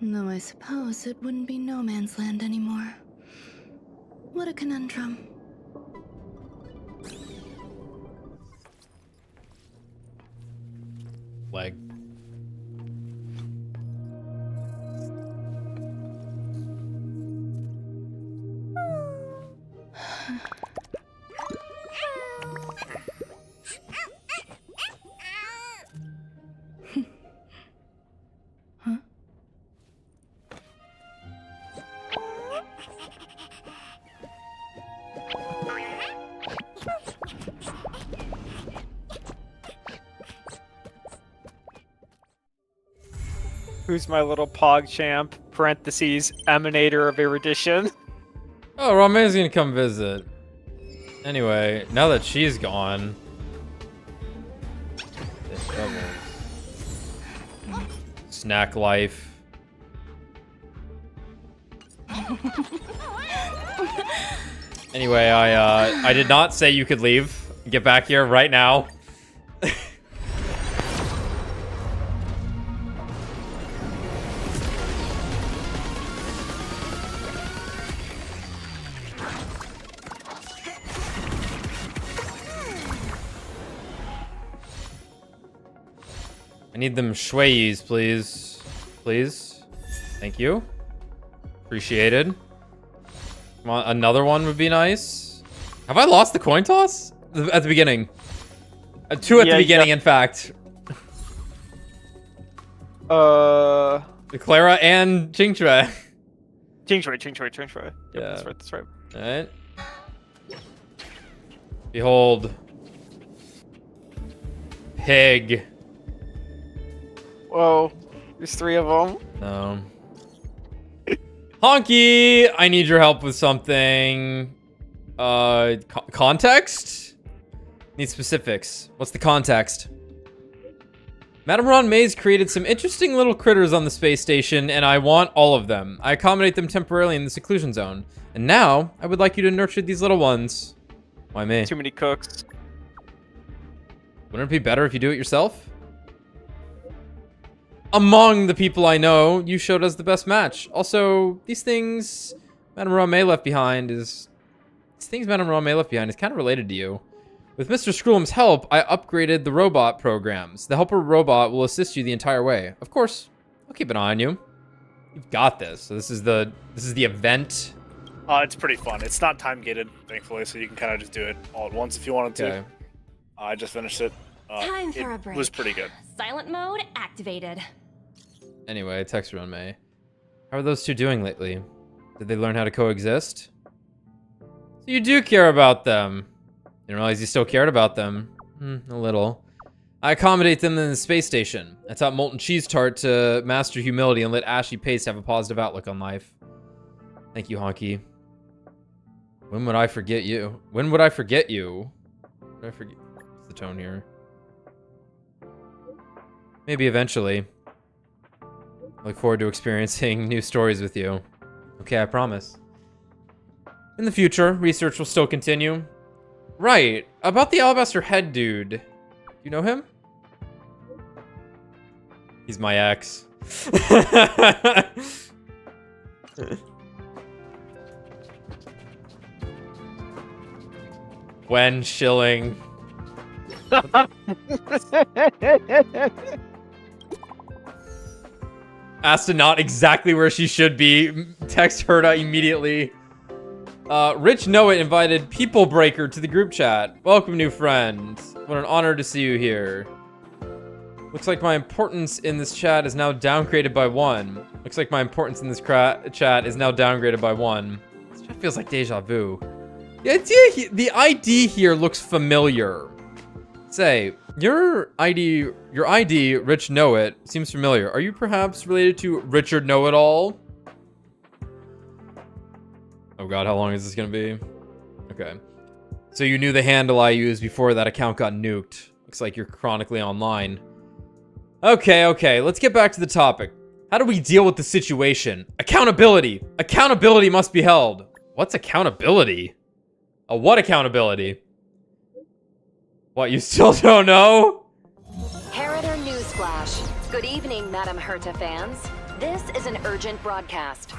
Though I suppose it wouldn't be No Man's Land anymore. What a conundrum. Leg. Who's my little pog champ? Parentheses, emanator of erudition. Oh, Rame's gonna come visit. Anyway, now that she's gone. Snack life. Anyway, I did not say you could leave. Get back here right now. I need them shuis, please. Please. Thank you. Appreciated. Come on, another one would be nice. Have I lost the coin toss? At the beginning. Two at the beginning, in fact. Clara and Qingxue. Qingxue. Yeah. Yep, that's right. Alright. Behold. Pig. Whoa. There's 3 of them. No. Honky! I need your help with something. Context? Need specifics. What's the context? Madame Ron Mays created some interesting little critters on the space station, and I want all of them. I accommodate them temporarily in the seclusion zone. And now, I would like you to nurture these little ones. Why me? Too many cooks. Wouldn't it be better if you do it yourself? Among the people I know, you showed us the best match. Also, these things Madame Ron May left behind is... These things Madame Ron May left behind is kind of related to you. With Mr. Scrollum's help, I upgraded the robot programs. The helper robot will assist you the entire way. Of course, I'll keep an eye on you. You've got this. So this is the event. It's pretty fun. It's not time gated, thankfully, so you can kind of just do it all at once if you wanted to. I just finished it. Time for a break. It was pretty good. Silent mode activated. Anyway, text Ron May. How are those two doing lately? Did they learn how to coexist? So you do care about them. Didn't realize you still cared about them. A little. I accommodate them in the space station. I taught Molten Cheese Tart to master humility and let Ashy Paste have a positive outlook on life. Thank you, Honky. When would I forget you? When would I forget you? Would I forget? What's the tone here? Maybe eventually. I look forward to experiencing new stories with you. Okay, I promise. In the future, research will still continue. Right. About the alabaster head dude. You know him? He's my ex. When shilling. Asta not exactly where she should be. Text Herta immediately. Rich Noah invited People Breaker to the group chat. Welcome, new friend. What an honor to see you here. Looks like my importance in this chat is now downgraded by 1. Looks like my importance in this chat is now downgraded by 1. This chat feels like deja vu. The ID here looks familiar. Say, your ID, Rich Know It, seems familiar. Are you perhaps related to Richard Know It All? Oh god, how long is this gonna be? Okay. So you knew the handle I used before that account got nuked. Looks like you're chronically online. Okay, let's get back to the topic. How do we deal with the situation? Accountability! Accountability must be held! What's accountability? What accountability? What, you still don't know? Harrider Newsflash. Good evening, Madame Herta fans. This is an urgent broadcast.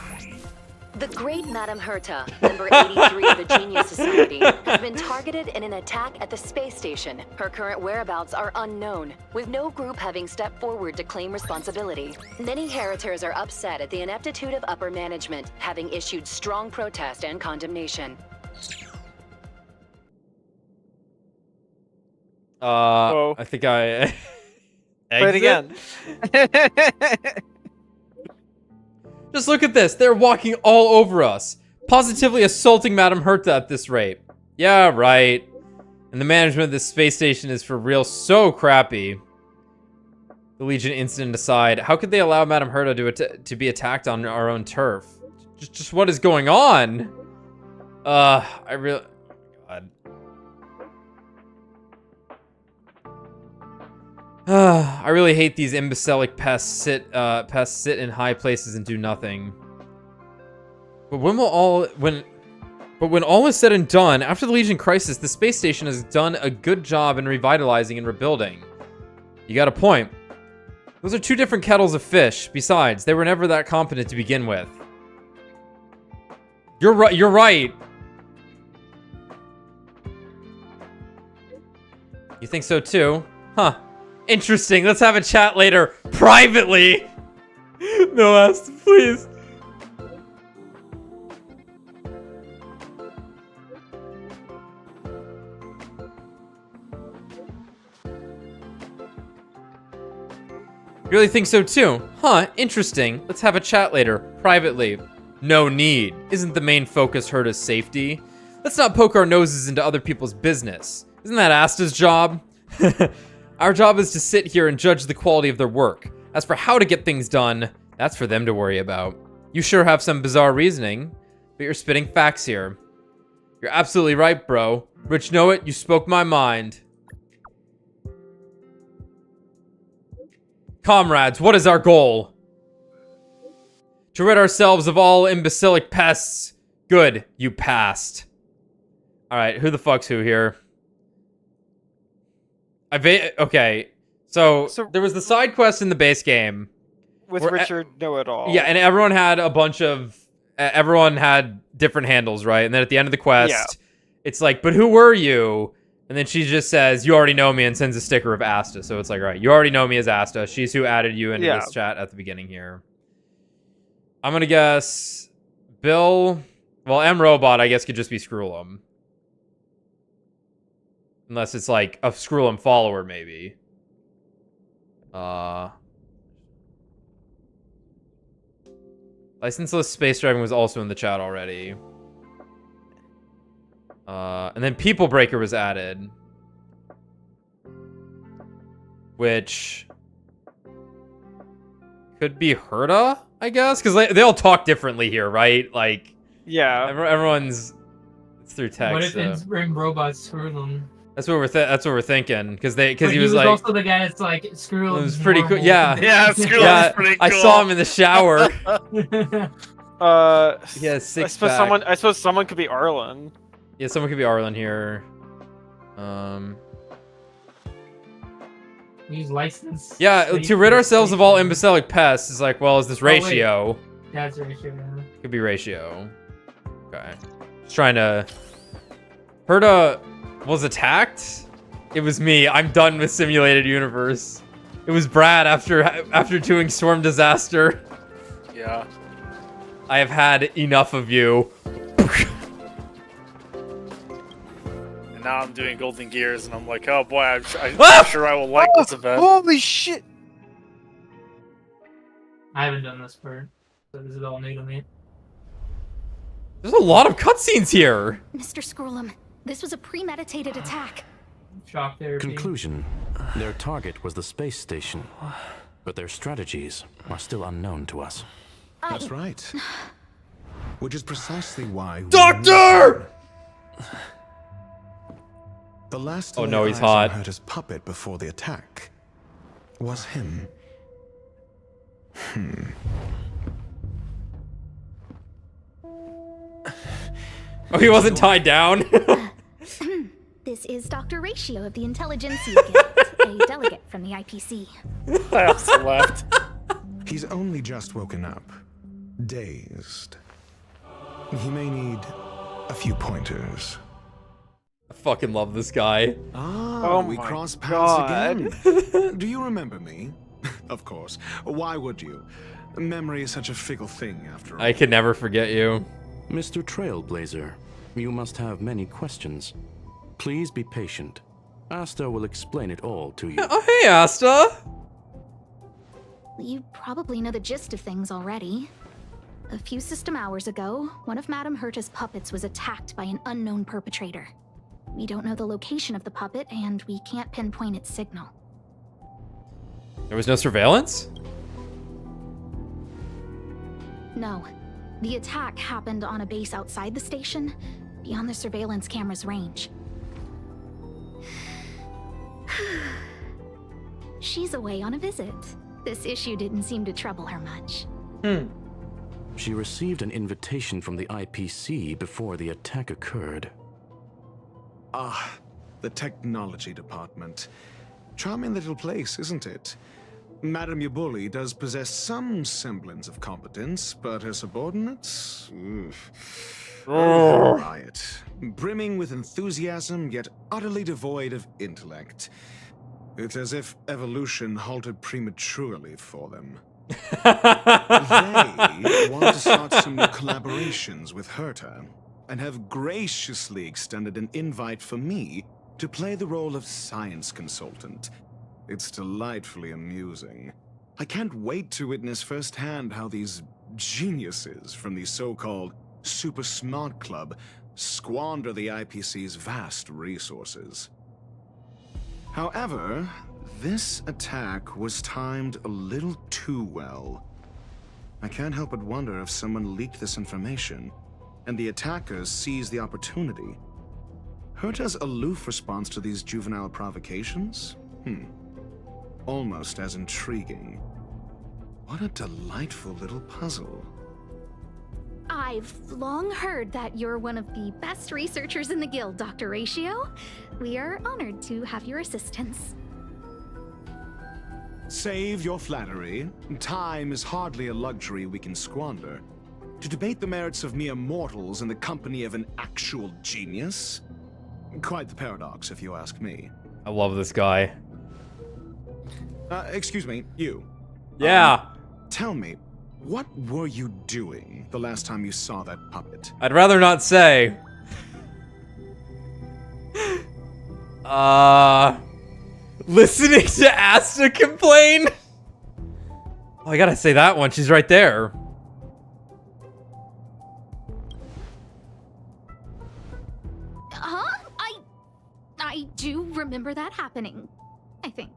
The great Madame Herta, member 83 of the Genius Society, has been targeted in an attack at the space station. Her current whereabouts are unknown, with no group having stepped forward to claim responsibility. Many Heritors are upset at the ineptitude of upper management, having issued strong protest and condemnation. I think I... Play it again. Just look at this. They're walking all over us. Positively assaulting Madame Herta at this rate. Yeah, right. And the management of this space station is for real so crappy. The Legion incident aside, how could they allow Madame Herta to be attacked on our own turf? Just what is going on? I really... God. I really hate these imbecilic pests sit in high places and do nothing. But when all is said and done, after the Legion crisis, the space station has done a good job in revitalizing and rebuilding. You got a point. Those are two different kettles of fish. Besides, they were never that competent to begin with. You're right. You're right. You think so too? Huh. Interesting. Let's have a chat later. Privately. No, Asta, please. You really think so too? Huh, interesting. Let's have a chat later. Privately. No need. Isn't the main focus Herta's safety? Let's not poke our noses into other people's business. Isn't that Asta's job? Our job is to sit here and judge the quality of their work. As for how to get things done, that's for them to worry about. You sure have some bizarre reasoning, but you're spitting facts here. You're absolutely right, bro. Rich Know It, you spoke my mind. Comrades, what is our goal? To rid ourselves of all imbecilic pests. Good, you passed. Alright, who the fuck's who here? Okay, so there was the side quest in the base game with Richard Know It All. Yeah, and everyone had a bunch of everyone had different handles, right? And then at the end of the quest, it's like, but who were you? And then she just says, you already know me, and sends a sticker of Asta. So it's like, right, you already know me as Asta. She's who added you into this chat at the beginning here. I'm gonna guess Bill. Well, M Robot, I guess, could just be Screw'em. Unless it's like a Screw'em follower, maybe. Licenseless Space Driving was also in the chat already. And then People Breaker was added. Which could be Herta, I guess? Because they all talk differently here, right? Like, yeah, everyone's it's through text. What if so. it's robots screw them? That's what we're thinking, because he was like also the guy that's like screw. It was pretty cool. Yeah, Screw was pretty cool. I saw him in the shower. He has 6 I suppose back. I suppose someone could be Arlen. Yeah, someone could be Arlen here. Use license. Yeah, to rid ourselves of all imbecilic pests is like, well, is this ratio? Wait. That's ratio. Yeah. Could be ratio. Okay. Just trying to... Herta was attacked? It was me. I'm done with simulated universe. It was Brad after doing Storm Disaster. Yeah. I have had enough of you. And now I'm doing Golden Gears, and I'm like, oh boy, I'm Ah! sure I will like this event. Holy shit! I haven't done this part, so this is all new to me. There's a lot of cutscenes here. Mr. Scrollum, this was a premeditated attack. Shock therapy. Conclusion. Their target was the space station, but their strategies are still unknown to us. That's right. Which is precisely why... Doctor! The last Oh no, he's eyes hot. on Herta's puppet before the attack was him. Oh, he wasn't tied down? This is Dr. Ratio of the Intelligentsia Guild, a delegate from the IPC. I also left. He's only just woken up. Dazed. He may need a few pointers. I fucking love this guy. Ah, we my cross paths God. again. Do you remember me? Of course. Why would you? Memory is such a fickle thing, after all. I can never forget you. Mr. Trailblazer, you must have many questions. Please be patient. Asta will explain it all to you. Oh, hey, Asta. You probably know the gist of things already. A few system hours ago, one of Madame Herta's puppets was attacked by an unknown perpetrator. We don't know the location of the puppet, and we can't pinpoint its signal. There was no surveillance? No. The attack happened on a base outside the station, beyond the surveillance camera's range. She's away on a visit. This issue didn't seem to trouble her much. She received an invitation from the IPC before the attack occurred. Ah, the technology department. Charming little place, isn't it? Madame Yabuli does possess some semblance of competence, but her subordinates? Oh. Riot. Brimming with enthusiasm, yet utterly devoid of intellect. It's as if evolution halted prematurely for them. They want to start some new collaborations with Herta, and have graciously extended an invite for me to play the role of science consultant. It's delightfully amusing. I can't wait to witness firsthand how these geniuses from the so-called Super Smart Club squander the IPC's vast resources. However, this attack was timed a little too well. I can't help but wonder if someone leaked this information, and the attackers seized the opportunity. Herta's aloof response to these juvenile provocations? Almost as intriguing. What a delightful little puzzle. I've long heard that you're one of the best researchers in the guild, Dr. Ratio. We are honored to have your assistance. Save your flattery. Time is hardly a luxury we can squander. To debate the merits of mere mortals in the company of an actual genius? Quite the paradox, if you ask me. I love this guy. Excuse me, you. Yeah. Tell me, what were you doing the last time you saw that puppet? I'd rather not say. Listening to Asta complain? Oh, I gotta say that one. She's right there. Huh? I do remember that happening, I think.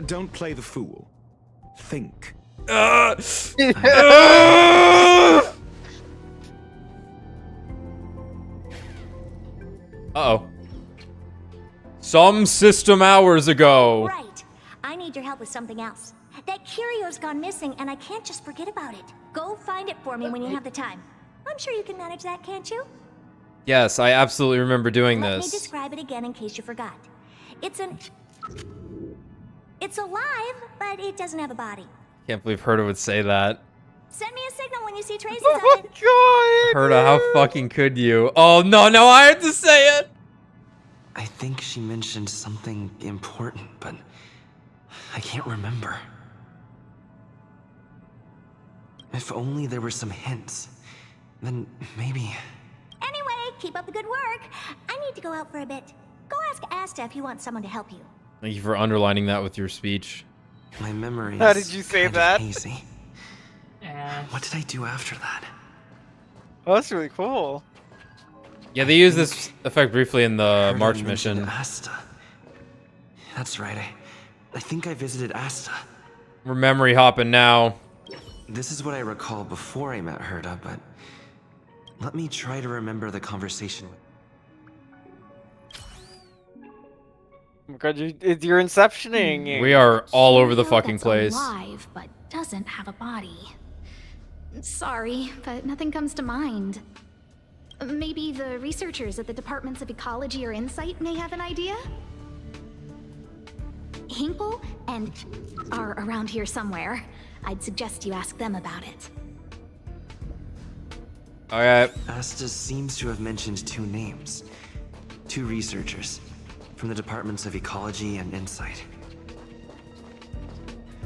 Don't play the fool. Think. Uh-oh. Some system hours ago. Right. I need your help with something else. That curio's gone missing, and I can't just forget about it. Go find it for me when you have the time. I'm sure you can manage that, can't you? Yes, I absolutely remember doing Let me this. describe it again in case you forgot. It's alive, but it doesn't have a body. Can't believe Herta would say that. Send me a signal when you see traces Oh of my it. god! Herta, how fucking could you? Oh no, no, I have to say it! I think she mentioned something important, but I can't remember. If only there were some hints, then maybe... Anyway, keep up the good work. I need to go out for a bit. Go ask Asta if you want someone to help you. Thank you for underlining that with your speech. My memory How is did you say kind of that? hazy. What did I do after that? Oh, that's really cool. Yeah, they use this effect briefly in the Herta March mentioned mission. Asta. That's right. I think I visited Asta. We're memory hopping now. This is what I recall before I met Herta, but let me try to remember the conversation. Oh my god, you're inceptioning. We are all over the Material fucking that's place. Alive, but doesn't have a body. Sorry, but nothing comes to mind. Maybe the researchers at the Departments of Ecology or Insight may have an idea? Hinkle and are around here somewhere. I'd suggest you ask them about it. Alright. Asta seems to have mentioned two names. Two researchers from the Departments of Ecology and Insight.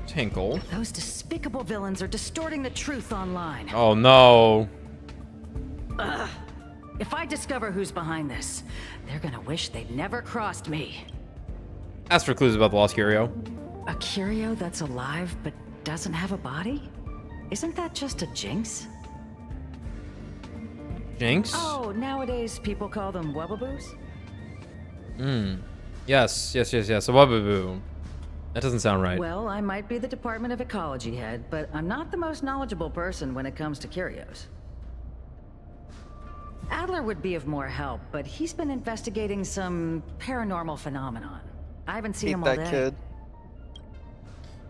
Tinkle. Those despicable villains are distorting the truth online. Oh no. Ugh. If I discover who's behind this, they're gonna wish they'd never crossed me. Ask for clues about the lost curio. A curio that's alive but doesn't have a body? Isn't that just a jinx? Jinx? Oh, nowadays people call them wubbaboos? Yes. A wubaboo. That doesn't sound right. Well, I might be the Department of Ecology head, but I'm not the most knowledgeable person when it comes to curios. Adler would be of more help, but he's been investigating some paranormal phenomenon. I haven't seen him all day. Kid.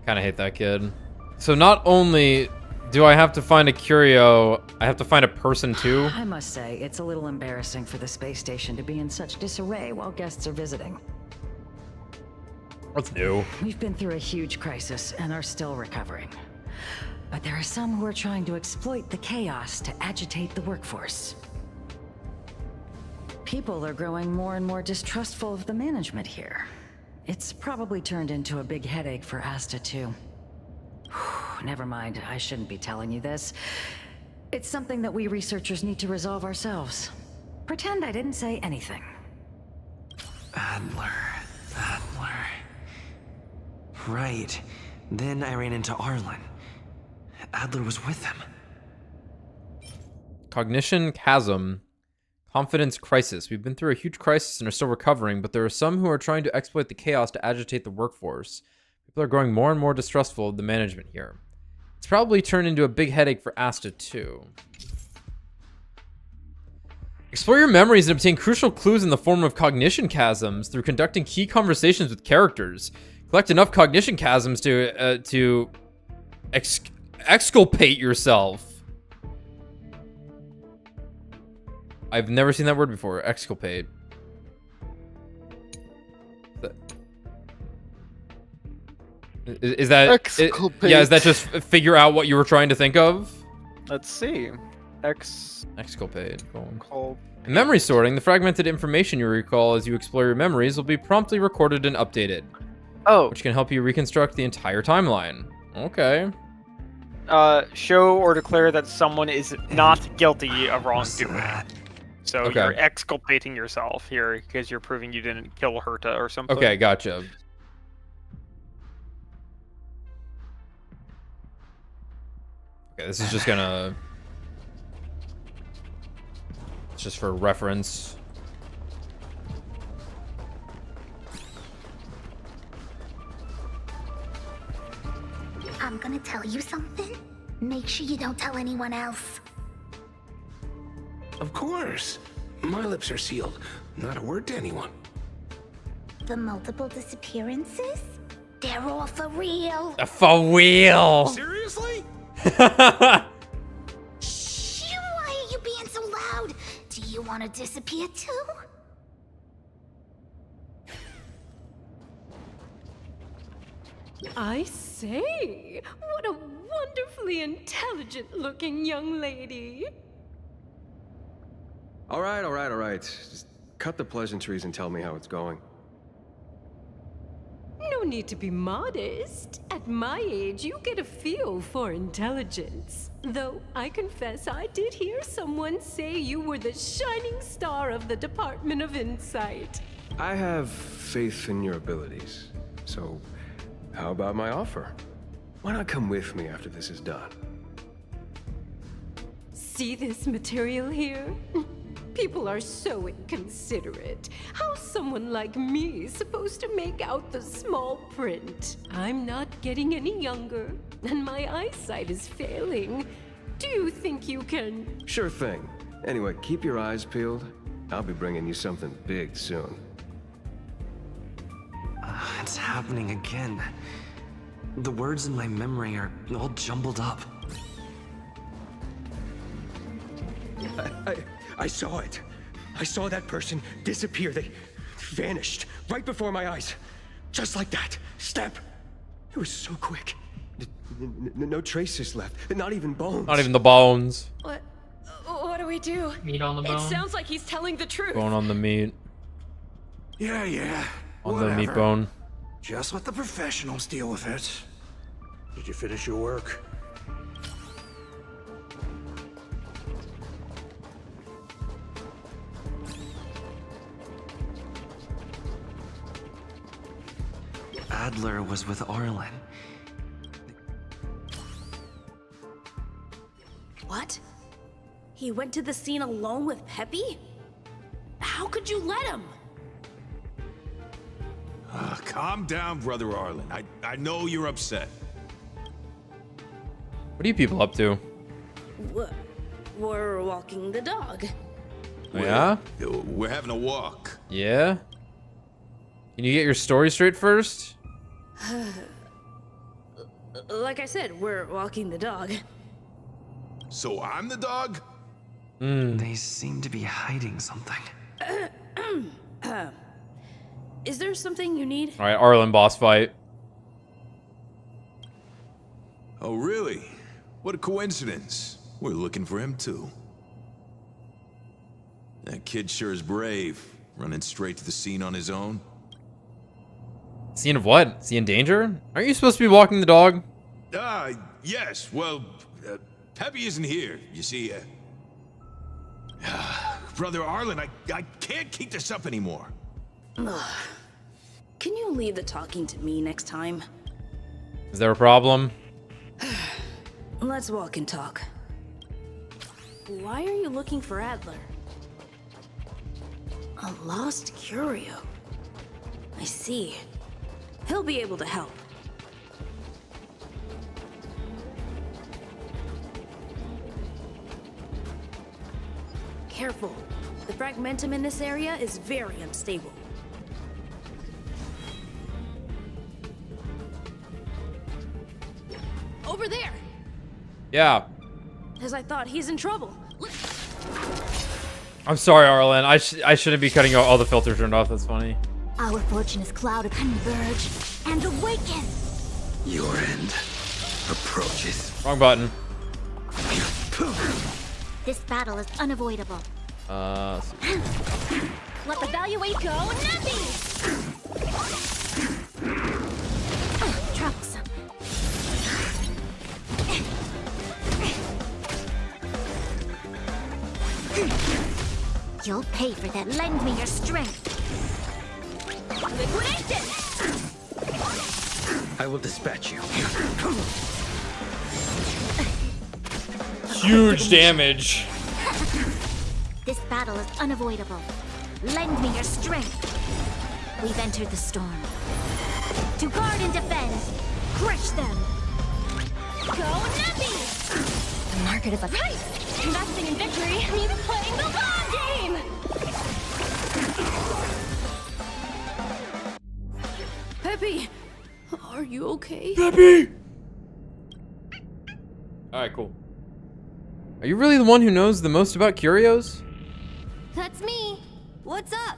Kinda hate that kid. So not only do I have to find a curio, I have to find a person too? I must say, it's a little embarrassing for the space station to be in such disarray while guests are visiting. What's new? We've been through a huge crisis and are still recovering. But there are some who are trying to exploit the chaos to agitate the workforce. People are growing more and more distrustful of the management here. It's probably turned into a big headache for Asta too. Never mind, I shouldn't be telling you this. It's something that we researchers need to resolve ourselves. Pretend I didn't say anything. Adler. Right. Then I ran into Arlen. Adler was with him. Cognition chasm. Confidence crisis. We've been through a huge crisis and are still recovering, but there are some who are trying to exploit the chaos to agitate the workforce. People are growing more and more distrustful of the management here. It's probably turned into a big headache for Asta too. Explore your memories and obtain crucial clues in the form of cognition chasms through conducting key conversations with characters. Collect enough cognition chasms to exculpate yourself. I've never seen that word before. Exculpate. Is that exculpate? Is that just figure out what you were trying to think of? Let's see. Exculpate. In memory sorting, the fragmented information you recall as you explore your memories will be promptly recorded and updated. Oh. Which can help you reconstruct the entire timeline. Okay. Show or declare that someone is not guilty of wrongdoing. So Okay. you're exculpating yourself here because you're proving you didn't kill Herta or something. Okay, gotcha. Okay, this is just gonna... It's just for reference. I'm gonna tell you something. Make sure you don't tell anyone else. Of course. My lips are sealed. Not a word to anyone. The multiple disappearances? They're all for real. For real. Seriously? Shh, why are you being so loud? Do you want to disappear too? I say, what a wonderfully intelligent-looking young lady. All right. Just cut the pleasantries and tell me how it's going. No need to be modest. At my age, you get a feel for intelligence. Though I confess I did hear someone say you were the shining star of the Department of Insight. I have faith in your abilities. So, how about my offer? Why not come with me after this is done? See this material here? People are so inconsiderate. How's someone like me supposed to make out the small print? I'm not getting any younger, and my eyesight is failing. Do you think you can... Sure thing. Anyway, keep your eyes peeled. I'll be bringing you something big soon. It's happening again. The words in my memory are all jumbled up. I saw it. I saw that person disappear. They vanished right before my eyes. Just like that. Step. It was so quick. No traces left. Not even bones. Not even the bones. What do we do? Meat on the bone. It sounds like he's telling the truth. Bone on the meat. Yeah. On Whatever. the meat bone. Just let the professionals deal with it. Did you finish your work? Adler was with Arlen. What? He went to the scene alone with Peppy? How could you let him? Calm down, Brother Arlen. I know you're upset. What are you people up to? We're walking the dog. Oh, yeah? We're having a walk. Yeah? Can you get your story straight first? Like I said, we're walking the dog. So I'm the dog? They seem to be hiding something. Is there something you need? Alright, Arlen boss fight. Oh, really? What a coincidence. We're looking for him, too. That kid sure is brave, running straight to the scene on his own. Scene of what? Is he in danger? Aren't you supposed to be walking the dog? Yes. Well, Peppy isn't here, you see. Brother Arlen, I can't keep this up anymore. Can you leave the talking to me next time? Is there a problem? Let's walk and talk. Why are you looking for Adler? A lost curio. I see. He'll be able to help. Careful. The fragmentum in this area is very unstable. Over there! Yeah. As I thought, he's in trouble. I'm sorry, Arlen. I shouldn't be cutting out all the filters turned off. That's funny. Our fortune is clouded. Converge and awaken. Your end approaches. Wrong button. This battle is unavoidable. Let's see. Let the evaluate go. Nappy! Troublesome. You'll pay for that. Lend me your strength. Liquidation! I will dispatch you. Huge damage. This battle is unavoidable. Lend me your strength. We've entered the storm. To guard and defend. Crush them. Go Nappy! The market is a right. Investing in victory means playing the long game. Peppy! Are you okay? Peppy! Alright, cool. Are you really the one who knows the most about curios? That's me. What's up?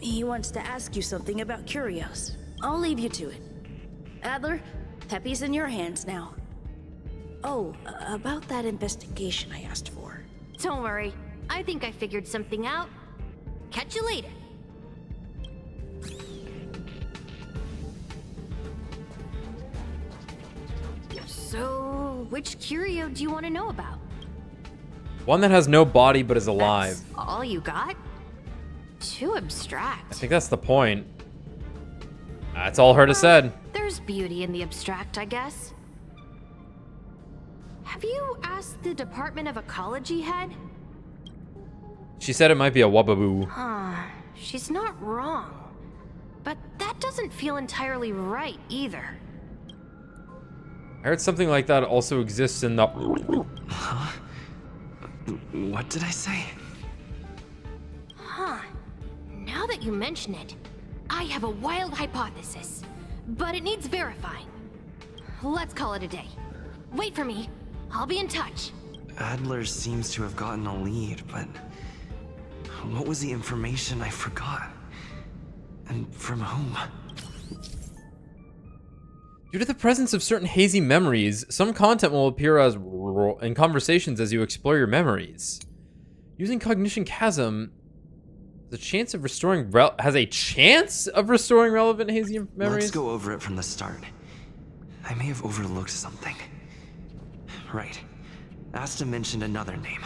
He wants to ask you something about curios. I'll leave you to it. Adler, Peppy's in your hands now. Oh, about that investigation I asked for. Don't worry. I think I figured something out. Catch you later. So, which curio do you want to know about? One that has no body but is alive. That's all you got? Too abstract. I think that's the point. That's all Herta said. There's beauty in the abstract, I guess. Have you asked the Department of Ecology head? She said it might be a wababoo. Huh. She's not wrong. But that doesn't feel entirely right either. I heard something like that also exists in the... Huh? What did I say? Huh. Now that you mention it, I have a wild hypothesis, but it needs verifying. Let's call it a day. Wait for me. I'll be in touch. Adler seems to have gotten a lead, but what was the information I forgot? And from whom? Due to the presence of certain hazy memories, some content will appear as in conversations as you explore your memories. Using cognition chasm has a chance of restoring relevant hazy memories. Let's go over it from the start. I may have overlooked something. Right. Asta mentioned another name.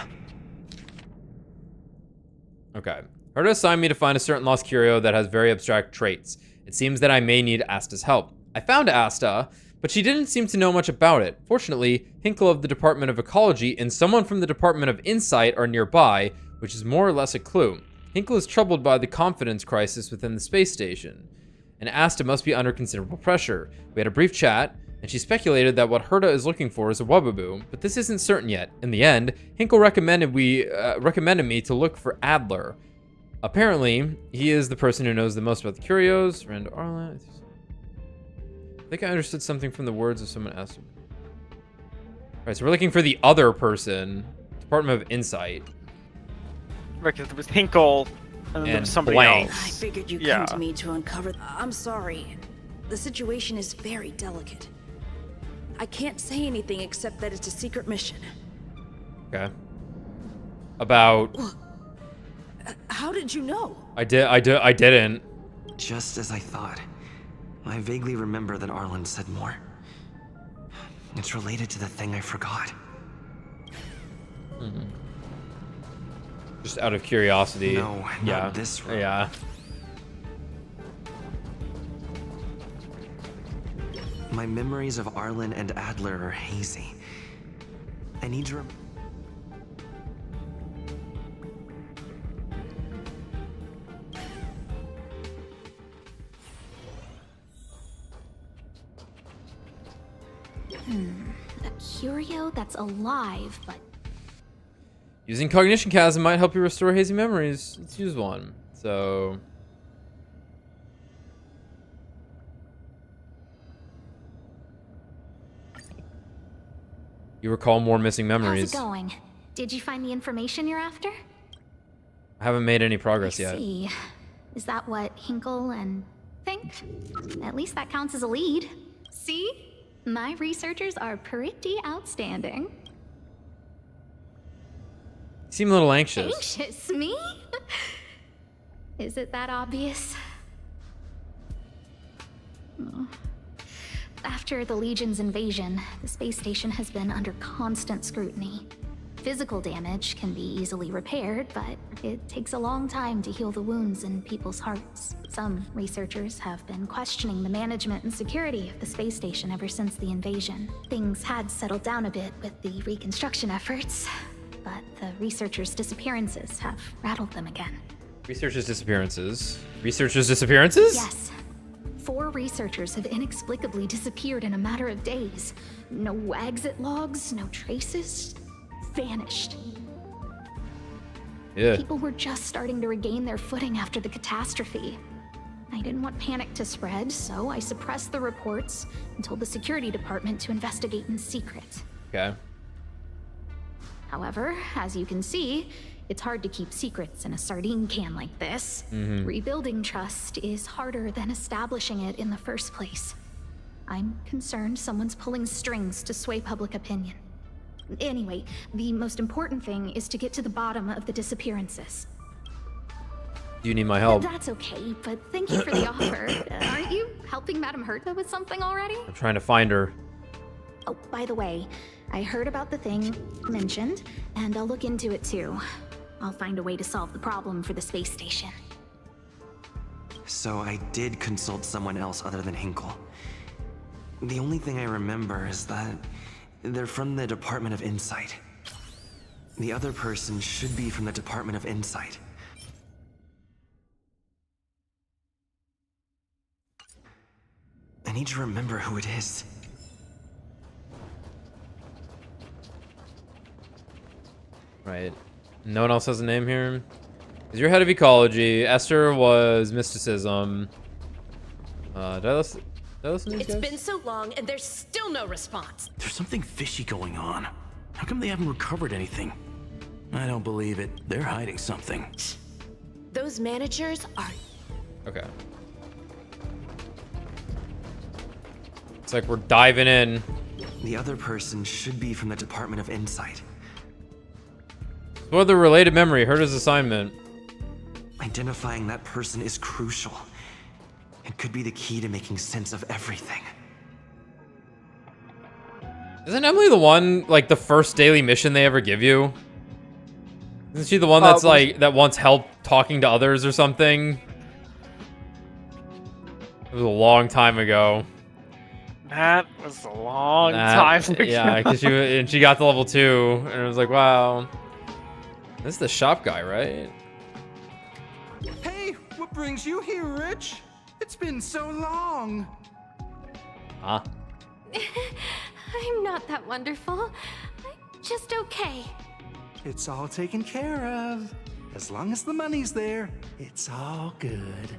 Okay. Herta assigned me to find a certain lost curio that has very abstract traits. It seems that I may need Asta's help. I found Asta, but she didn't seem to know much about it. Fortunately, Hinkle of the Department of Ecology and someone from the Department of Insight are nearby, which is more or less a clue. Hinkle is troubled by the confidence crisis within the space station, and Asta must be under considerable pressure. We had a brief chat, and she speculated that what Herta is looking for is a wababoo, but this isn't certain yet. In the end, Hinkle recommended me to look for Adler. Apparently, he is the person who knows the most about the curios. Rand Arlen. I think I understood something from the words of someone else. Alright, so we're looking for the other person. Department of Insight. Right, because there was Hinkle, and then there was somebody Blank. else. I figured you'd come to me to uncover. I'm sorry. The situation is very delicate. I can't say anything except that it's a secret mission. Okay. About... How did you know? I didn't. Just as I thought. I vaguely remember that Arlen said more. It's related to the thing I forgot. Just out of curiosity. No, not this room. Yeah. My memories of Arlen and Adler are hazy. I need to A curio that's alive, but Using cognition chasm might help you restore hazy memories. Let's use one. So... you recall more missing memories. how's it going? Did you find the information you're after? I haven't made any progress yet. See, is that what Hinkle and think? At least that counts as a lead. See? My researchers are pretty outstanding. You seem a little anxious. Anxious? Me? Is it that obvious? Oh. After the Legion's invasion, the space station has been under constant scrutiny. Physical damage can be easily repaired, but it takes a long time to heal the wounds in people's hearts. Some researchers have been questioning the management and security of the space station ever since the invasion. Things had settled down a bit with the reconstruction efforts, but the researchers' disappearances have rattled them again. Researchers' disappearances? Researchers' disappearances? Yes. 4 researchers have inexplicably disappeared in a matter of days. No exit logs, no traces. Vanished. Yeah. People were just starting to regain their footing after the catastrophe. I didn't want panic to spread, so I suppressed the reports and told the security department to investigate in secret. Okay. However, as you can see, it's hard to keep secrets in a sardine can like this. Rebuilding trust is harder than establishing it in the first place. I'm concerned someone's pulling strings to sway public opinion. Anyway, the most important thing is to get to the bottom of the disappearances. Do you need my help? That's okay, but thank you for the offer. Aren't you helping Madame Herta with something already? I'm trying to find her. Oh, by the way, I heard about the thing mentioned, and I'll look into it too. I'll find a way to solve the problem for the space station. So I did consult someone else other than Hinkle. The only thing I remember is that they're from the Department of Insight. The other person should be from the Department of Insight. I need to remember who it is. Right. No one else has a name here? Because you're head of ecology. Esther was mysticism. Did I listen to these It's guys? been so long and there's still no response. There's something fishy going on. How come they haven't recovered anything? I don't believe it. They're hiding something. Those managers are... Okay. It's like we're diving in. The other person should be from the Department of Insight. What the related memory? Herta's assignment. Identifying that person is crucial. It could be the key to making sense of everything. Isn't Emily the one, like, the first daily mission they ever give you? Isn't she the one that's, like, that wants help talking to others or something? It was a long time ago. That was a long time ago. Yeah, because she got to level 2, and it was like, wow. This is the shop guy, right? Hey, what brings you here, Rich? It's been so long. Huh? I'm not that wonderful. I'm just okay. It's all taken care of. As long as the money's there, it's all good.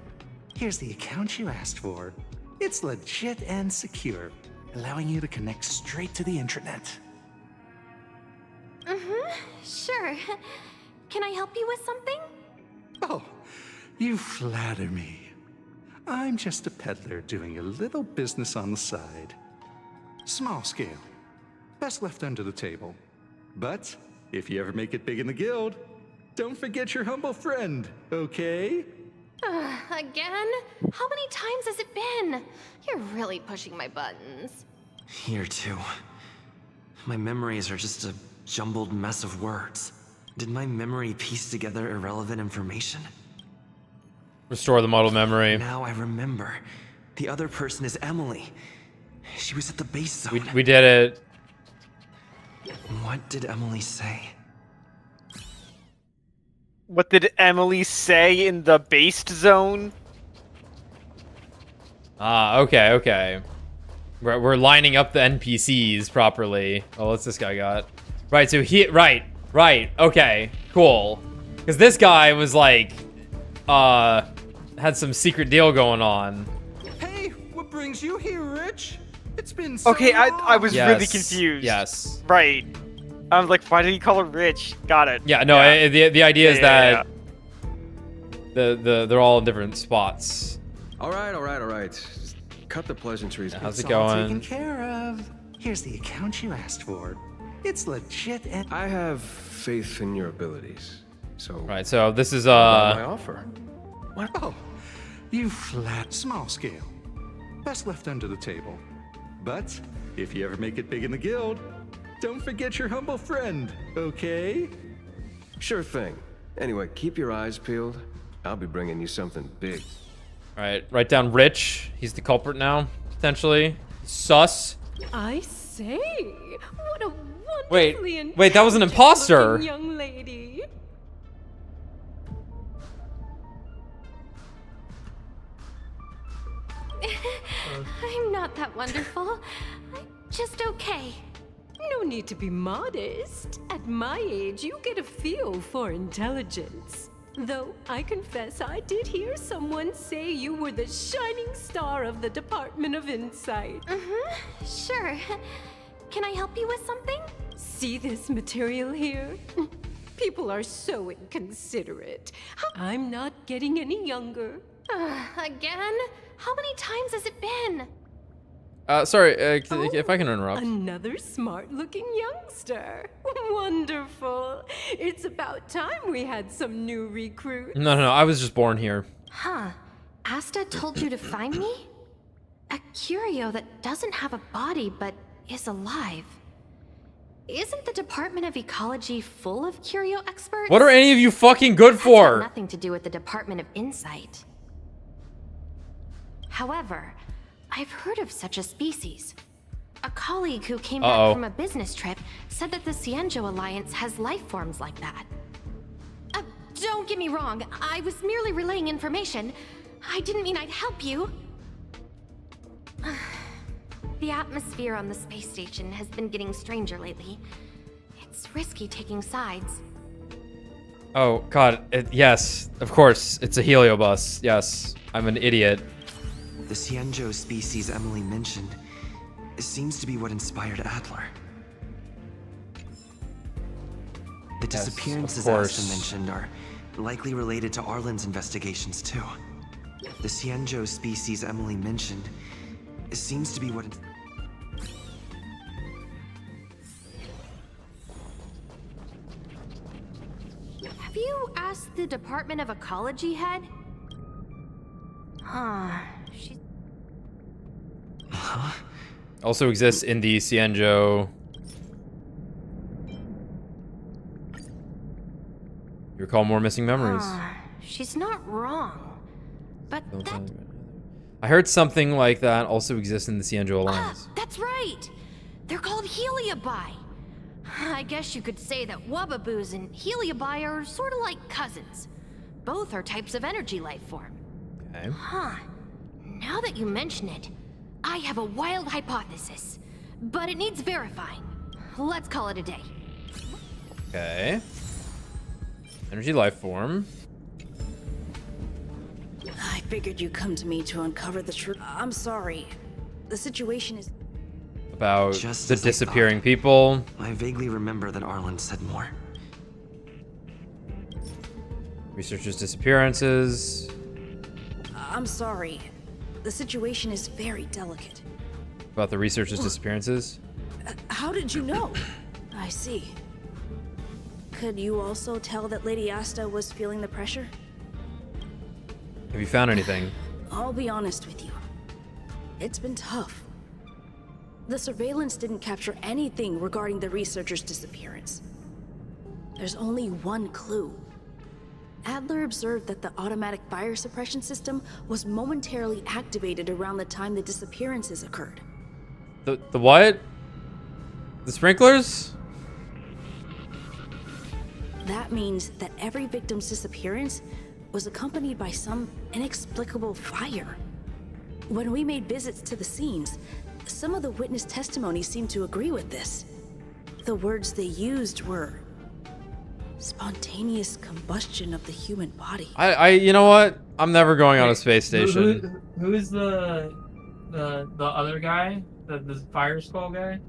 Here's the account you asked for. It's legit and secure, allowing you to connect straight to the intranet. Sure. Can I help you with something? Oh, you flatter me. I'm just a peddler doing a little business on the side. Small scale. Best left under the table. But if you ever make it big in the guild, don't forget your humble friend, okay? Again? How many times has it been? You're really pushing my buttons. Here too. My memories are just a jumbled mess of words. Did my memory piece together irrelevant information? Restore the model memory. Now I remember. The other person is Emily. She was at the base zone. We did it. What did Emily say? What did Emily say in the based zone? Ah, okay. We're lining up the NPCs properly. Oh, what's this guy got? Right, so right, okay, cool. Because this guy was like, had some secret deal going on. Hey, what brings you here, Rich? It's been so Okay, long. I was Yes, really confused. yes. Right. I was like, why did he call her Rich? Got it. Yeah, no, the idea is that they're all in different spots. All right. Just cut the pleasantries. How's it It's all going? taken care of. Here's the account you asked for. It's legit and... I have faith in your abilities, so... Right, so this is, my offer. What? Oh, you flat small scale. Best left under the table. But if you ever make it big in the guild, don't forget your humble friend, okay? Sure thing. Anyway, keep your eyes peeled. I'll be bringing you something big. Alright, write down Rich. He's the culprit now, potentially. Sus. I say, what a wonderfully Wait, that was an imposter. intelligent young lady. I'm not that wonderful. I'm just okay. No need to be modest. At my age, you get a feel for intelligence. Though I confess I did hear someone say you were the shining star of the Department of Insight. Mm-hmm. Sure. Can I help you with something? See this material here? People are so inconsiderate. I'm not getting any younger. Again? How many times has it been? Sorry, if I can interrupt. Another smart-looking youngster. Wonderful. It's about time we had some new recruits. No, I was just born here. Huh. Asta told you to find me? A curio that doesn't have a body but is alive. Isn't the Department of Ecology full of curio experts? What are any of you fucking good That's for? got nothing to do with the Department of Insight. However, I've heard of such a species. A colleague who came back from a business trip said that the Cienjo Alliance has life forms like that. Don't get me wrong, I was merely relaying information. I didn't mean I'd help you. The atmosphere on the space station has been getting stranger lately. It's risky taking sides. Oh, God. Yes, of course. It's a heliobus. Yes, I'm an idiot. The Cienjo species Emily mentioned seems to be what inspired Adler. The disappearances Asta mentioned are likely related to Arlen's investigations too. The Cienjo species Emily mentioned seems to be what... Have you asked the Department of Ecology head? She's... Also exists in the Cienjo. You recall more missing memories. She's not wrong. But that... I heard something like that also exists in the Cienjo Alliance. That's right! They're called Heliobi. I guess you could say that Wubbaboos and Heliobi are sort of like cousins. Both are types of energy life form. Okay. Huh. Now that you mention it, I have a wild hypothesis, but it needs verifying. Let's call it a day. Okay. Energy life form. I figured you'd come to me to uncover the truth. I'm sorry. The situation is... About Just the as I disappearing thought. people. I vaguely remember that Arlen said more. Researchers' disappearances. I'm sorry. The situation is very delicate. About the researchers' disappearances. How did you know? I see. Could you also tell that Lady Asta was feeling the pressure? Have you found anything? I'll be honest with you. It's been tough. The surveillance didn't capture anything regarding the researcher's disappearance. There's only one clue. Adler observed that the automatic fire suppression system was momentarily activated around the time the disappearances occurred. The what? The sprinklers? That means that every victim's disappearance was accompanied by some inexplicable fire. When we made visits to the scenes, some of the witness testimonies seemed to agree with this. The words they used were spontaneous combustion of the human body. You know what? I'm never going on a space station. Who's the other guy? The fire skull guy?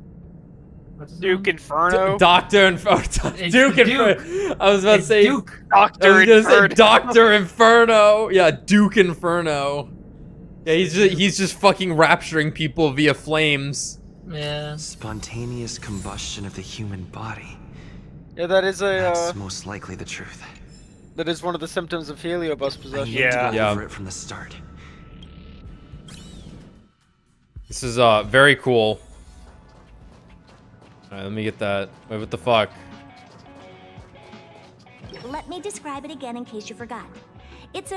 What's his Duke name? Inferno. Doctor Inferno. Duke Inferno. I was about to say Duke. Doctor Inferno. Doctor Inferno. Yeah, Duke Inferno. Yeah, he's just fucking rapturing people via flames. Yeah. Spontaneous combustion of the human body. Yeah, that is That's most likely the truth. that is one of the symptoms of heliobus I possession. need to go over it from the start. This is very cool. Alright, let me get that. Wait, what the fuck? Let me describe it again in case you forgot. It's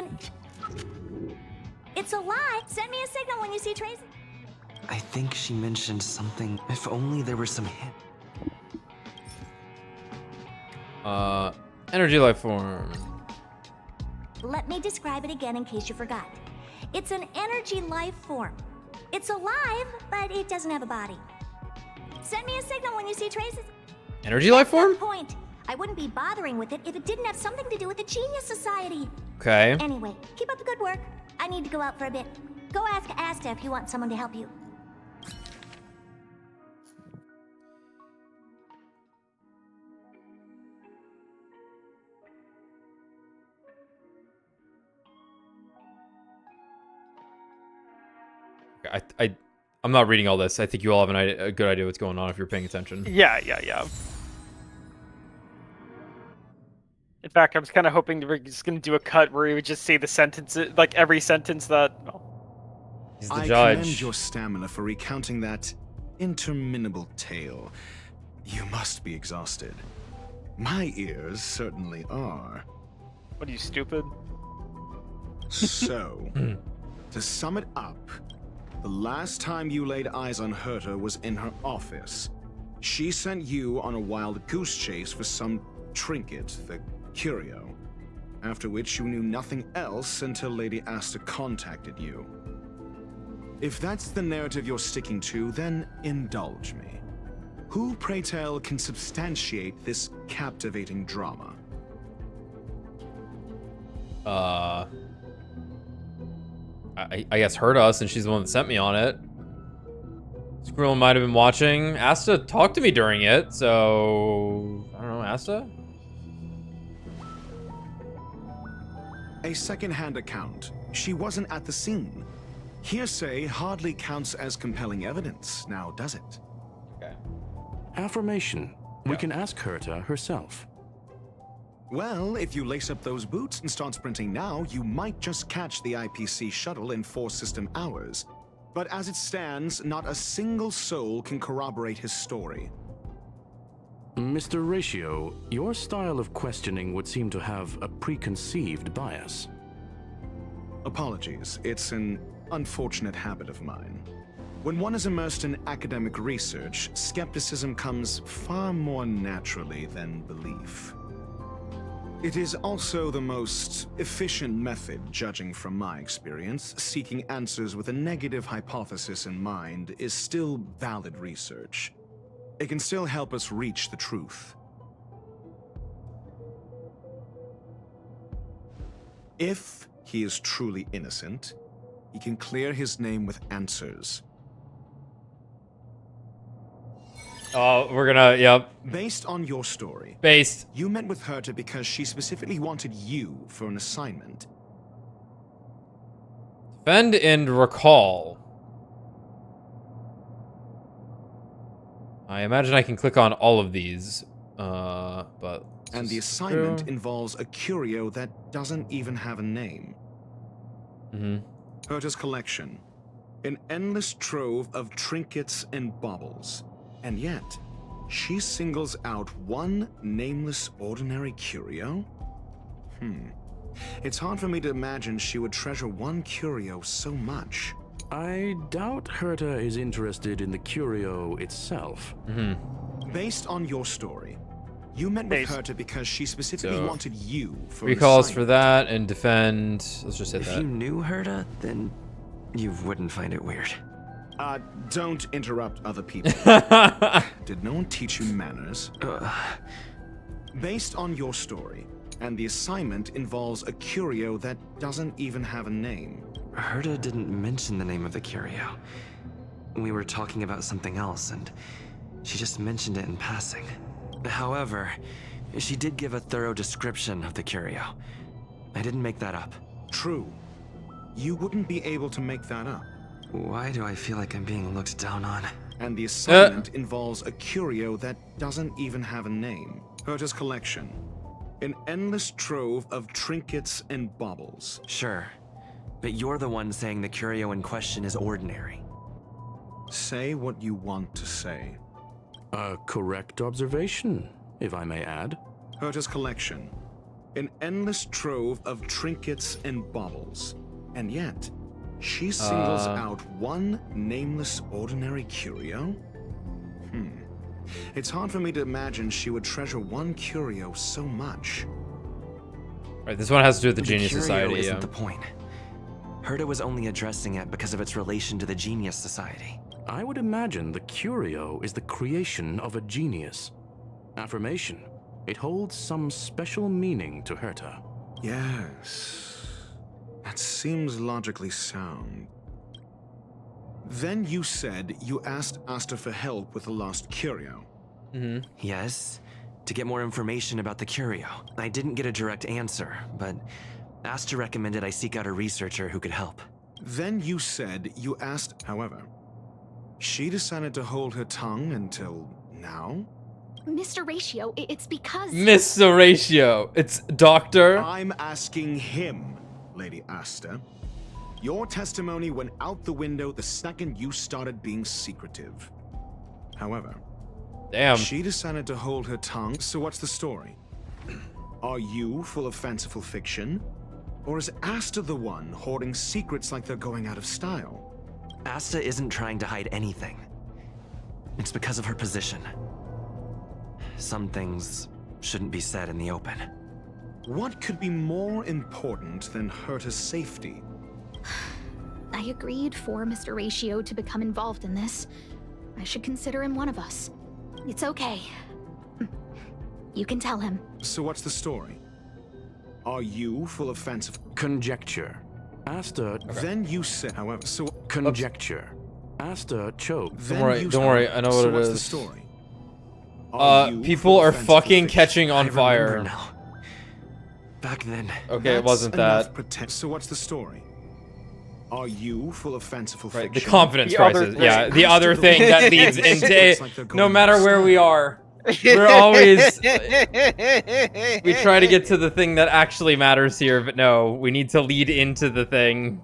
alive. Send me a signal when you see traces. I think she mentioned something. If only there were some hint. Energy life form. Let me describe it again in case you forgot. It's an energy life form. It's alive, but it doesn't have a body. Send me a signal when you see traces. Energy life form? Point. I wouldn't be bothering with it if it didn't have something to do with the Genius Society. Okay. Anyway, keep up the good work. I need to go out for a bit. Go ask Asta if you want someone to help you. I'm not reading all this. I think you all have a good idea what's going on if you're paying attention. Yeah. In fact, I was kind of hoping we're just going to do a cut where we would just say the sentences, like every sentence that... He's the I judge. commend your stamina for recounting that interminable tale. You must be exhausted. My ears certainly are. What are you, stupid? So, to sum it up, the last time you laid eyes on Herta was in her office. She sent you on a wild goose chase for some trinket, the curio, after which you knew nothing else until Lady Asta contacted you. If that's the narrative you're sticking to, then indulge me. Who, pray tell, can substantiate this captivating drama? I guess Herta, since she's the one that sent me on it. Squirrel might have been watching. Asta talked to me during it, so... I don't know, Asta? A second-hand account. She wasn't at the scene. Hearsay hardly counts as compelling evidence, now does it? Okay. Affirmation. We can ask Herta herself. Well, if you lace up those boots and start sprinting now, you might just catch the IPC shuttle in 4 system hours. But as it stands, not a single soul can corroborate his story. Mr. Ratio, your style of questioning would seem to have a preconceived bias. Apologies, it's an unfortunate habit of mine. When one is immersed in academic research, skepticism comes far more naturally than belief. It is also the most efficient method, judging from my experience. Seeking answers with a negative hypothesis in mind is still valid research. It can still help us reach the truth. If he is truly innocent, he can clear his name with answers. Oh, we're gonna, yep. Based on your story. Based. You met with Herta because she specifically wanted you for an assignment. Defend and recall. I imagine I can click on all of these, but... And the assignment involves a curio that doesn't even have a name. Herta's collection. An endless trove of trinkets and baubles. And yet, she singles out one nameless ordinary curio? It's hard for me to imagine she would treasure one curio so much. I doubt Herta is interested in the curio itself. Based on your story, you met with Herta because she specifically wanted you for recalls for that and defend. Let's just hit If that. you knew Herta, then you wouldn't find it weird. Don't interrupt other people. Did no one teach you manners? Based on your story, and the assignment involves a curio that doesn't even have a name. Herta didn't mention the name of the curio. We were talking about something else, and she just mentioned it in passing. However, she did give a thorough description of the curio. I didn't make that up. True. You wouldn't be able to make that up. Why do I feel like I'm being looked down on? And the assignment involves a curio that doesn't even have a name. Herta's collection. An endless trove of trinkets and baubles. Sure. But you're the one saying the curio in question is ordinary. Say what you want to say. A correct observation, if I may add. Herta's collection. An endless trove of trinkets and baubles. And yet, she singles out one nameless ordinary curio? It's hard for me to imagine she would treasure one curio so much. Right, this one has to do with the Genius curio Society, isn't the point. Herta was only addressing it because of its relation to the Genius Society. I would imagine the curio is the creation of a genius. Affirmation. It holds some special meaning to Herta. Yes. That seems logically sound. Then you said you asked Asta for help with the lost curio. Yes, to get more information about the curio. I didn't get a direct answer, but Asta recommended I seek out a researcher who could help. Then you said you asked, however, she decided to hold her tongue until now? Mr. Ratio, it's because... Mr. Ratio, it's Doctor. I'm asking him, Lady Asta. Your testimony went out the window the second you started being secretive. However, damn, she decided to hold her tongue, so what's the story? Are you full of fanciful fiction? Or is Asta the one hoarding secrets like they're going out of style? Asta isn't trying to hide anything. It's because of her position. Some things shouldn't be said in the open. What could be more important than Herta's safety? I agreed for Mr. Ratio to become involved in this. I should consider him one of us. It's okay. You can tell him. So what's the story? Are you full of fanciful... Conjecture. Asta... Then you said, however, so... Conjecture. Asta choked. Don't worry, I know what so it what's is. The story? People are fucking catching on fire. Now. Back then. Okay, it wasn't that. So what's the story? Are you full of fanciful fiction? The confidence crisis. Yeah, the other thing that leads into... No matter where we are, we're always... we try to get to the thing that actually matters here, but no, we need to lead into the thing.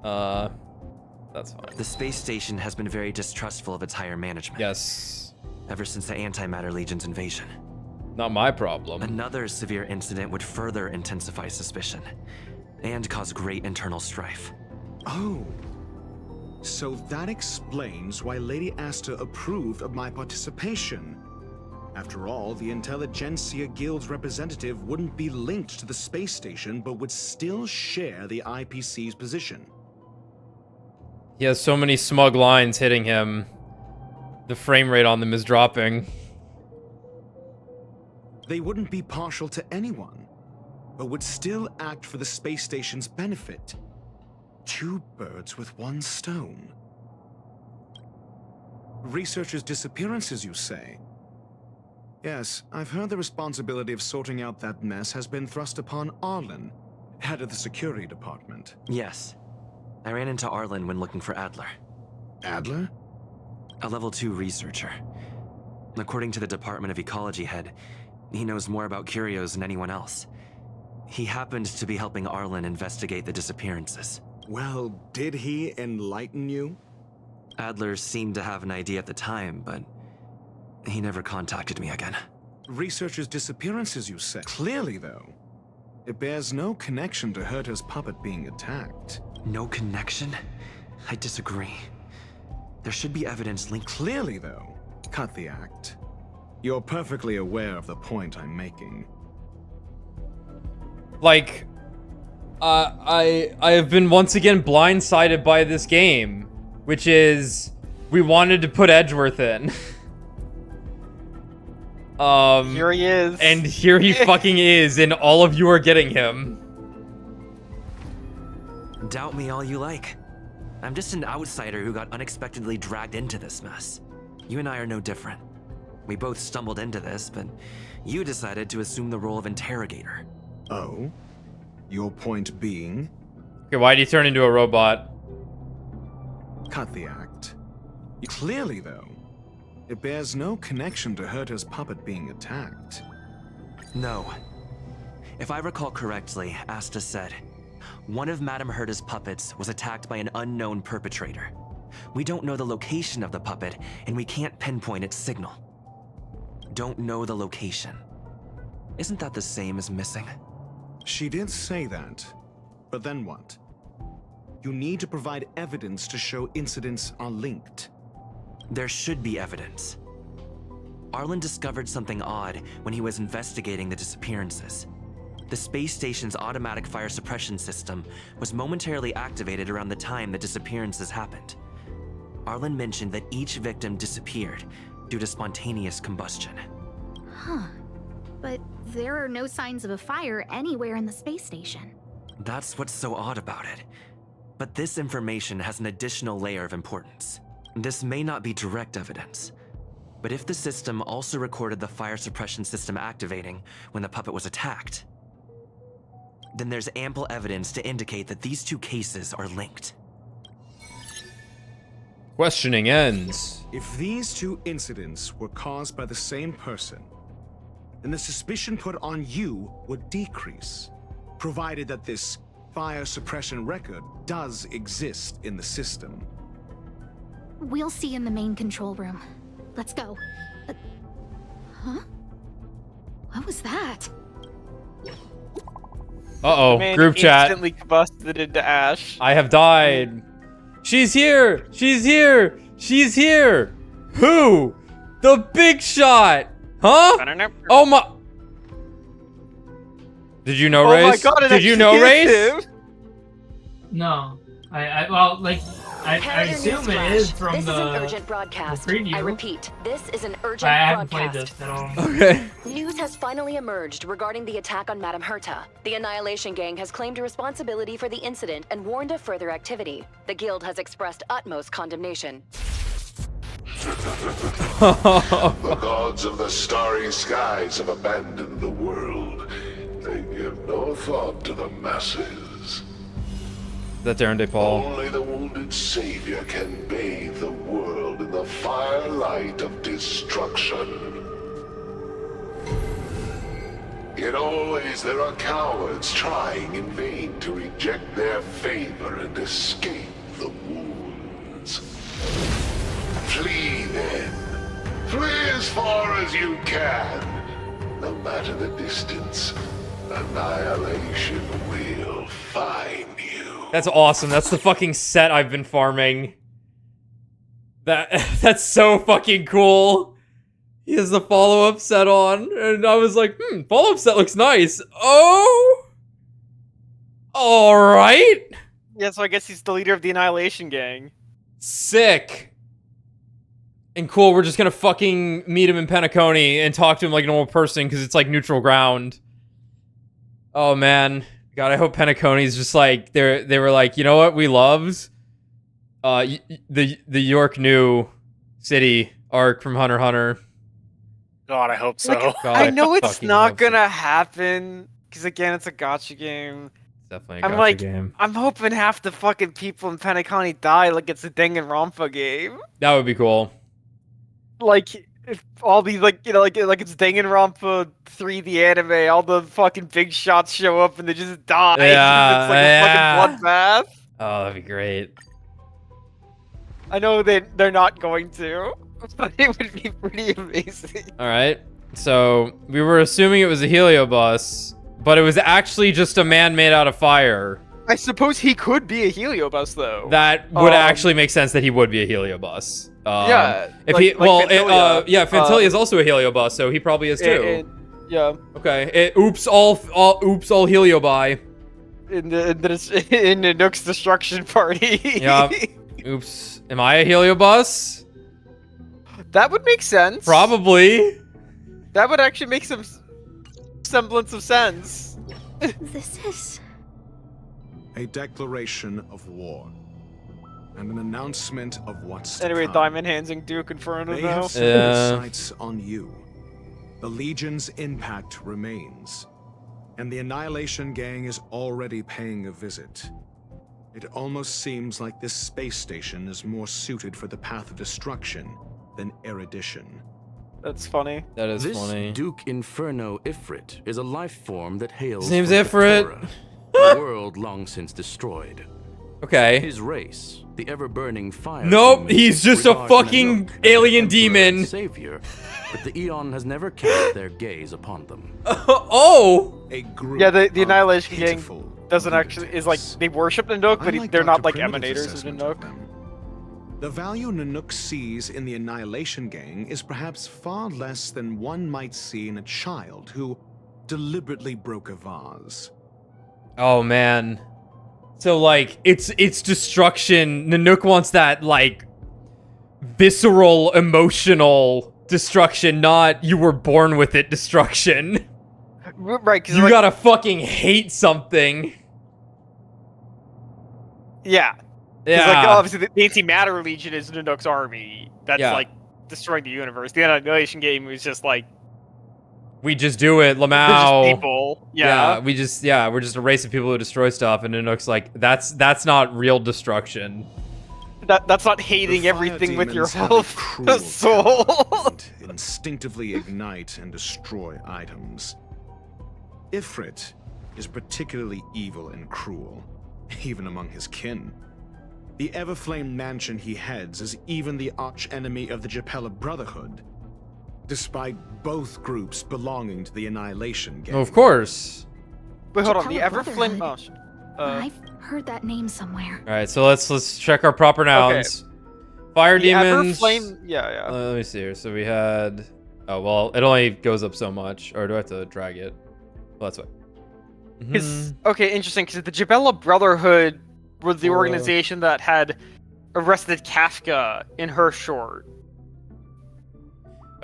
That's fine. The space station has been very distrustful of its higher management. Yes. Ever since the Antimatter Legion's invasion. Not my problem. Another severe incident would further intensify suspicion and cause great internal strife. Oh. So that explains why Lady Asta approved of my participation. After all, the Intelligentsia Guild's representative wouldn't be linked to the space station, but would still share the IPC's position. He has so many smug lines hitting him. The frame rate on them is dropping. They wouldn't be partial to anyone, but would still act for the space station's benefit. Two birds with one stone. Researchers' disappearances, you say? Yes, I've heard the responsibility of sorting out that mess has been thrust upon Arlen, head of the security department. Yes. I ran into Arlen when looking for Adler. Adler? A level 2 researcher. According to the Department of Ecology head, he knows more about curios than anyone else. He happened to be helping Arlen investigate the disappearances. Well, did he enlighten you? Adler seemed to have an idea at the time, but he never contacted me again. Researchers' disappearances, you say? Clearly, though, it bears no connection to Herta's puppet being attacked. No connection? I disagree. There should be evidence linked. Clearly, though, cut the act. You're perfectly aware of the point I'm making. Like, I have been once again blindsided by this game, which is we wanted to put Edgeworth in. Here he is. And here he fucking is, and all of you are getting him. Doubt me all you like. I'm just an outsider who got unexpectedly dragged into this mess. You and I are no different. We both stumbled into this, but you decided to assume the role of interrogator. Oh? Your point being? Okay, why'd you turn into a robot? Cut the act. Clearly, though, it bears no connection to Herta's puppet being attacked. No. If I recall correctly, Asta said, one of Madame Herta's puppets was attacked by an unknown perpetrator. We don't know the location of the puppet, and we can't pinpoint its signal. Don't know the location. Isn't that the same as missing? She did say that, but then what? You need to provide evidence to show incidents are linked. There should be evidence. Arlen discovered something odd when he was investigating the disappearances. The space station's automatic fire suppression system was momentarily activated around the time the disappearances happened. Arlen mentioned that each victim disappeared due to spontaneous combustion. Huh. But there are no signs of a fire anywhere in the space station. That's what's so odd about it. But this information has an additional layer of importance. This may not be direct evidence, but if the system also recorded the fire suppression system activating when the puppet was attacked, then there's ample evidence to indicate that these two cases are linked. Questioning ends. If these two incidents were caused by the same person, then the suspicion put on you would decrease, provided that this fire suppression record does exist in the system. We'll see in the main control room. Let's go. Huh? What was that? Uh-oh, Man group chat. Instantly combusted into ash. I have died. She's here! She's here! She's here! Who? The big shot! Huh? Oh my... Did you know, Oh my Race? God, it Did you actually know, is Race? him. No. Well, like, I assume it is from this the, is an urgent broadcast. the preview. I repeat, this is an urgent I haven't broadcast. played this at all. Okay. News has finally emerged regarding the attack on Madame Herta. The Annihilation Gang has claimed responsibility for the incident and warned of further activity. The Guild has expressed utmost condemnation. The gods of the starry skies have abandoned the world. They give no thought to the masses. That's Aaron DePaul. Only the wounded savior can bathe the world in the firelight of destruction. Yet always there are cowards trying in vain to reject their favor and escape the wounds. Flee then. Flee as far as you can. No matter the distance, annihilation will find you. That's awesome. That's the fucking set I've been farming. That's so fucking cool. He has the follow-up set on, and I was like, follow-up set looks nice. Oh! Alright! Yeah, so I guess he's the leader of the Annihilation Gang. Sick. And cool, we're just gonna fucking meet him in Penacony and talk to him like a normal person, because it's like neutral ground. Oh man. God, I hope Penacony's just like, they were like, you know what we loved? The York New City arc from Hunter x Hunter. God, I hope so. Like, God, I know it's fucking not hope so. gonna happen, because again, it's a gacha game. Definitely a I'm gacha like, game. I'm hoping half the fucking people in Penacony die like it's a Danganronpa game. That would be cool. Like, if all these, like, you know, like it's Danganronpa 3, the anime, all the fucking big shots show up and they just die. Yeah, It's like a fucking bloodbath. Oh, that'd be great. I know they're not going to, but it would be pretty amazing. Alright, so we were assuming it was a heliobus, but it was actually just a man made out of fire. I suppose he could be a heliobus, though. That would actually make sense that he would be a heliobus. Yeah, If like- he, like well, Fantilia. yeah, Fantilia is also a heliobus, so he probably is too. Yeah. Okay. Oops, all heliobi. In the Nook's destruction party. Yep. Oops. Am I a heliobus? That would make sense. Probably. That would actually make some semblance of sense. This is a declaration of war and an announcement of what's Anyway, to come. Diamond Hands and Duke Inferno They now. have set their sights on you. The Legion's impact remains, and the Annihilation Gang is already paying a visit. It almost seems like this space station is more suited for the path of destruction than erudition. That's funny. That is This funny. Duke Inferno Ifrit is a life form that hails His name's from Ifrit. Terra, a world long since destroyed. Okay. His race, the ever-burning fire. Nope, demons, he's just a regard fucking Nanook as alien emperor demon. and savior, but the Eon has never cast their gaze upon them. Oh! A group Yeah, the of Annihilation Gang pitiful doesn't actually is like they worship Nanook, but Unlike they're not Dr. like Primitive's emanators of assessment of Nanook. The value Nanook sees in the Annihilation Gang is perhaps far less than one might see in a child who deliberately broke a vase. Oh man. So like it's destruction. Nanook wants that like visceral, emotional destruction, not you were born with it destruction. Right, because You like, gotta fucking hate something. yeah. Because like obviously the Antimatter Legion is Nanook's army that's like destroying the universe. The Annihilation game was just like we just do it, we're Lamau. just people. Yeah. we're just a race of people who destroy stuff, and Nanook's like, that's not real destruction. That's not hating everything with your health soul. Instinctively ignite and destroy items. Ifrit is particularly evil and cruel, even among his kin. The Everflame mansion he heads is even the arch-enemy of the Japella Brotherhood, despite both groups belonging to the Annihilation Gang. Oh, of course. Wait, hold on. The Japella Everflame. Brotherhood. I've heard that name somewhere. All right, so let's check our proper nouns. Fire The demons. Everflame. Yeah. Let me see here. So we had. Oh well, it only goes up so much. Or do I have to drag it? Well, that's what. Okay, interesting. Because the Japella Brotherhood was the organization that had arrested Kafka in her short.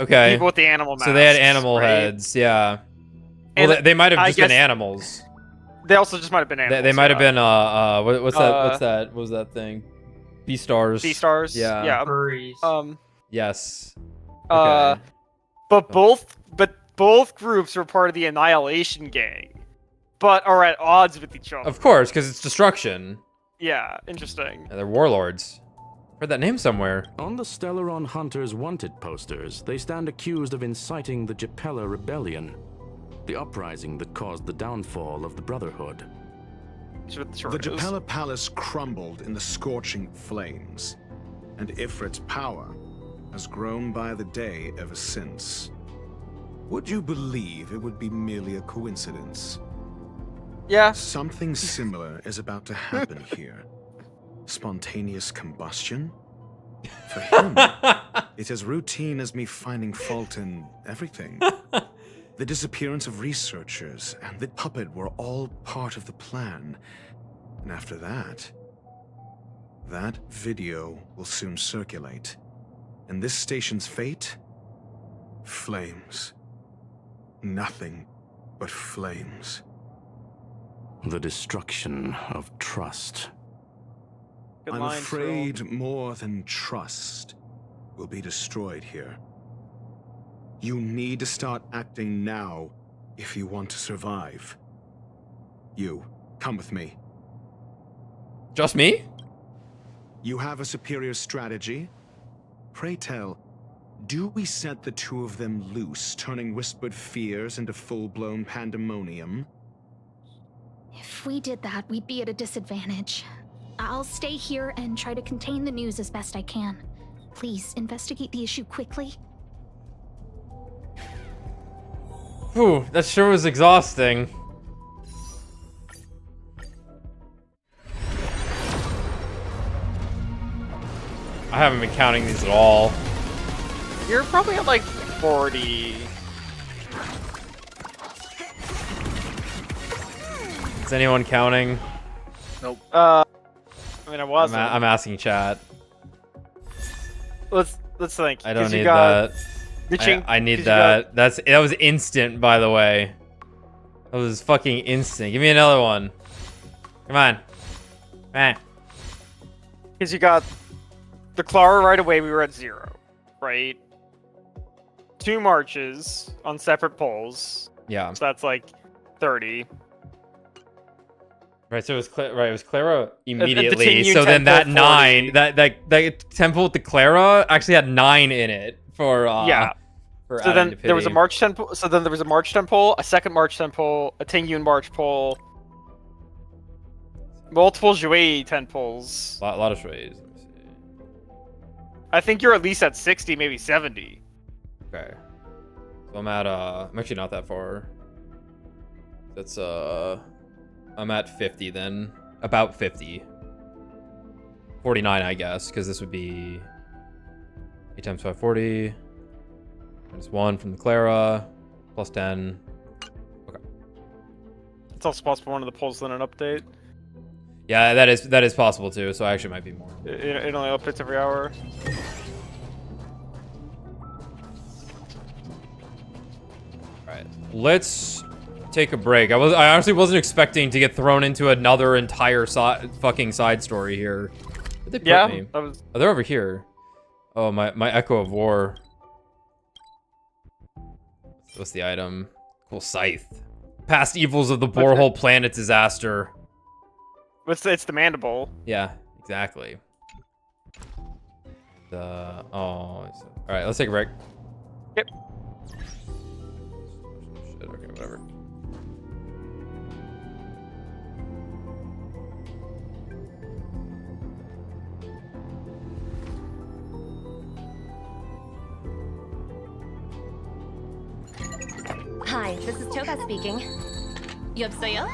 Okay. People with the animal masks. So they had animal right? heads, yeah. Well, And they might have I just been guess animals. They also just might have been animals. They might have been what's that? What was that thing? Beastars. Beastars. Yeah. Yeah. Furries. Yes. But both groups were part of the Annihilation Gang, but are at odds with each other. Of course, because it's destruction. Yeah. Interesting. Yeah, they're warlords. Heard that name somewhere. On the Stellaron Hunters wanted posters, they stand accused of inciting the Japella Rebellion, the uprising that caused the downfall of the Brotherhood. The Japella Palace crumbled in the scorching flames, and Ifrit's power has grown by the day ever since. Would you believe it would be merely a coincidence? Yeah. Something similar is about to happen here. Spontaneous combustion? For him, it's as routine as me finding fault in everything. The disappearance of researchers and the puppet were all part of the plan. And after that video will soon circulate. And this station's fate? Flames. Nothing but flames. The destruction of trust. I'm afraid more than trust will be destroyed here. You need to start acting now if you want to survive. You, come with me. Just me? You have a superior strategy? Pray tell, do we set the two of them loose, turning whispered fears into full-blown pandemonium? If we did that, we'd be at a disadvantage. I'll stay here and try to contain the news as best I can. Please, investigate the issue quickly. Whew, that sure was exhausting. I haven't been counting these at all. You're probably at like 40. Is anyone counting? Nope. I mean, I wasn't. I'm asking chat. Let's think. I don't 'cause you need got that. I need that. That was instant, by the way. That was fucking instant. Give me another one. Come on. Because you got the Clara right away. We were at 0, right? 2 marches on separate poles. Yeah. So that's like 30. Right, so it was it was Clara immediately. the So then that 10 9, that temple with the Clara actually had 9 in it for yeah. For So then adding to there was a pity. March temple. So then there was a March temple, a second March temple, a Tingyun March pole, multiple Jouet temples. A lot of Jouets. I think you're at least at 60, maybe 70. Okay. So I'm at I'm actually not that far. That's I'm at 50 then. About 50. 49, I guess, because this would be 8 times 5, 40. Minus 1 from the Clara. Plus 10. Okay. It's also possible one of the polls in an update. Yeah, that is possible too, so actually might be more. It only updates every hour. let's take a break. I honestly wasn't expecting to get thrown into another entire fucking side story here. Where'd they put me? that was. Oh, they're over here. Oh, my Echo of War. What's the item? Cool scythe. Past evils of the borehole planet disaster. It's the mandible. Yeah, exactly. All right, let's take a break. Yep. Shit, okay, whatever. Hi, this is Toba speaking. 여보세요?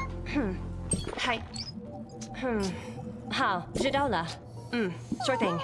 Hi. 好，知道了。sure thing.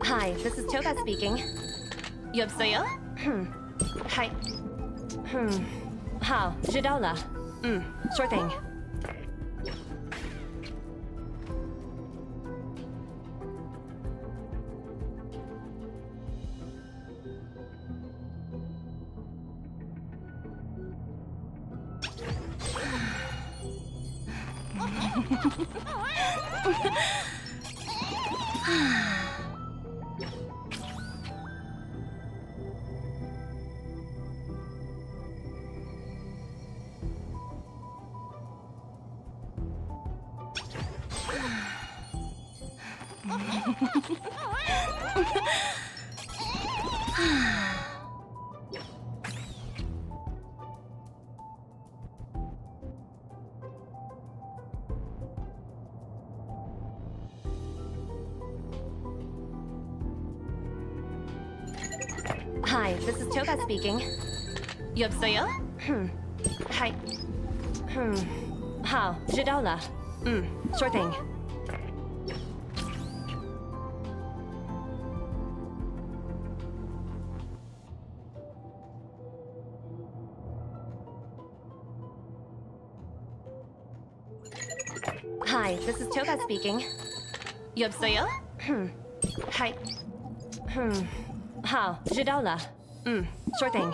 Hi, this is Toba speaking. 여보세요? Hi. 好，知道了。sure thing. Hi, this is Toba speaking. 여보세요? Hi. 好，知道了。sure thing. Hi, this is Toba speaking. 여보세요? Hi. 好，知道了。sure thing.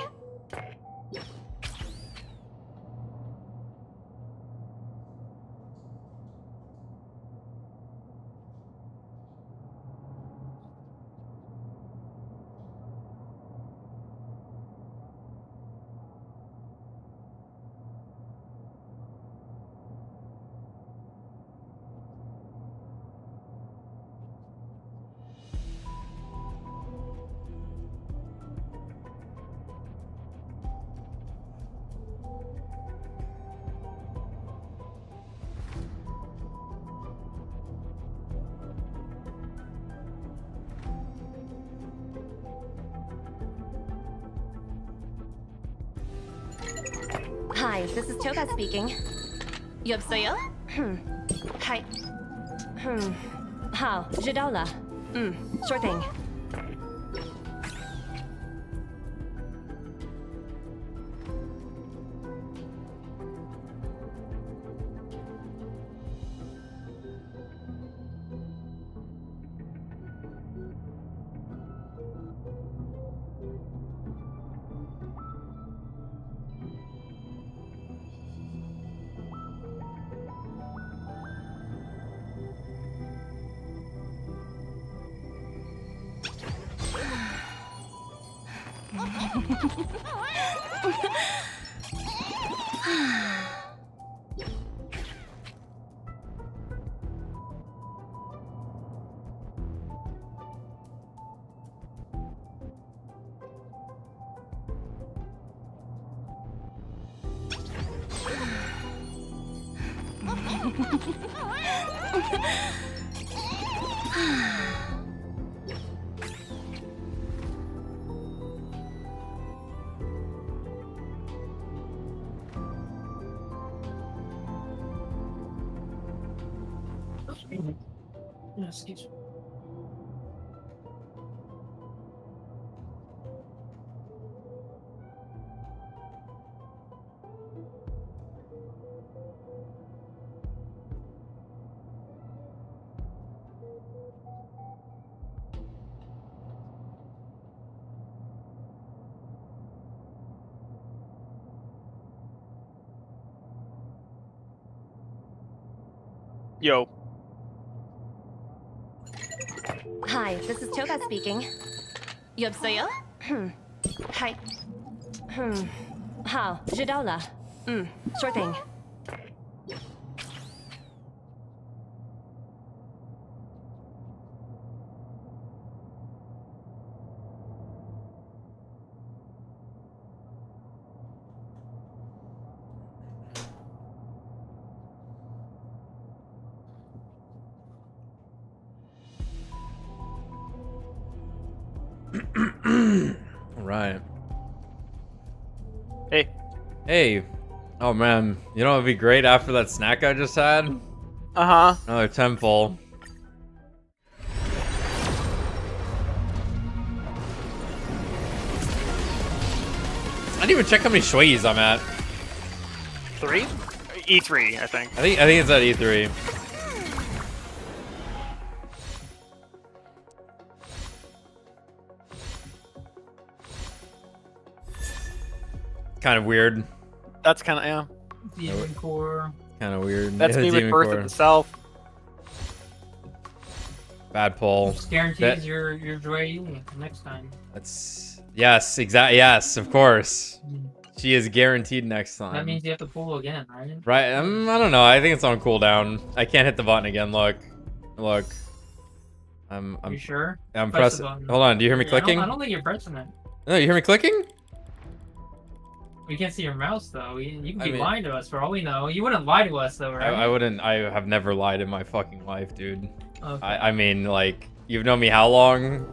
Hi, this is Toba speaking. 여보세요? Hi. 好，知道了。sure thing. Excuse me. Yo. Hi, this is Toba speaking. 여보세요? Hi. 好，知道了。sure thing. Right. Hey. Hey. Oh man, you know what would be great after that snack I just had? Uh-huh. Another temple. I didn't even check how many shuis I'm at. 3? E3, I think. I think it's at E3. Kind of weird. That's kind of, yeah. Demon Core. Kind of weird. That's me with Birth of the South. Bad pull. Just guarantees your Joy next time. That's yes, exactly. Yes, of course. She is guaranteed next time. That means you have to pull again, right? Right. I don't know. I think it's on cooldown. I can't hit the button again. Look. I'm you sure? I'm Press pressing. the button. Hold on. Do you hear me clicking? I don't think you're pressing it. No, you hear me clicking? We can't see your mouse though. You can be mean- lying to us for all we know. You wouldn't lie to us though, right? I wouldn't. I have never lied in my fucking life, dude. Okay. I mean, like, you've known me how long?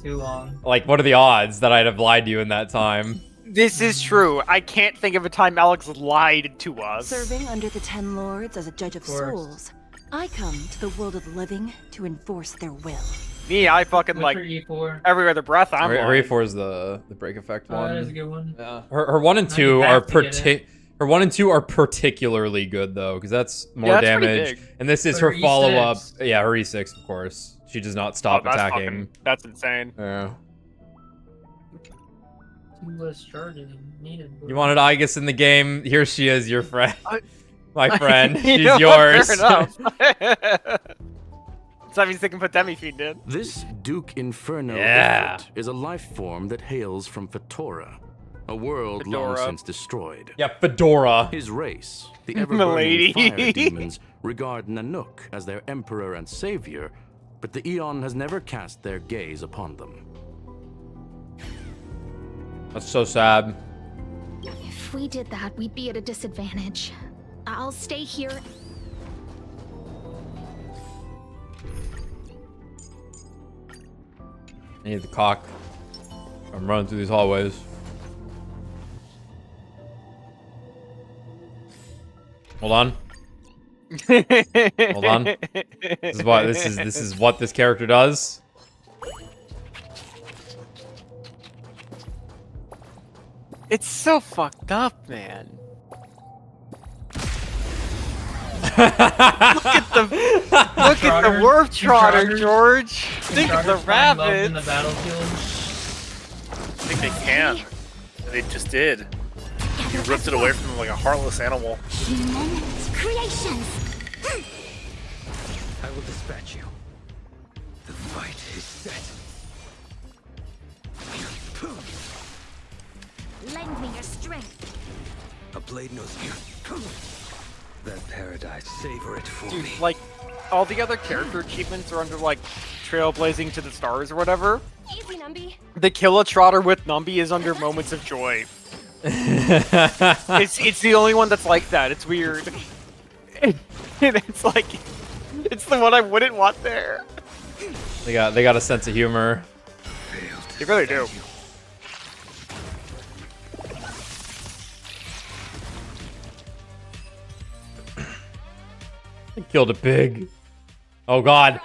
Too long. Like, what are the odds that I'd have lied to you in that time? This is true. I can't think of a time Alex lied to us. Serving under the Ten Lords as a judge of course. souls, I come to the world of the living to enforce their will. Me, I fucking What's like your E4? every other breath I'm Her lying. E4 is the break effect Oh, one. that is a good one. Yeah. Her 1 and Now 2 you are have to get it. her 1 and 2 are particularly good though, because that's more Yeah, that's pretty damage. big. And this is But her her follow up. E6. Yeah, her E6, of course. She does not stop that's attacking. fucking- that's insane. Yeah. Two less charges needed. You wanted Aegis in the game. Here she is, your friend. My friend. You She's know what? yours. Fair enough. So that means they can put Demi-Fiend in. This Duke Inferno Yeah. Ifrit is a life form that hails from Fetora, a world long Fedora. since destroyed. Yeah, Fedora. His race, the ever-burning Milady. fire demons, regard Nanook as their emperor and savior, but the Eon has never cast their gaze upon them. That's so sad. If we did that, we'd be at a disadvantage. I'll stay here. I need the cock. I'm running through these hallways. Hold on. Hold on. This is what this character does. It's so fucked up, man. Look at the Warp Trotter, George. Think of the In rabbit. the battlefield. I think they can. They just did. You ripped it away from them like a heartless animal. Creations. I will dispatch you. The fight is set. Lend me your strength. A blade knows you. That paradise, savor it for Dude, me. like, all the other character achievements are under, like, trailblazing to the stars or whatever. Easy, Numby. The kill a trotter with Numby is under moments of joy. it's the only one that's like that. It's weird. And it's like, it's the one I wouldn't want there. They got a sense of humor. They really do. I killed a pig. Oh god.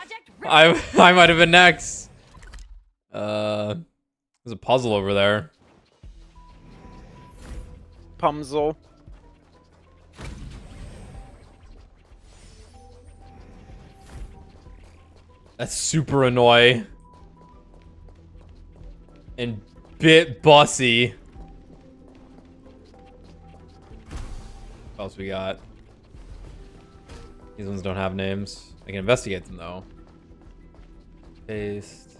I might have been next. There's a puzzle over there. Pumzel. That's super annoying. And bit bossy. What else we got? These ones don't have names. I can investigate them though. Paste.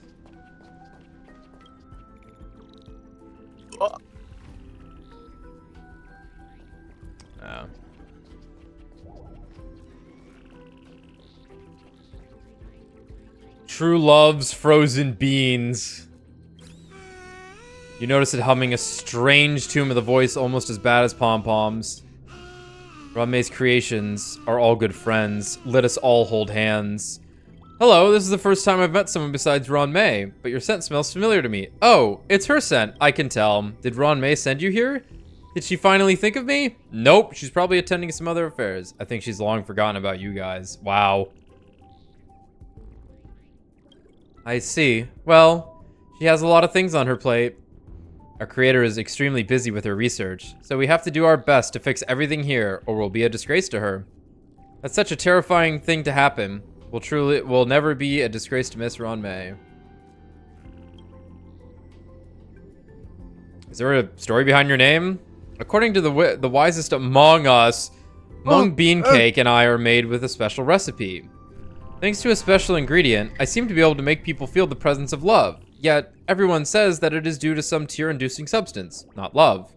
Yeah. True Love's frozen beans. You notice it humming a strange tune with a voice almost as bad as pom-poms. Ron-May's creations are all good friends. Let us all hold hands. Hello, this is the first time I've met someone besides Ron-May, but your scent smells familiar to me. Oh, it's her scent, I can tell. Did Ron-May send you here? Did she finally think of me? Nope, she's probably attending some other affairs. I think she's long forgotten about you guys. Wow. I see. Well, she has a lot of things on her plate. Our creator is extremely busy with her research, so we have to do our best to fix everything here, or we'll be a disgrace to her. That's such a terrifying thing to happen. We'll never be a disgrace to Miss Ron-May. Is there a story behind your name? According to the wisest among us, Mung Beancake and I are made with a special recipe. Thanks to a special ingredient, I seem to be able to make people feel the presence of love. Yet, everyone says that it is due to some tear-inducing substance, not love.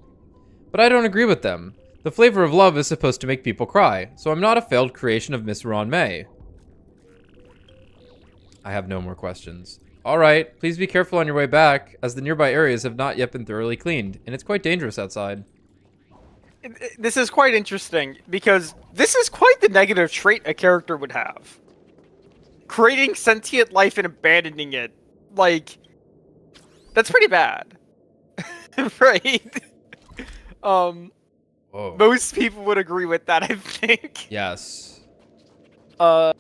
But I don't agree with them. The flavor of love is supposed to make people cry, so I'm not a failed creation of Miss Ron-May. I have no more questions. Alright, please be careful on your way back, as the nearby areas have not yet been thoroughly cleaned, and it's quite dangerous outside. This is quite interesting, because this is quite the negative trait a character would have. Creating sentient life and abandoning it. Like, that's pretty bad. Right? Most people would agree with that, I think. Yes. I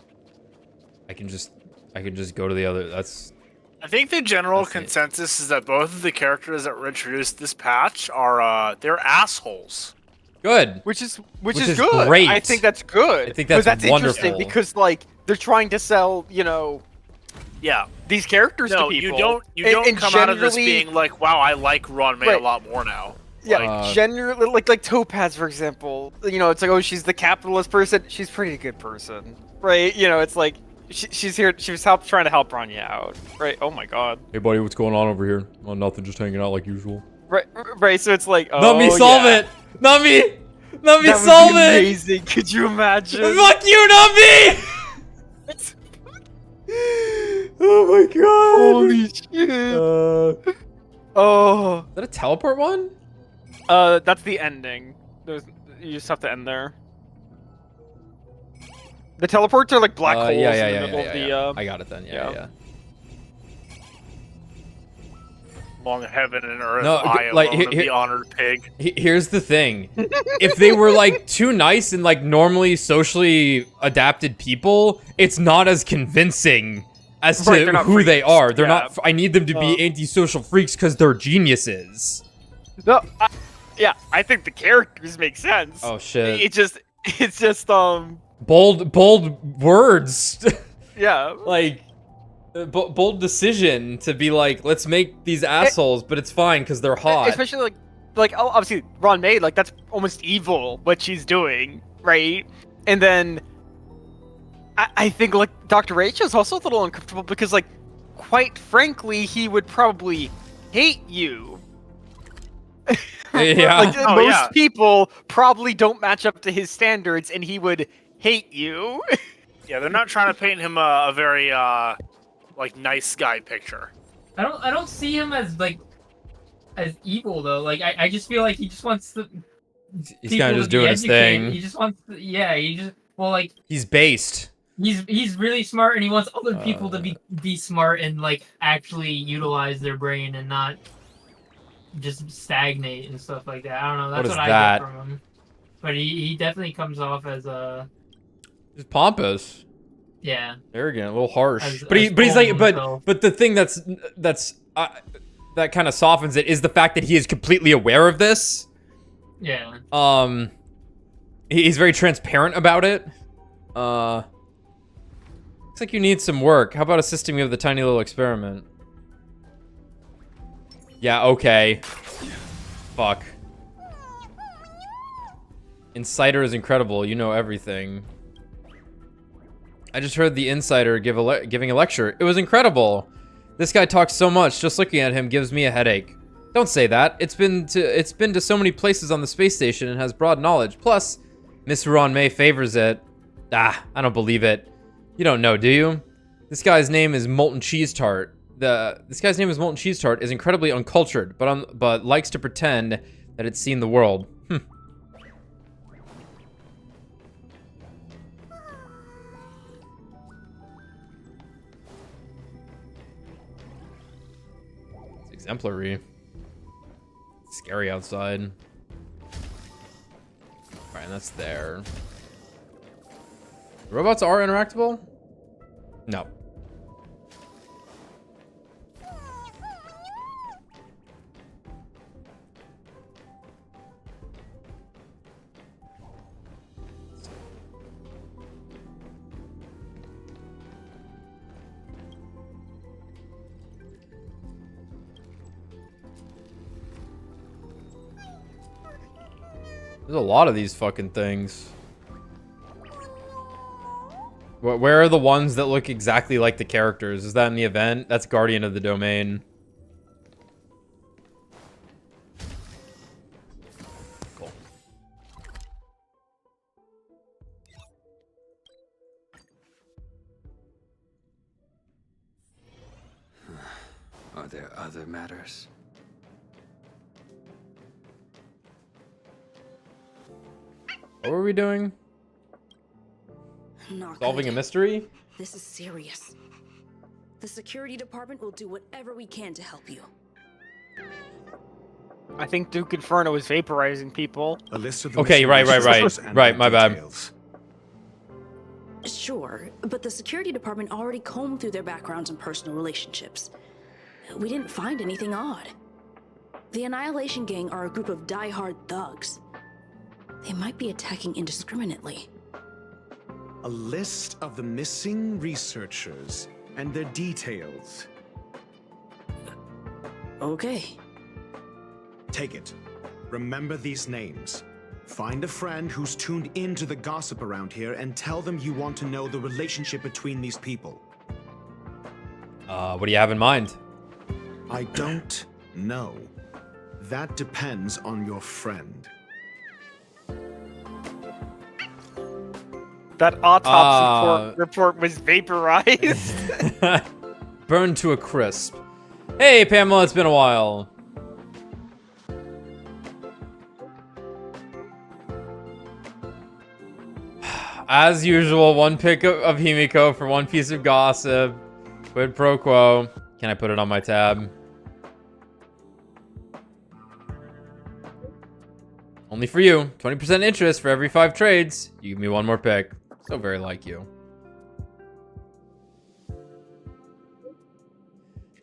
can just go to the other. That's. I think the general consensus is that both of the characters that were introduced this patch are they're assholes. Good. Which is good. Great. I think that's good. I think that's wonderful. Interesting because like they're trying to sell, you know, these characters to people. You don't come out of this being like, wow, I like Ron-May a lot more now. Yeah, generally, like Topaz, for example. You know, it's like, oh, she's the capitalist person. She's a pretty good person, right? You know, it's like she's here. She was trying to help Rania out, right? Oh my god. Hey, buddy, what's going on over here? Well, nothing, just hanging out like usual. Right. So it's like, oh, Numby, solve it. Numby, that solve would be it. Amazing. Could you imagine? Fuck you, Numby. Oh my god. Holy shit. Oh. Is that a teleport one? That's the ending. You just have to end there. The teleports are like black holes in the middle of the. I got it then. Yeah. Long heaven and earth, No, I like, alone am the honored pig. Here's the thing. If they were like too nice and like normally socially adapted people, it's not as convincing as to who they are. They're not. I need them to be antisocial freaks because they're geniuses. No, I think the characters make sense. Oh shit! It's just bold words. Yeah, like bold decision to be like, let's make these assholes, but it's fine because they're hot. Especially like obviously Ron-May, like that's almost evil what she's doing, right? And then I think like Dr. Rachel's also a little uncomfortable because like quite frankly he would probably hate you. Yeah. Like most people probably don't match up to his standards, and he would hate you. Yeah, they're not trying to paint him a very like nice guy picture. I don't see him as like as evil though. Like I just feel like he just wants to. He's kind of just doing his thing. He just wants to, yeah. He just like he's based. He's really smart, and he wants other people to be smart and like actually utilize their brain and not just stagnate and stuff like that. I don't know. That's what I get from him. But he definitely comes off as a. He's pompous. Yeah. Arrogant, a little harsh. But he's like but the thing that kind of softens it is the fact that he is completely aware of this. Yeah. He's very transparent about it. Looks like you need some work. How about assisting me with the tiny little experiment? Yeah, okay. Fuck. Insider is incredible. You know everything. I just heard the insider giving a lecture. It was incredible. This guy talks so much. Just looking at him gives me a headache. Don't say that. It's been to so many places on the space station and has broad knowledge. Plus, Miss Ron May favors it. Ah, I don't believe it. You don't know, do you? This guy's name is Molten Cheese Tart. This guy's name is Molten Cheese Tart is incredibly uncultured, but likes to pretend that it's seen the world. It's exemplary. It's scary outside. Alright, and that's there. The robots are interactable? No. There's a lot of these fucking things. Where are the ones that look exactly like the characters? Is that in the event? That's Guardian of the Domain. Cool. Are there other matters? What were we doing? Not Solving good. a mystery? This is serious. The security department will do whatever we can to help you. I think Duke Inferno is vaporizing people. A list of the Okay, right, my bad. Sure, but the security department already combed through their backgrounds and personal relationships. We didn't find anything odd. The Annihilation Gang are a group of die-hard thugs. They might be attacking indiscriminately. A list of the missing researchers and their details. Okay. Take it. Remember these names. Find a friend who's tuned into the gossip around here and tell them you want to know the relationship between these people. What do you have in mind? I don't know. That depends on your friend. That autopsy report was vaporized. Burned to a crisp. Hey, Pamela, it's been a while. As usual, one pick of Himiko for one piece of gossip. Quid pro quo. Can I put it on my tab? Only for you. 20% interest for every 5 trades. You give me one more pick. So very like you.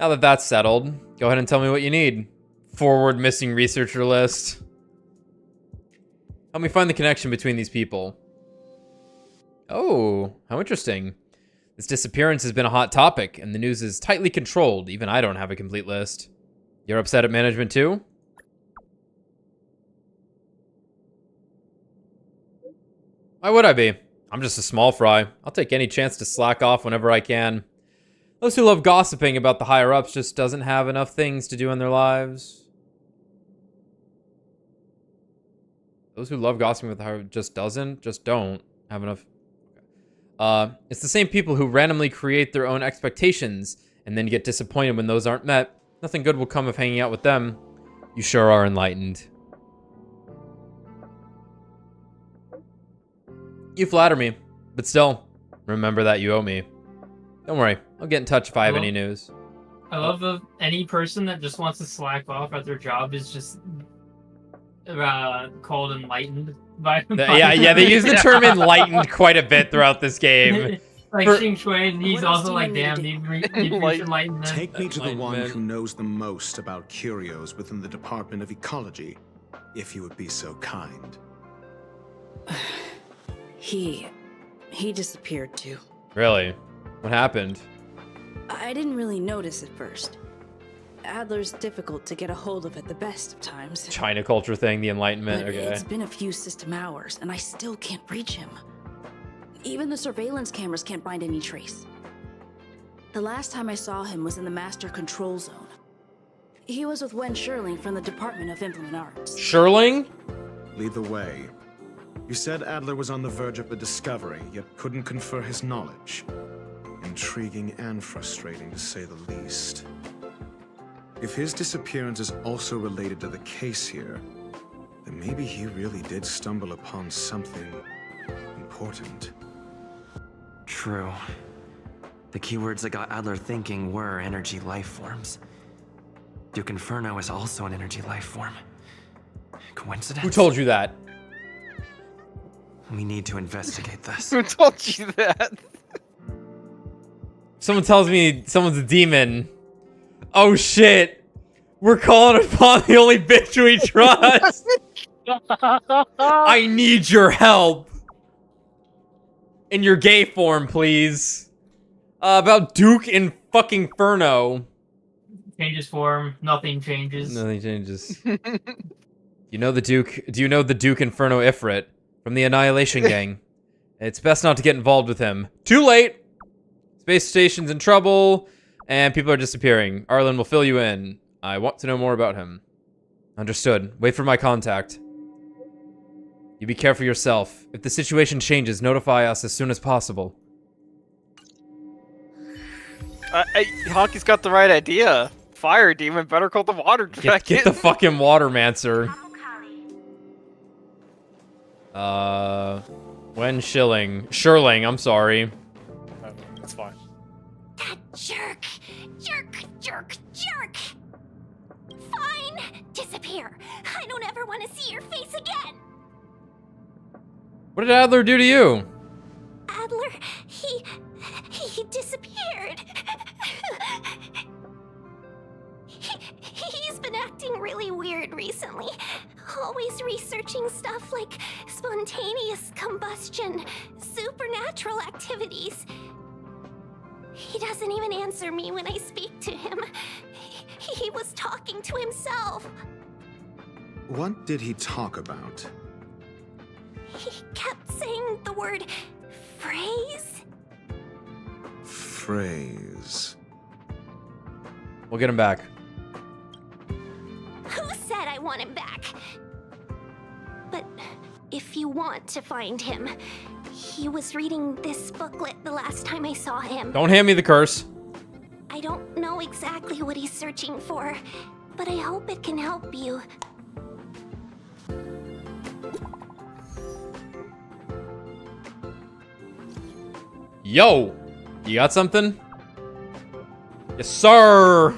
Now that that's settled, go ahead and tell me what you need. Forward missing researcher list. Help me find the connection between these people. Oh, how interesting. This disappearance has been a hot topic, and the news is tightly controlled. Even I don't have a complete list. You're upset at management too? Why would I be? I'm just a small fry. I'll take any chance to slack off whenever I can. Those who love gossiping about the higher-ups just doesn't have enough things to do in their lives. Those who love gossiping with her just don't have enough. It's the same people who randomly create their own expectations and then get disappointed when those aren't met. Nothing good will come of hanging out with them. You sure are enlightened. You flatter me, but still, remember that you owe me. Don't worry, I'll get in touch if I have any news. I love any person that just wants to slack off at their job is just called enlightened. Yeah, they use the term enlightened quite a bit throughout this game. Like Xing Shui, he's also like, damn, you've reached enlightenment. Take me to the one who knows the most about curios within the Department of Ecology, if you would be so kind. He disappeared too. Really? What happened? I didn't really notice at first. Adler's difficult to get a hold of at the best of times. China culture thing, the Enlightenment, But okay. It's been a few system hours, and I still can't reach him. Even the surveillance cameras can't find any trace. The last time I saw him was in the Master Control Zone. He was with Wen Sherling from the Department of Implement Arts. Sherling? Lead the way. You said Adler was on the verge of a discovery, yet couldn't confer his knowledge. Intriguing and frustrating, to say the least. If his disappearance is also related to the case here, then maybe he really did stumble upon something important. True. The keywords that got Adler thinking were energy life forms. Duke Inferno is also an energy life form. Coincidence? Who told you that? We need to investigate this. Who told you that? Someone tells me someone's a demon. Oh shit! We're calling upon the only bitch we trust! I need your help! In your gay form, please. About Duke in fucking Inferno. Changes form, nothing changes. Nothing changes. You know the Duke? Do you know the Duke Inferno Ifrit from the Annihilation Gang? It's best not to get involved with him. Too late! Space station's in trouble, and people are disappearing. Arlen will fill you in. I want to know more about him. Understood. Wait for my contact. You be careful yourself. If the situation changes, notify us as soon as possible. Hockey's got the right idea. Fire demon, better call the water dragon. Get the fucking watermancer. Wen Sherling, I'm sorry. That's fine. Jerk! Fine! Disappear! I don't ever want to see your face again! What did Adler do to you? Adler, he disappeared. He's been acting really weird recently. Always researching stuff like spontaneous combustion, supernatural activities. He doesn't even answer me when I speak to him. He was talking to himself. What did he talk about? He kept saying the word phrase. Phrase. We'll get him back. Who said I want him back? But if you want to find him, he was reading this booklet the last time I saw him. Don't hand me the curse. I don't know exactly what he's searching for, but I hope it can help you. Yo! You got something? Yes, sir!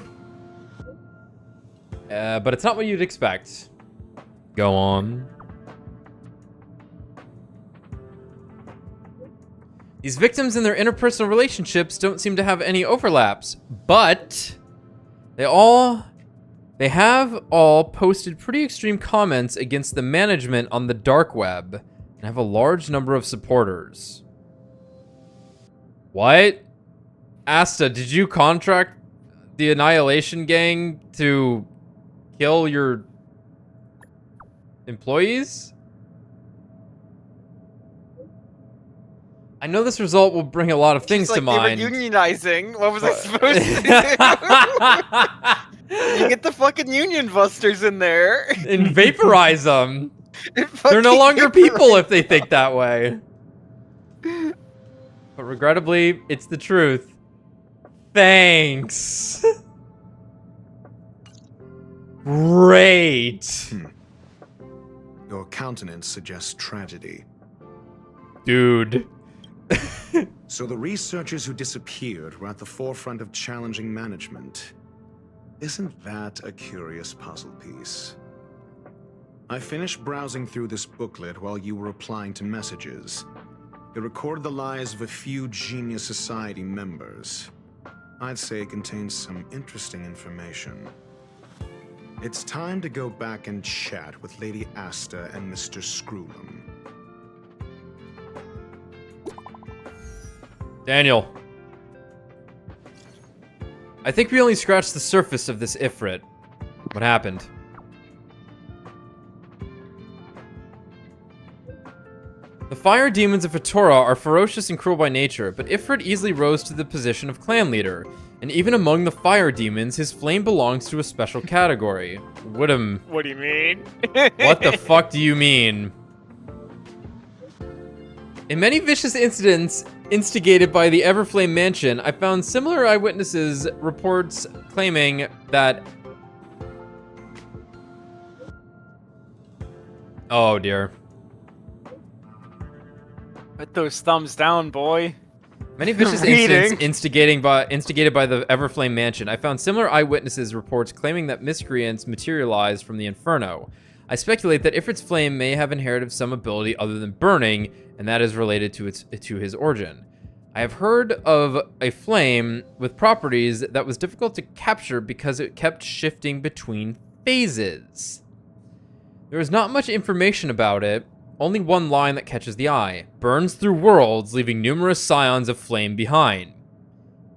But it's not what you'd expect. Go on. These victims and their interpersonal relationships don't seem to have any overlaps, but they have all posted pretty extreme comments against the management on the dark web and have a large number of supporters. What? Asta, did you contract the Annihilation Gang to kill your employees? I know this result will bring a lot of things to mind. They were unionizing. What was I supposed to do? You get the fucking union busters in there. And vaporize them. They're no longer people if they think that way. But regrettably, it's the truth. Thanks. Great. Your countenance suggests tragedy. Dude. So the researchers who disappeared were at the forefront of challenging management. Isn't that a curious puzzle piece? I finished browsing through this booklet while you were replying to messages. It recorded the lives of a few Genius Society members. I'd say it contains some interesting information. It's time to go back and chat with Lady Asta and Mr. Screwlam. Daniel. I think we only scratched the surface of this Ifrit. What happened? The fire demons of Fatora are ferocious and cruel by nature, but Ifrit easily rose to the position of clan leader. And even among the fire demons, his flame belongs to a special category. What do you mean? What the fuck do you mean? In many vicious incidents instigated by the Everflame Mansion, I found similar eyewitnesses' reports claiming that... Oh dear. Put those thumbs down, boy. Many vicious incidents instigated by the Everflame Mansion. I found similar eyewitnesses' reports claiming that miscreants materialized from the Inferno. I speculate that Ifrit's flame may have inherited some ability other than burning, and that is related to his origin. I have heard of a flame with properties that was difficult to capture because it kept shifting between phases. There is not much information about it, only one line that catches the eye. Burns through worlds, leaving numerous scions of flame behind.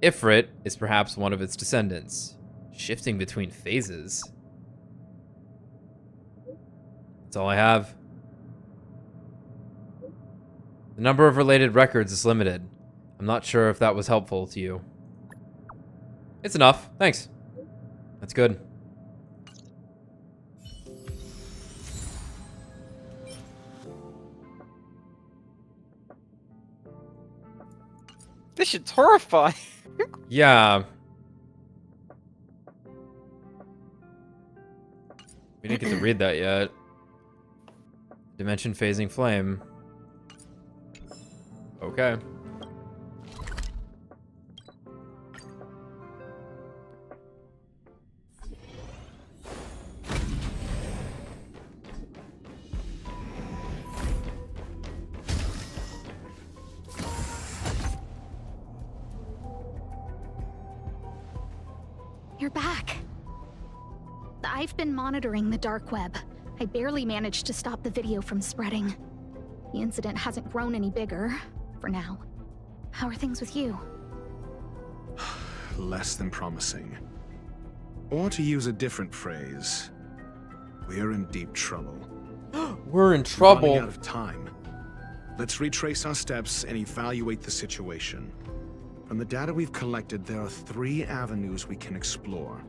Ifrit is perhaps one of its descendants. Shifting between phases. That's all I have. The number of related records is limited. I'm not sure if that was helpful to you. It's enough. Thanks. That's good. This shit's horrifying. Yeah. We didn't get to read that yet. Dimension phasing flame. Okay. You're back. I've been monitoring the dark web. I barely managed to stop the video from spreading. The incident hasn't grown any bigger, for now. How are things with you? Less than promising. Or to use a different phrase, we're in deep trouble. We're in trouble. We're running out of time. Let's retrace our steps and evaluate the situation. From the data we've collected, there are 3 avenues we can explore.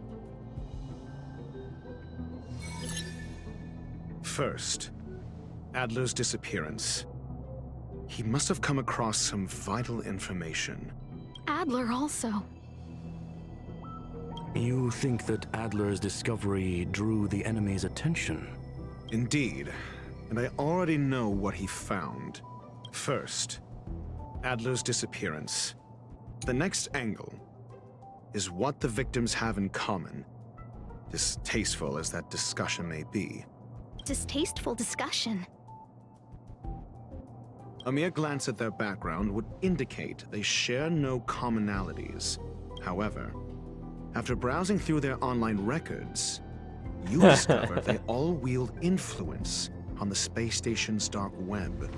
First, Adler's disappearance. He must have come across some vital information. Adler also. You think that Adler's discovery drew the enemy's attention? Indeed, and I already know what he found. First, Adler's disappearance. The next angle is what the victims have in common, distasteful as that discussion may be. Distasteful discussion. A mere glance at their background would indicate they share no commonalities. However, after browsing through their online records, you discover they all wield influence on the space station's dark web.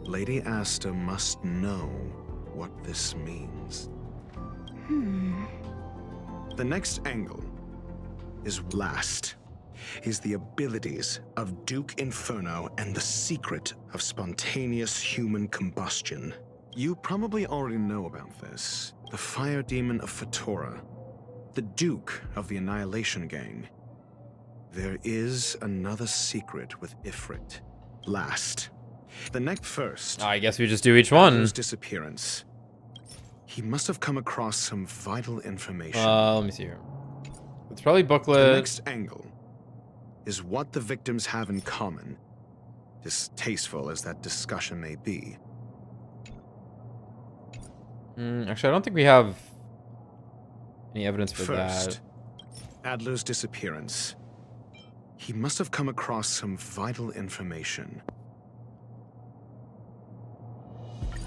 Lady Asta must know what this means. The next angle is last. Is the abilities of Duke Inferno and the secret of spontaneous human combustion. You probably already know about this. The fire demon of Fatora, the Duke of the Annihilation Gang. There is another secret with Ifrit. Last. The next first. I guess we just do each one. His disappearance. He must have come across some vital information. Let me see here. It's probably booklet. The next angle is what the victims have in common, distasteful as that discussion may be. Actually, I don't think we have any evidence for First, that. Adler's disappearance. He must have come across some vital information.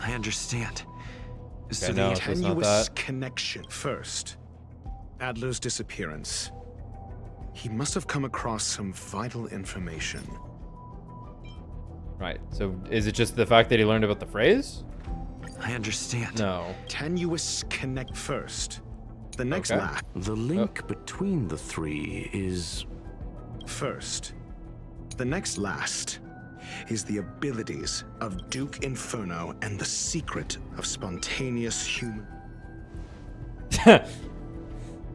I understand. So no, the so it's not tenuous that. connection. First, Adler's disappearance. He must have come across some vital information. Right. So is it just the fact that he learned about the phrase? I understand. No. Tenuous connect first. The next Okay. lap. The link between the three is... First. The next last is the abilities of Duke Inferno and the secret of spontaneous human.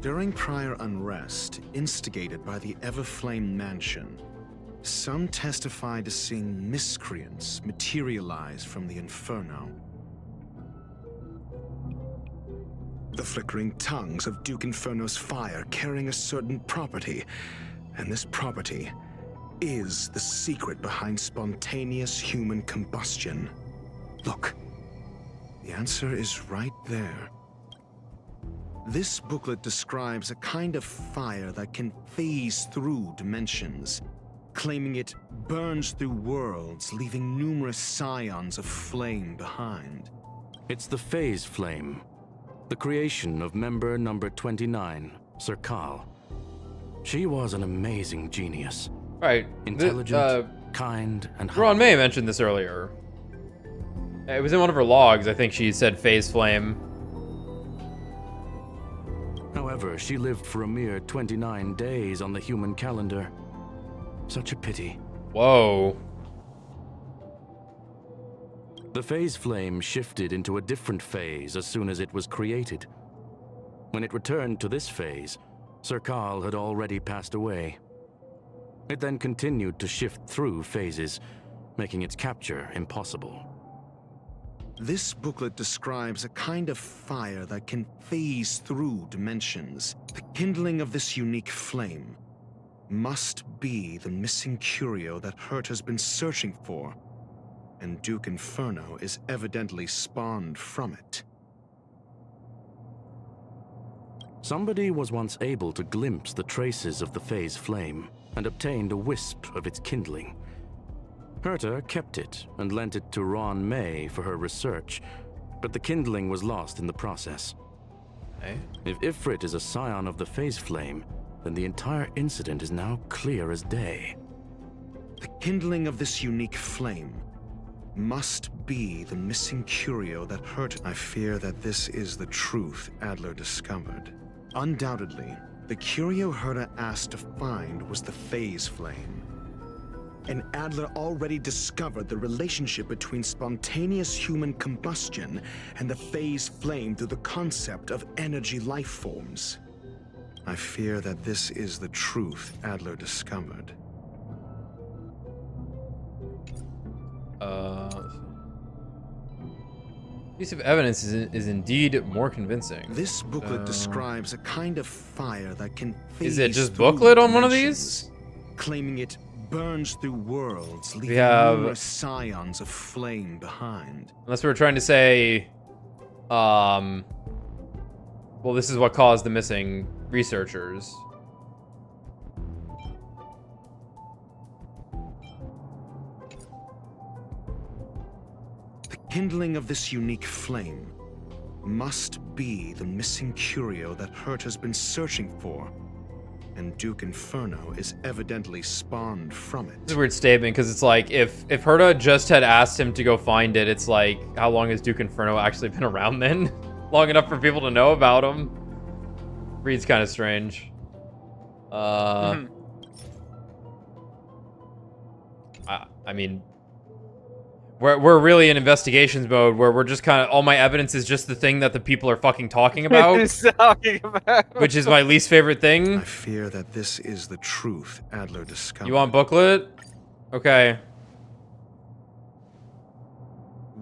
During prior unrest, instigated by the Everflame Mansion, some testified to seeing miscreants materialize from the Inferno. The flickering tongues of Duke Inferno's fire carrying a certain property, and this property is the secret behind spontaneous human combustion. Look, the answer is right there. This booklet describes a kind of fire that can phase through dimensions, claiming it burns through worlds, leaving numerous scions of flame behind. It's the phase flame, the creation of member number 29, Sir Kal. She was an amazing genius. Right. Intelligent, kind, and Ron May mentioned this earlier. It was in one of her logs. I think she said phase flame. However, she lived for a mere 29 days on the human calendar. Such a pity. Whoa. The phase flame shifted into a different phase as soon as it was created. When it returned to this phase, Sir Kal had already passed away. It then continued to shift through phases, making its capture impossible. This booklet describes a kind of fire that can phase through dimensions. The kindling of this unique flame must be the missing curio that Hurt has been searching for, and Duke Inferno is evidently spawned from it. Somebody was once able to glimpse the traces of the phase flame and obtained a wisp of its kindling. Herta kept it and lent it to Ron May for her research, but the kindling was lost in the process. Okay. If Ifrit is a scion of the phase flame, then the entire incident is now clear as day. The kindling of this unique flame must be the missing curio that Hurt. I fear that this is the truth Adler discovered. Undoubtedly, the curio Herta asked to find was the phase flame. And Adler already discovered the relationship between spontaneous human combustion and the phase flame through the concept of energy life forms. I fear that this is the truth Adler discovered. Piece of evidence is indeed more convincing. This booklet describes a kind of fire that can phase Is it just through booklet on one of these? Claiming it burns through worlds, leaving have numerous scions of flame behind. Unless we're trying to say, well, this is what caused the missing researchers. The kindling of this unique flame must be the missing curio that Hurt has been searching for, and Duke Inferno is evidently spawned from it. It's a weird statement because it's like if Herta just had asked him to go find it, it's like how long has Duke Inferno actually been around then? Long enough for people to know about him. Reads kind of strange. I mean, we're really in investigations mode where we're just kind of, all my evidence is just the thing that the people are fucking talking about. Which is my least favorite thing. I fear that this is the truth Adler discovered. You want booklet? Okay.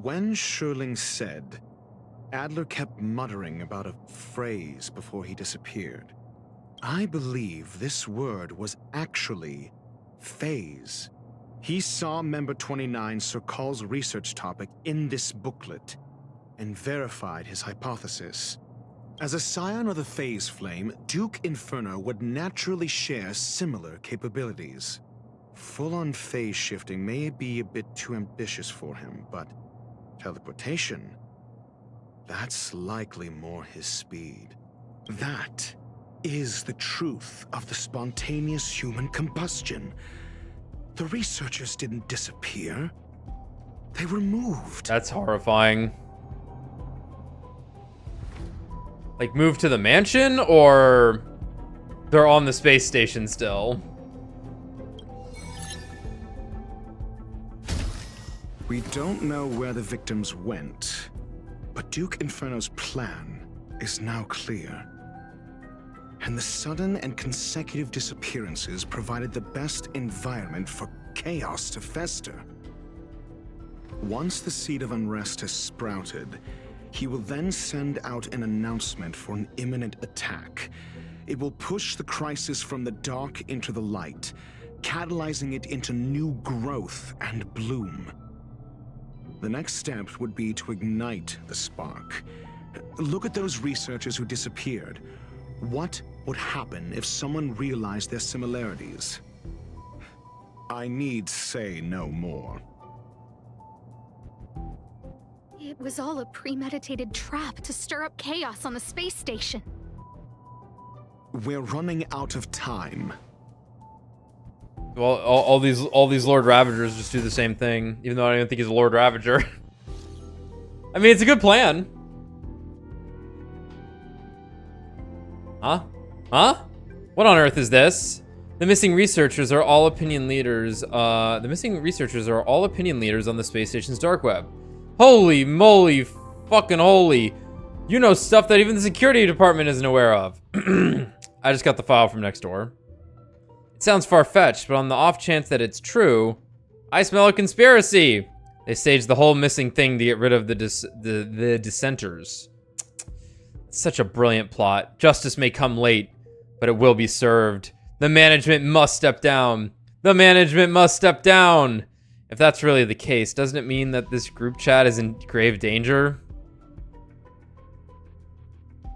When Sherling said, Adler kept muttering about a phrase before he disappeared. I believe this word was actually phase. He saw Member 29 Sir Call's research topic in this booklet and verified his hypothesis. As a scion of the phase flame, Duke Inferno would naturally share similar capabilities. Full-on phase shifting may be a bit too ambitious for him, but teleportation, that's likely more his speed. That is the truth of the spontaneous human combustion. The researchers didn't disappear. They were moved. That's horrifying. Like, move to the mansion, or they're on the space station still? We don't know where the victims went, but Duke Inferno's plan is now clear. And the sudden and consecutive disappearances provided the best environment for chaos to fester. Once the seed of unrest has sprouted, he will then send out an announcement for an imminent attack. It will push the crisis from the dark into the light, catalyzing it into new growth and bloom. The next step would be to ignite the spark. Look at those researchers who disappeared. What would happen if someone realized their similarities? I need say no more. It was all a premeditated trap to stir up chaos on the space station. We're running out of time. Well, all these Lord Ravagers just do the same thing, even though I don't even think he's a Lord Ravager. I mean, it's a good plan. Huh? Huh? What on earth is this? The missing researchers are all opinion leaders. The missing researchers are all opinion leaders on the space station's dark web. Holy moly, fucking holy. You know stuff that even the security department isn't aware of. I just got the file from next door. It sounds far-fetched, but on the off chance that it's true, I smell a conspiracy. They staged the whole missing thing to get rid of the dissenters. It's such a brilliant plot. Justice may come late, but it will be served. The management must step down. The management must step down. If that's really the case, doesn't it mean that this group chat is in grave danger?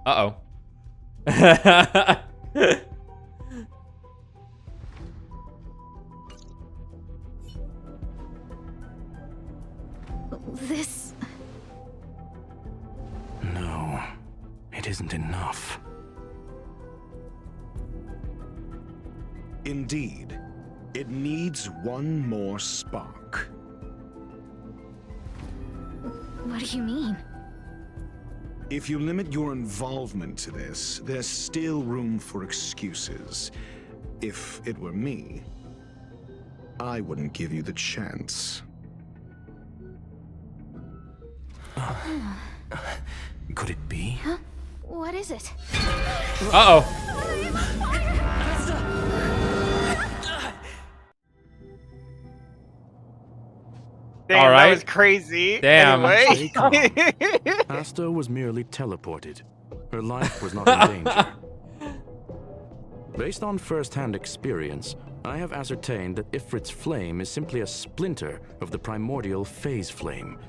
Uh-oh. This... No, it isn't enough. Indeed, it needs one more spark. What do you mean? If you limit your involvement to this, there's still room for excuses. If it were me, I wouldn't give you the chance. Could it be? Huh? What is it? Uh-oh. Damn, all right. That was crazy. Damn. Anyway. Asta was merely teleported. Her life was not in danger. Based on first-hand experience, I have ascertained that Ifrit's flame is simply a splinter of the primordial phase flame,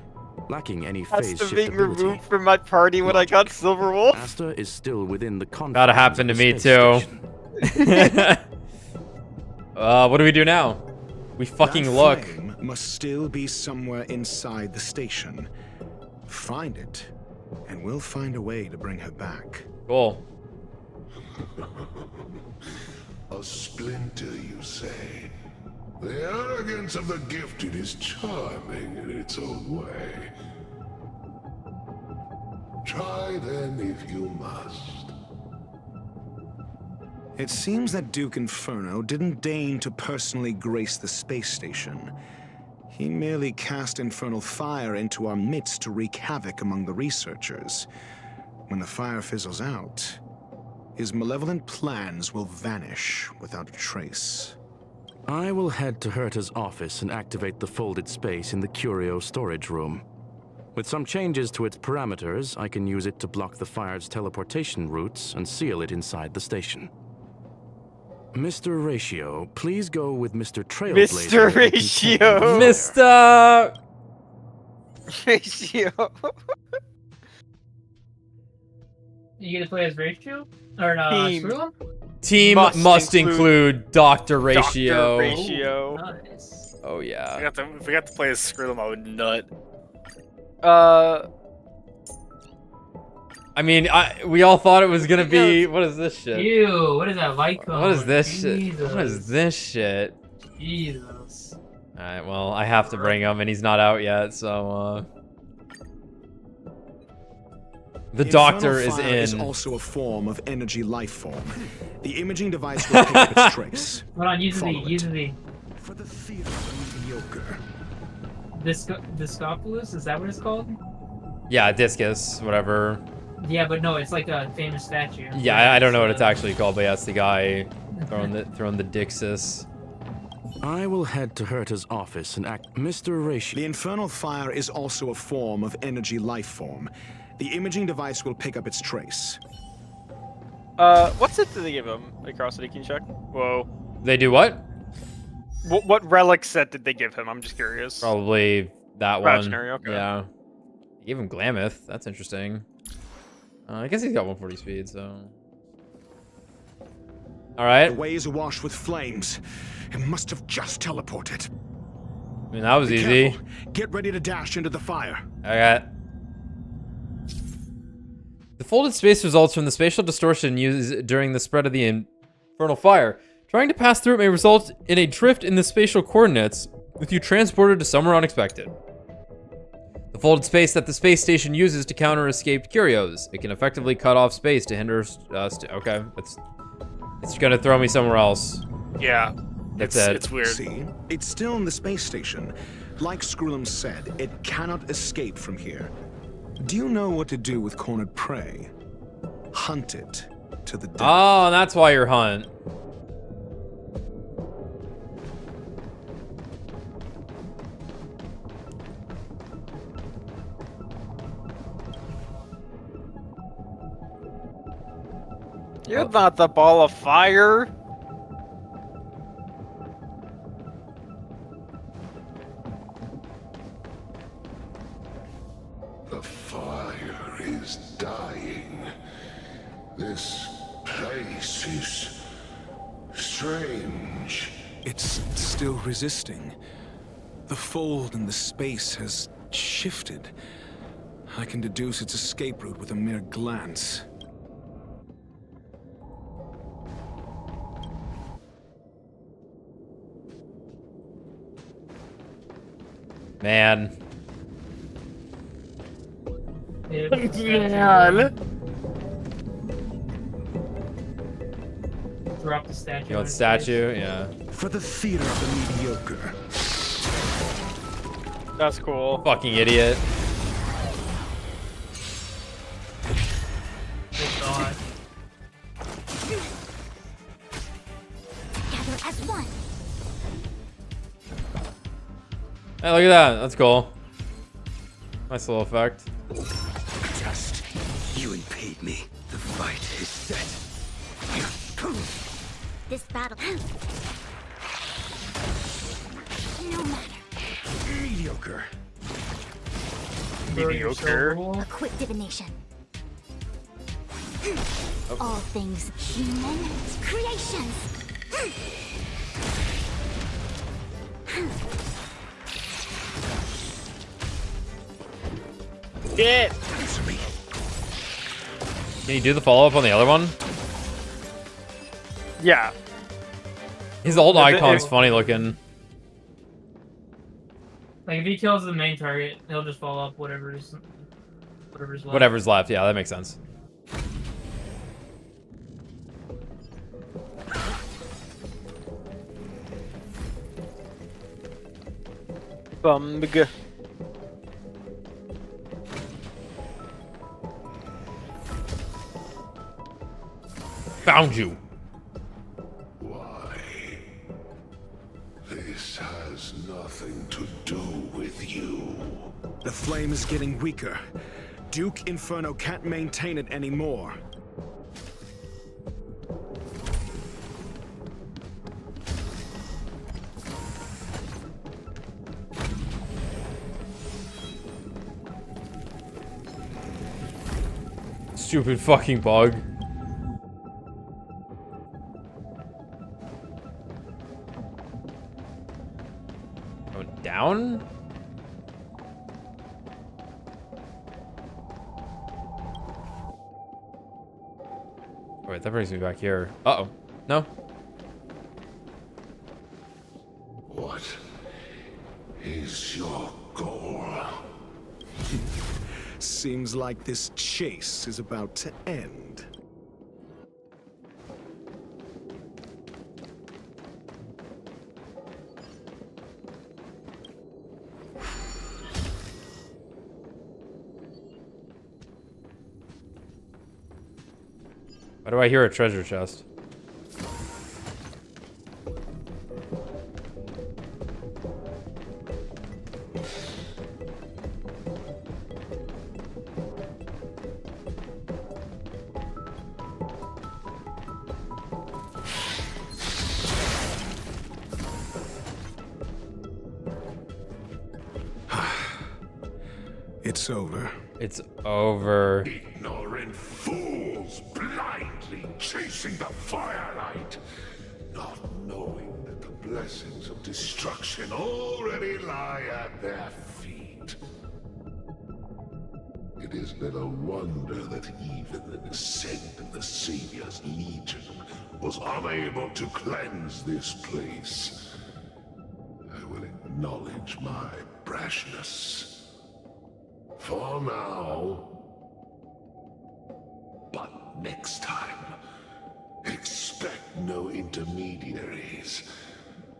lacking any phase That's the being shiftability. removed from my party when I got Silver Wolf. Asta is still within the confines. Gotta happen to me too. What do we do now? We fucking That look. flame must still be somewhere inside the station. Find it, and we'll find a way to bring her back. Cool. A splinter, you say? The arrogance of the gifted is charming in its own way. Try then if you must. It seems that Duke Inferno didn't deign to personally grace the space station. He merely cast infernal fire into our midst to wreak havoc among the researchers. When the fire fizzles out, his malevolent plans will vanish without a trace. I will head to Herta's office and activate the folded space in the curio storage room. With some changes to its parameters, I can use it to block the fire's teleportation routes and seal it inside the station. Mr. Ratio, please go with Mr. Trailblazer. Mr. Ratio! Mr. Ratio. You gonna play as Ratio? Or Team. Screw? Team must include Dr. Ratio. Dr. Ratio. Nice. Oh yeah. If we got to play as Skrillum, I would nut. I mean, we all thought it was gonna be. What is this shit? Ew, what is that light cone? What is this shit? Jesus. What is this shit? Jesus. Alright, well, I have to bring him, and he's not out yet, so, The doctor is Infernal fire is in. also a form of energy life form. The imaging device will pick up its trace. Hold on, use Follow the For the theater of mediocre. Discopolis, is that what it's called? Yeah, discus, whatever. Yeah, but no, it's like a famous statue. Yeah, I don't know what it's actually called, but yeah, it's the guy throwing the Dixis. I will head to Herta's office and act Mr. Ratio. The infernal fire is also a form of energy life form. The imaging device will pick up its trace. What's it that they give him? A Crossity King check? Whoa. They do what? What relic set did they give him? I'm just curious. Probably that one. Imaginary, okay. Yeah. Give him Glamith. That's interesting. I guess he's got 140 speed, so. Alright. The way is awash with flames. It must have just teleported. I mean, that was Be easy. careful. Get ready to dash into the fire. Okay. The folded space results from the spatial distortion used during the spread of the infernal fire. Trying to pass through it may result in a drift in the spatial coordinates with you transported to somewhere unexpected. The folded space that the space station uses to counter escaped curios. It can effectively cut off space to hinder us. Okay, it's gonna throw me somewhere else. Yeah, That's it's weird. See, it's still in the space station. Like Skrillum said, it cannot escape from here. Do you know what to do with cornered prey? Hunt it to the death. Oh, that's why you're hunt. You're not the ball of fire. The fire is dying. This place is strange. It's still resisting. The fold in the space has shifted. I can deduce its escape route with a mere glance. Man. Man. Drop the statue. You want statue? Yeah. For the theater of the mediocre. That's cool. Fucking idiot. Together as one. Hey, look at that. That's cool. Nice little effect. Just you impede me. The fight is set. This battle. No matter. Mediocre. Mediocre. A quick divination. All things human creations. Get. Can you do the follow-up on the other one? Yeah. His old icon's funny looking. Like if he kills the main target, he'll just follow up whatever's left. Whatever's left. Yeah, that makes sense. Bumg. Found you. Why? This has nothing to do with you. The flame is getting weaker. Duke Inferno can't maintain it anymore. Stupid fucking bug. Going down? Oh, wait, that brings me back here. Uh-oh. No? What is your goal? Seems like this chase is about to end. Why do I hear a treasure chest? It's over. It's over. Ignorant fools blindly chasing the firelight, not knowing that the blessings of destruction already lie at their feet. It is little wonder that even the descent of the Savior's Legion was unable to cleanse this place. I will acknowledge my brashness. For now. But next time, expect no intermediaries.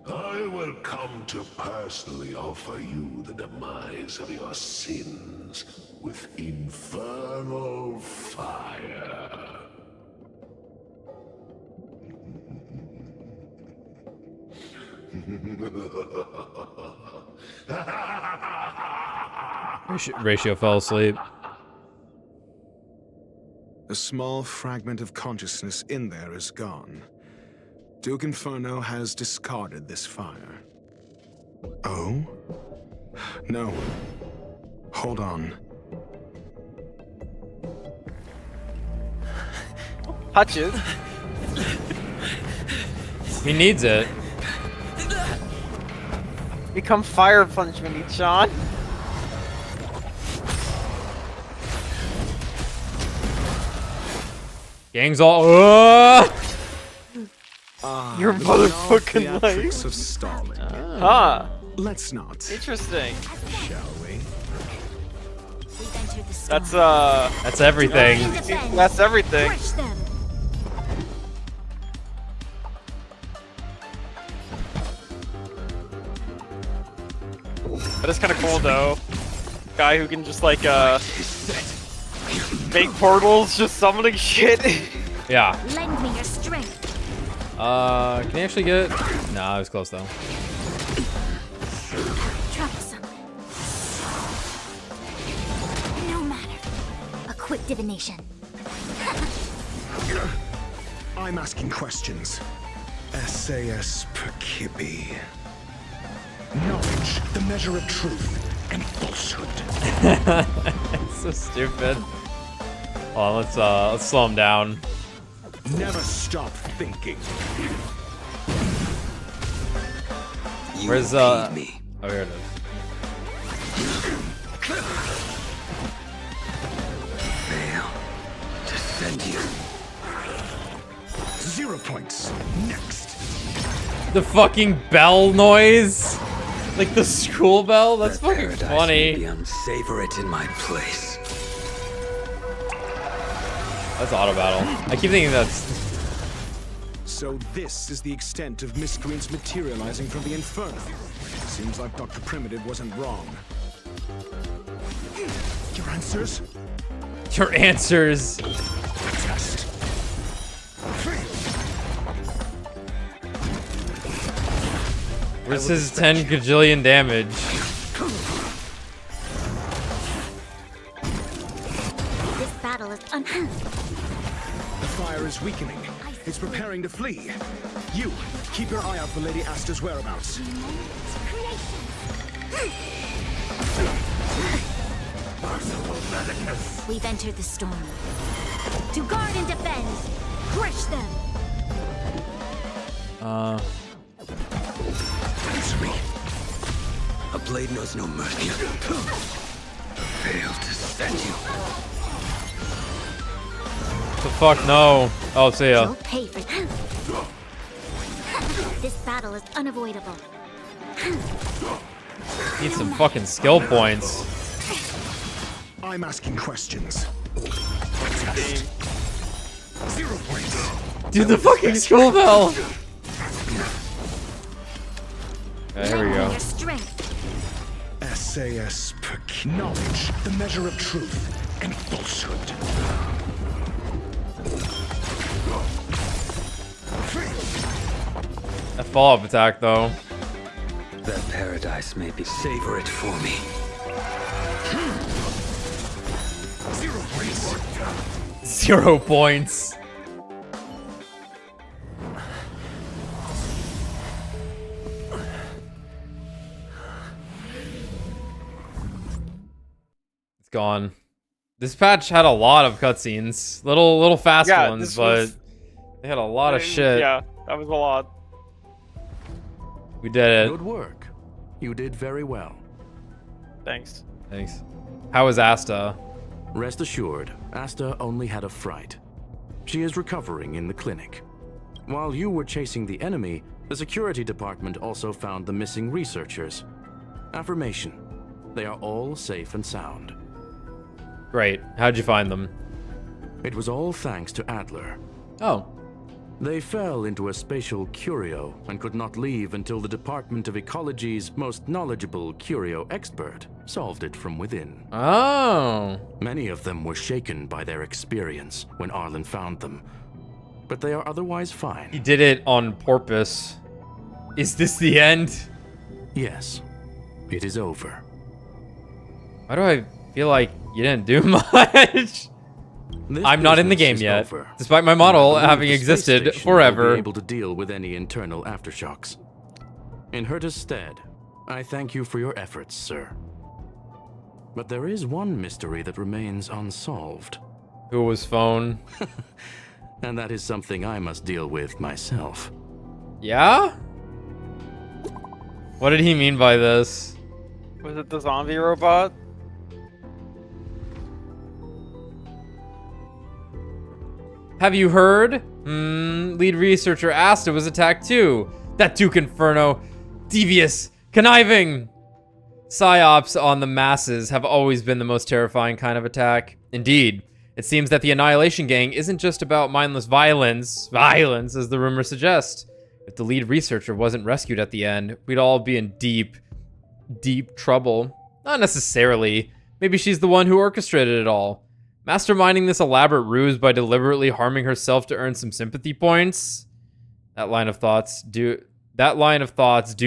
I will come to personally offer you the demise of your sins with infernal fire. Ratio fell asleep. A small fragment of consciousness in there is gone. Duke Inferno has discarded this fire. Oh? No. Hold on. Touches. He needs it. Become fire punch, Mini-chan. Gang's all. Your motherfucking life. Of stalling. Huh. Let's not. Interesting. Shall we? That's That's everything. That's everything. That is kind of cool though. Guy who can just like make portals, just summoning shit. Yeah. Lend me your strength. Can you actually get it? Nah, I was close though. Troublesome. No matter. A quick divination. I'm asking questions. SAS Perkibi. Knowledge, the measure of truth and falsehood. It's so stupid. Hold on, let's slow him down. Never stop thinking. Where's Oh, here it is. Fail to send you. 0 points. Next. The fucking bell noise, like the school bell. That's fucking funny. Savor it in my place. That's auto battle. I keep thinking that's. So this is the extent of miscreants materializing from the Inferno. Seems like Dr. Primitive wasn't wrong. Your answers? Your answers. Test. Where's his 10 gajillion damage? This battle is The fire is weakening. It's preparing to flee. You, keep your eye out for Lady Asta's whereabouts. We've entered the storm. To guard and defend. Crush them. Answer me. A blade knows no mercy. Failed to send you. The fuck no. Oh, see ya. You'll pay for this battle is unavoidable. Need some fucking skill points. I'm asking questions. Test. 0 points. Dude, the fucking school bell. Okay, here we go. Your strength. SAS per knowledge, the measure of truth and falsehood. That follow-up attack, though. That paradise may be. Savor it for me. 0 points. 0 points. It's gone. This patch had a lot of cutscenes. Little fast ones, but they had a lot of shit. Yeah, that was a lot. We did it. Good work. You did very well. Thanks. Thanks. How was Asta? Rest assured, Asta only had a fright. She is recovering in the clinic. While you were chasing the enemy, the security department also found the missing researchers. Affirmation. They are all safe and sound. Great. How'd you find them? It was all thanks to Adler. Oh. They fell into a spatial curio and could not leave until the Department of Ecology's most knowledgeable curio expert solved it from within. Oh. Many of them were shaken by their experience when Arlen found them, but they are otherwise fine. He did it on purpose. Is this the end? Yes, it is over. Why do I feel like you didn't do much? I'm not in the game yet, over. despite my model I believe having the space existed station forever. will be able to deal with any internal aftershocks. In Herta's stead, I thank you for your efforts, sir. But there is one mystery that remains unsolved. Who was phone? And that is something I must deal with myself. Yeah? What did he mean by this? Was it the zombie robot? Have you heard? Lead researcher Asta was attacked too. That Duke Inferno. Devious. Conniving. Psyops on the masses have always been the most terrifying kind of attack. Indeed, it seems that the Annihilation Gang isn't just about mindless violence, as the rumors suggest. If the lead researcher wasn't rescued at the end, we'd all be in deep, deep trouble. Not necessarily. Maybe she's the one who orchestrated it all. Masterminding this elaborate ruse by deliberately harming herself to earn some sympathy points. That line of thoughts do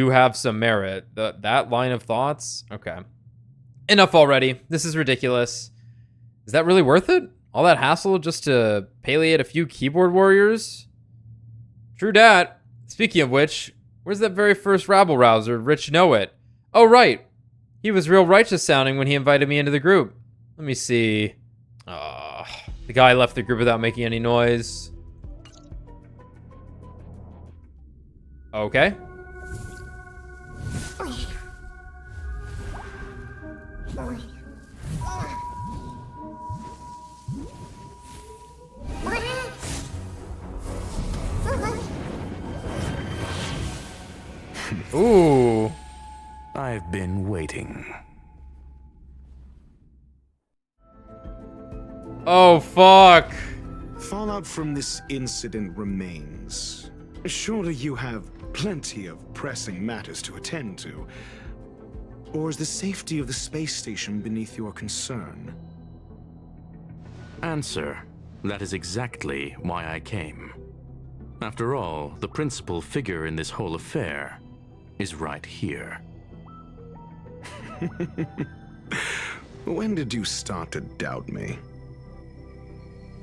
have some merit. That line of thoughts? Okay. Enough already. This is ridiculous. Is that really worth it? All that hassle just to palliate a few keyboard warriors? True dat. Speaking of which, where's that very first rabble-rouser, Rich Know It? Oh, right. He was real righteous sounding when he invited me into the group. Let me see. The guy left the group without making any noise. Okay. Ooh. I've been waiting. Oh, fuck. Fallout from this incident remains. Surely you have plenty of pressing matters to attend to. Or is the safety of the space station beneath your concern? Answer. That is exactly why I came. After all, the principal figure in this whole affair is right here. When did you start to doubt me?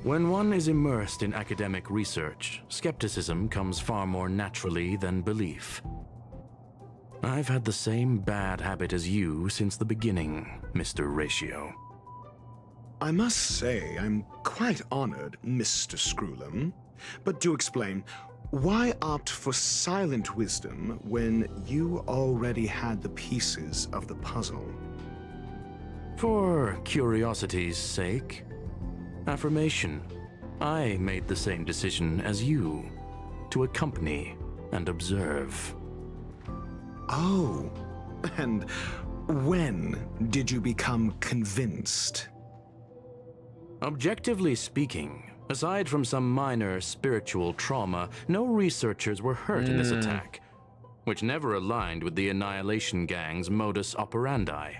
When one is immersed in academic research, skepticism comes far more naturally than belief. I've had the same bad habit as you since the beginning, Mr. Ratio. I must say, I'm quite honored, Mr. Screwlam. But do explain, why opt for silent wisdom when you already had the pieces of the puzzle? For curiosity's sake. Affirmation. I made the same decision as you, to accompany and observe. Oh, and when did you become convinced? Objectively speaking, aside from some minor spiritual trauma, no researchers were hurt in this attack, which never aligned with the Annihilation Gang's modus operandi.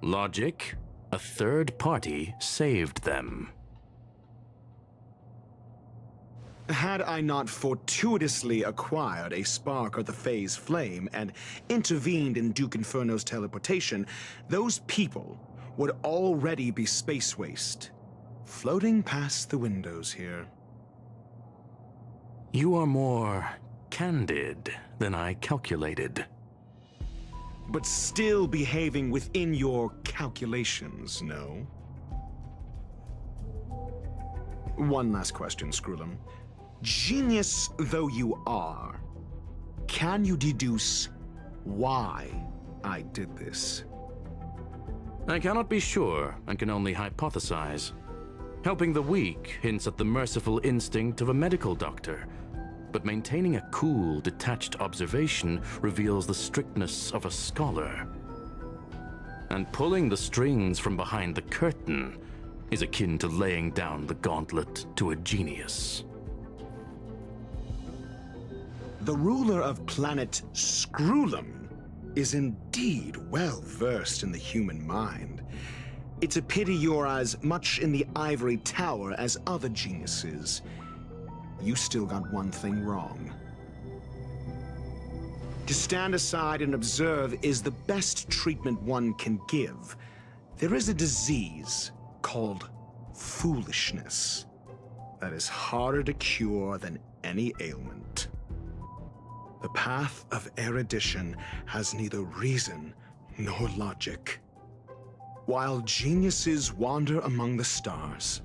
Logic? A third party saved them. Had I not fortuitously acquired a spark of the phase flame and intervened in Duke Inferno's teleportation, those people would already be space waste, floating past the windows here. You are more candid than I calculated. But still behaving within your calculations, no? One last question, Screwlam. Genius though you are, can you deduce why I did this? I cannot be sure and can only hypothesize. Helping the weak hints at the merciful instinct of a medical doctor, but maintaining a cool, detached observation reveals the strictness of a scholar. And pulling the strings from behind the curtain is akin to laying down the gauntlet to a genius. The ruler of planet Screwlam is indeed well versed in the human mind. It's a pity you're as much in the ivory tower as other geniuses. You still got one thing wrong. To stand aside and observe is the best treatment one can give. There is a disease called foolishness that is harder to cure than any ailment. The path of erudition has neither reason nor logic. While geniuses wander among the stars,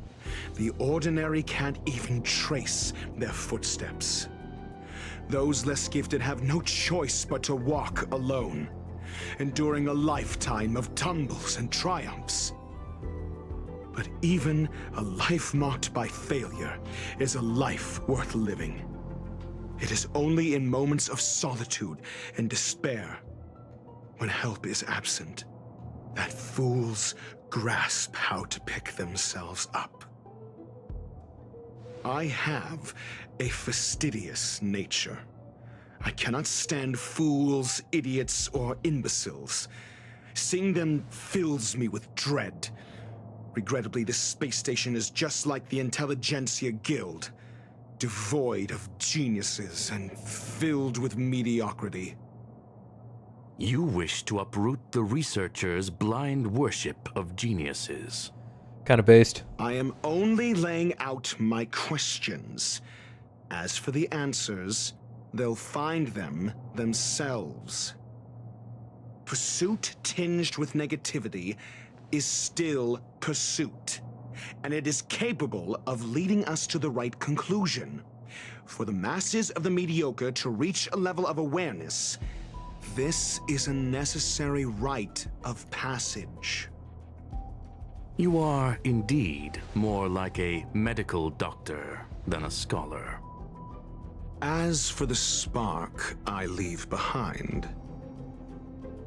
the ordinary can't even trace their footsteps. Those less gifted have no choice but to walk alone, enduring a lifetime of tumbles and triumphs. But even a life marked by failure is a life worth living. It is only in moments of solitude and despair, when help is absent, that fools grasp how to pick themselves up. I have a fastidious nature. I cannot stand fools, idiots, or imbeciles. Seeing them fills me with dread. Regrettably, this space station is just like the Intelligentsia Guild, devoid of geniuses and filled with mediocrity. You wish to uproot the researchers' blind worship of geniuses. Kind of based. I am only laying out my questions. As for the answers, they'll find them themselves. Pursuit tinged with negativity is still pursuit, and it is capable of leading us to the right conclusion. For the masses of the mediocre to reach a level of awareness, this is a necessary rite of passage. You are indeed more like a medical doctor than a scholar. As for the spark I leave behind,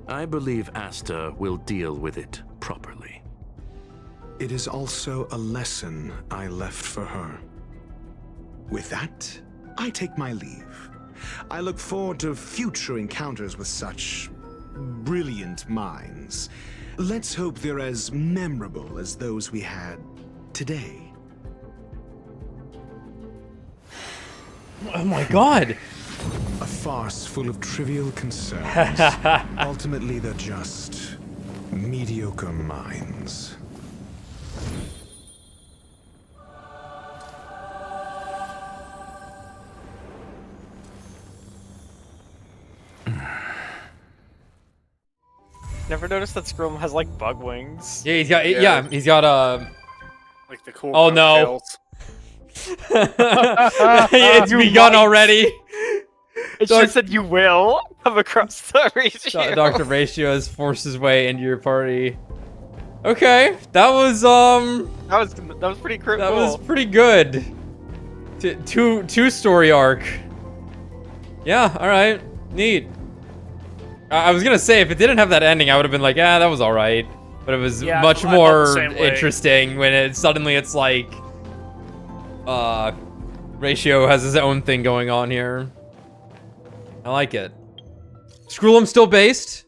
I believe Asta will deal with it properly. it is also a lesson I left for her. With that, I take my leave. I look forward to future encounters with such brilliant minds. Let's hope they're as memorable as those we had today. Oh my god! A farce full of trivial concerns. Ultimately, they're just mediocre minds. Never noticed that Skrull has like bug wings. Yeah, he's got like the cool. Oh no! It's begun already. It just said you will come across the ratio. Dr. Ratio has forced his way into your party. Okay, that was pretty cool. That was pretty good. Two story arc. Yeah, all right, neat. I was gonna say if it didn't have that ending, I would have been like, that was all right. But it was much more interesting when it's like, Ratio has his own thing going on here. I like it. Skrullum still based.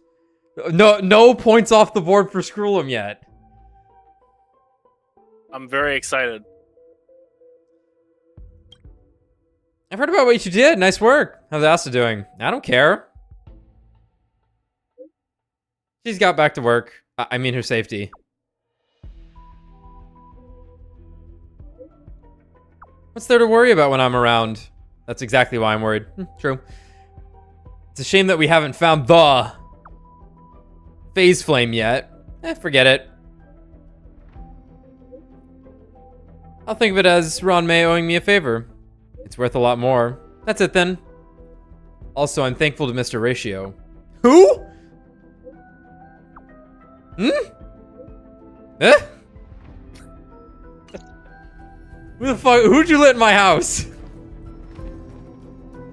No points off the board for Skrullum yet. I'm very excited. I've heard about what you did. Nice work. How's Asta doing? I don't care. She's got back to work. I mean her safety. What's there to worry about when I'm around? That's exactly why I'm worried. True. It's a shame that we haven't found the phase flame yet. Forget it. I'll think of it as Ron May owing me a favor. It's worth a lot more. That's it then. Also, I'm thankful to Mr. Ratio. Who? Eh? Who the fuck? Who'd you let in my house?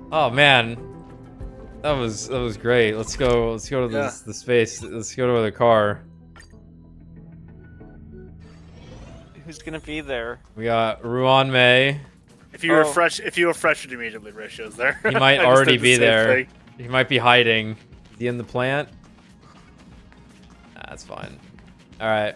Oh man, that was great. Let's go to the space. Let's go to the car. Who's gonna be there? We got Ruan May. If you refresh it immediately, Ratio's there. He might already be there. He might be hiding. Is he in the plant? That's fine. All right.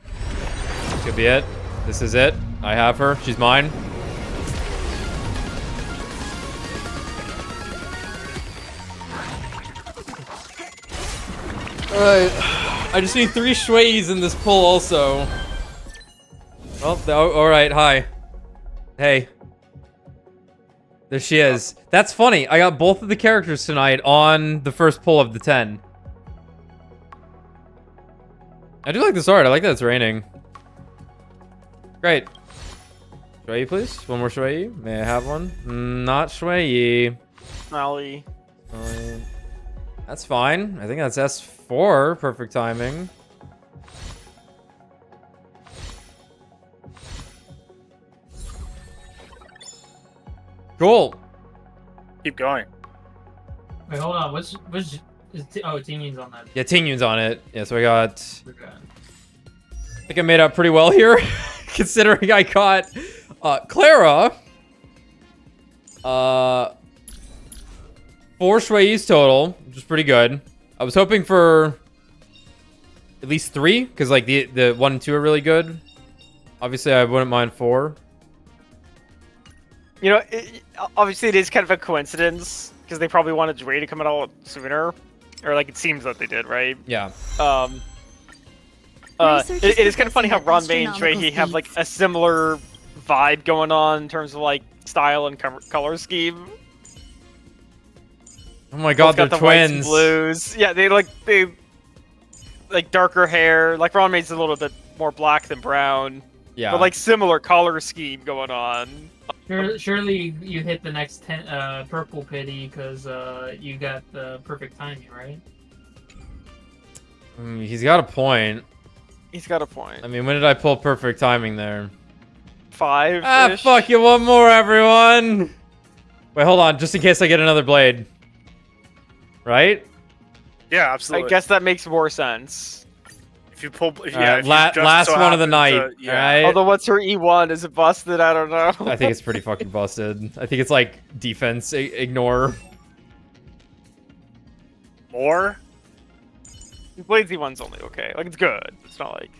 This could be it. This is it. I have her. She's mine. All right. I just need 3 Shueis in this pull also. Well, all right. Hi. Hey. There she is. That's funny. I got both of the characters tonight on the first pull of the 10. I do like this art. I like that it's raining. Great. Shuei, please. One more Shuei. May I have one? Not Shuei. Smiley. That's fine. I think that's S4. Perfect timing. Cool. Keep going. Wait, hold on. Which Tingyun's on that. Yeah, Tingyun's on it. Yeah, so I got... I think I made out pretty well here, considering I caught Clara. 4 Shueis total, which is pretty good. I was hoping for at least 3, because like the 1 and 2 are really good. Obviously, I wouldn't mind 4. You know, obviously it is kind of a coincidence because they probably wanted Dre to come out sooner, or like it seems that they did, right? Yeah. It is kind of funny how Ron May and Dre have like a similar vibe going on in terms of like style and color scheme. Oh my god, they're the twins. Whites and blues. Yeah, they like darker hair. Like Ron May's a little bit more black than brown. Yeah. But like similar color scheme going on. Surely you hit the next purple pity because you got the perfect timing, right? He's got a point. He's got a point. I mean, when did I pull perfect timing there? 5. Ah, fuck you, one more, everyone. Wait, hold on, just in case I get another blade. Right? Yeah, absolutely. I guess that makes more sense. If you pull, last one of the night. All right. Although, what's her E1? Is it busted? I don't know. I think it's pretty fucking busted. I think it's like defense ignore. More? Blade's E1's only okay. Like, it's good. It's not like...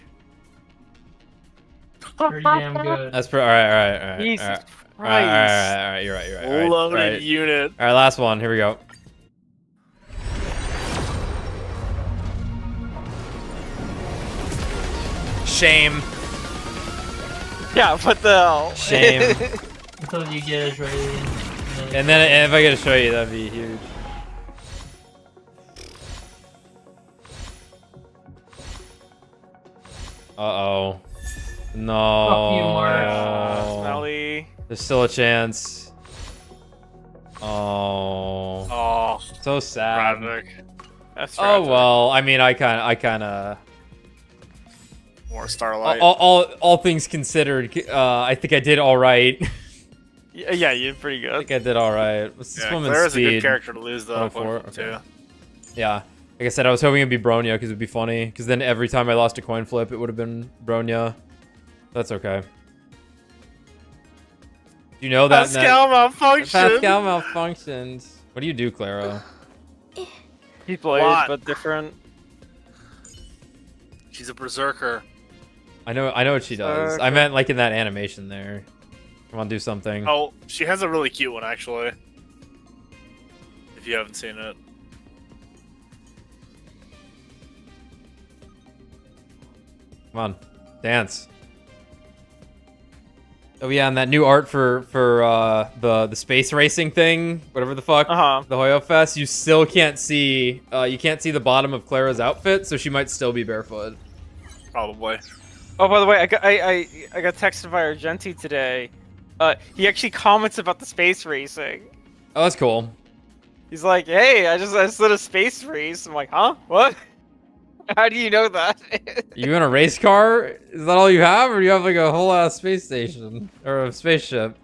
Pretty damn good. That's pretty... Alright. Jesus Alright, Christ. you're right. All right, Loaded unit. Alright, last one. Here we go. Shame. Yeah, what the hell? Shame. Until you get it ready. And then if I get to show you, that'd be huge. Uh-oh. No. Fuck you, Mark. Smelly. There's still a chance. Oh. Oh. So sad. Tragic. That's tragic. Oh well. I mean, I kind of. More Starlight. All things considered, I think I did all right. Yeah, you did pretty good. I think I did all right. What's this woman's Claire's speed? a good character to lose though. 104? Too. Yeah. Like I said, I was hoping it'd be Bronya because it'd be funny. Because then every time I lost a coin flip, it would have been Bronya. That's okay. You know that Pascal malfunctioned. Pascal malfunctioned. What do you do, Clara? He played, but different. She's a berserker. I know what she does. I meant like in that animation there. Come on, do something. Oh, she has a really cute one actually. If you haven't seen it. Come on, dance. Oh yeah, and that new art for the space racing thing, whatever the fuck, the Hoyo Fest. You still can't see the bottom of Clara's outfit, so she might still be barefoot. Probably. Oh, by the way, I got texted by Argenti today. He actually comments about the space racing. Oh, that's cool. He's like, "Hey, I just did a space race." I'm like, "Huh? What? How do you know that?" You in a race car? Is that all you have, or do you have like a whole ass space station or a spaceship?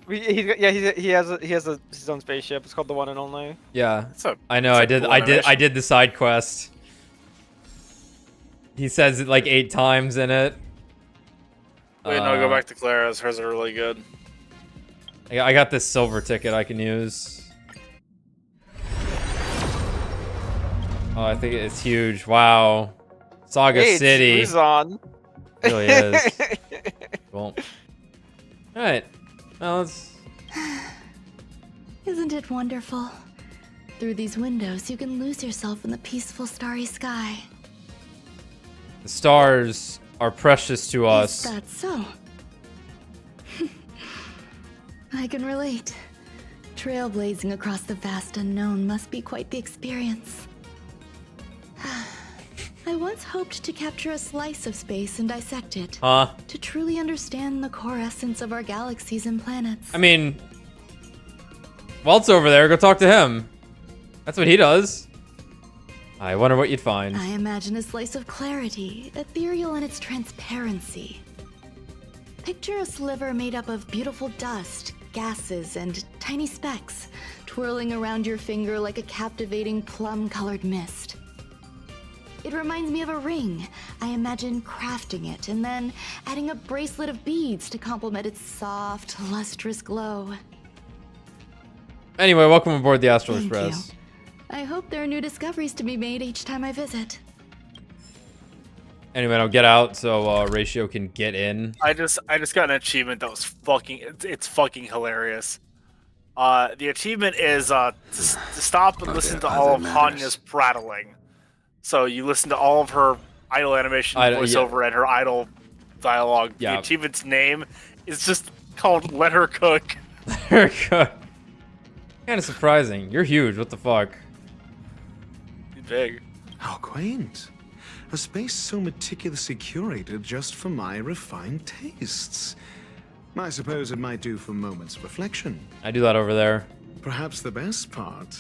He has his own spaceship. It's called the One and Only. Yeah, I know. I did the side quest. He says it like 8 times in it. Wait, no, go back to Clara's. Hers are really good. I got this silver ticket I can use. Oh, I think it's huge. Wow. Saga City. It's on. It really is. Cool. Alright. Well, let's... Isn't it wonderful? Through these windows, you can lose yourself in the peaceful starry sky. The stars are precious to us. Is that so? I can relate. Trailblazing across the vast unknown must be quite the experience. I once hoped to capture a slice of space and dissect it. Huh? To truly understand the core essence of our galaxies and planets. I mean... Walt's over there. Go talk to him. That's what he does. I wonder what you'd find. I imagine a slice of clarity, ethereal in its transparency. Picture a sliver made up of beautiful dust, gases, and tiny specks, twirling around your finger like a captivating plum-colored mist. It reminds me of a ring. I imagine crafting it and then adding a bracelet of beads to complement its soft, lustrous glow. Anyway, welcome aboard the Astral Thank Express. you. I hope there are new discoveries to be made each time I visit. Anyway, I'll get out so Ratio can get in. I just got an achievement that was fucking it's fucking hilarious. The achievement is to stop and listen to all of Hanya's prattling. So you listen to all of her idle animation voiceover and her idle dialogue. Yeah. The achievement's name is just called "Let Her Cook." Let her cook. Kind of surprising. You're huge. What the fuck? Big. How quaint. A space so meticulously curated just for my refined tastes. I suppose it might do for moments of reflection. I do that over there. Perhaps the best part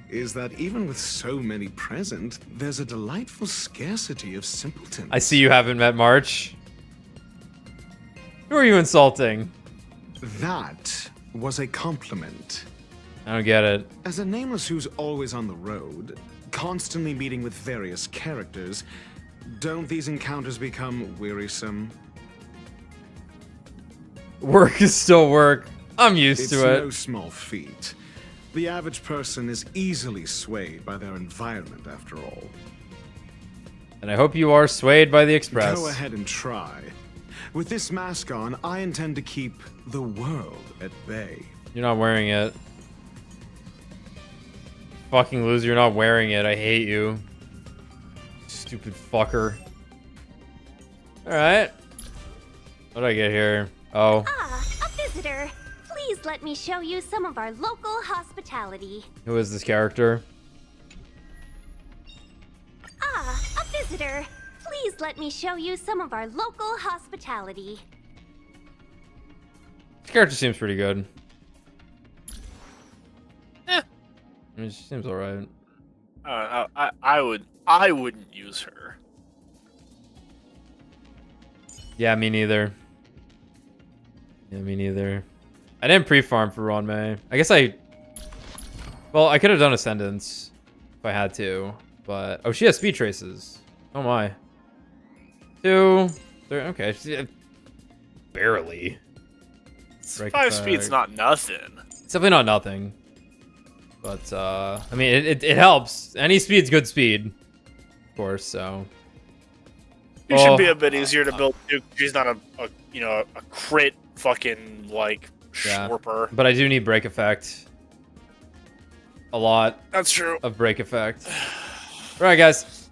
is that even with so many present, there's a delightful scarcity of simpletons. I see you haven't met March. Who are you insulting? That was a compliment. I don't get it. As a nameless who's always on the road, constantly meeting with various characters, Don't these encounters become wearisome? Work is still work. I'm used to it. It's no small feat. The average person is easily swayed by their environment, after all. And I hope you are swayed by the Express. Go ahead and try. With this mask on, I intend to keep the world at bay. You're not wearing it. Fucking loser, you're not wearing it. I hate you. Stupid fucker. Alright. What did I get here? Oh. Ah, a visitor. Please let me show you some of our local hospitality. Who is this character? Ah, a visitor. Please let me show you some of our local hospitality. This character seems pretty good. I mean, she seems alright. I wouldn't use her. Yeah, me neither. Yeah, me neither. I didn't pre-farm for Ron May. I guess well, I could have done Ascendance if I had to, but oh, she has speed traces. Oh my. 2, 3. Okay, barely. 5 speed's not nothing. It's definitely not nothing. But I mean, it helps. Any speed's good speed, of course. So It should be a bit easier to build. She's not a crit fucking like Schwarper. But I do need break effect. A lot. That's true. Of break effect. All right, guys.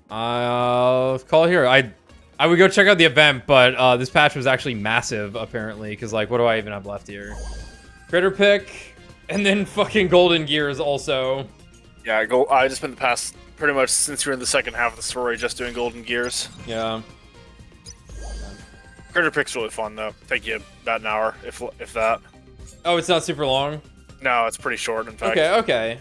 I'll call it here. I would go check out the event, but this patch was actually massive, apparently. Because like, what do I even have left here? Critter pick. And then fucking Golden Gears also. Yeah, I just spent the past, pretty much since you're in the second half of the story, just doing Golden Gears. Yeah. Critter Pick's really fun, though. Take you about an hour, if that. Oh, it's not super long? No, it's pretty short, in fact. Okay.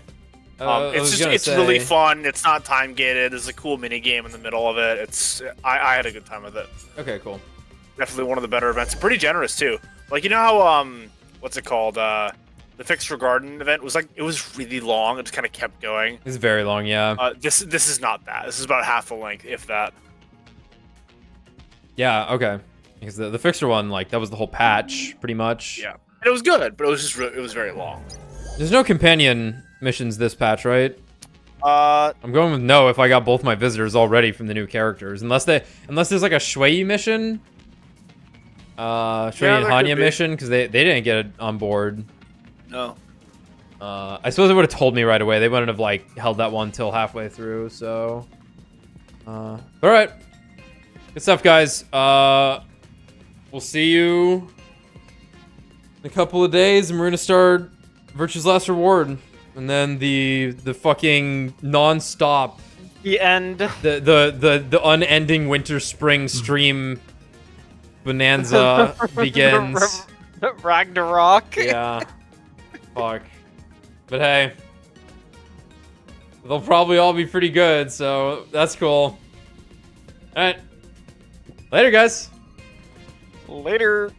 It's really fun. It's not time gated. There's a cool mini game in the middle of it. I had a good time with it. Okay, cool. Definitely one of the better events. Pretty generous too. Like, you know how what's it called? The Fixer Garden event was like, it was really long. It just kind of kept going. It's very long, yeah. This is not that. This is about half the length, if that. Yeah, okay. Because the Fixer one, like, that was the whole patch, pretty much. Yeah, and it was good, but it was just it was very long. There's no companion missions this patch, right? I'm going with no if I got both my visitors already from the new characters, unless there's like a Shui mission, Shui and Hanya mission, because they didn't get it on board. No. I suppose it would have told me right away. They wouldn't have like held that one till halfway through. So, all right, good stuff, guys. We'll see you in a couple of days, and we're gonna start Virtue's Last Reward, and then the fucking non-stop the end, the unending winter spring stream bonanza begins. Ragnarok. Yeah. Fuck. But hey, they'll probably all be pretty good, so that's cool. Alright. Later, guys. Later.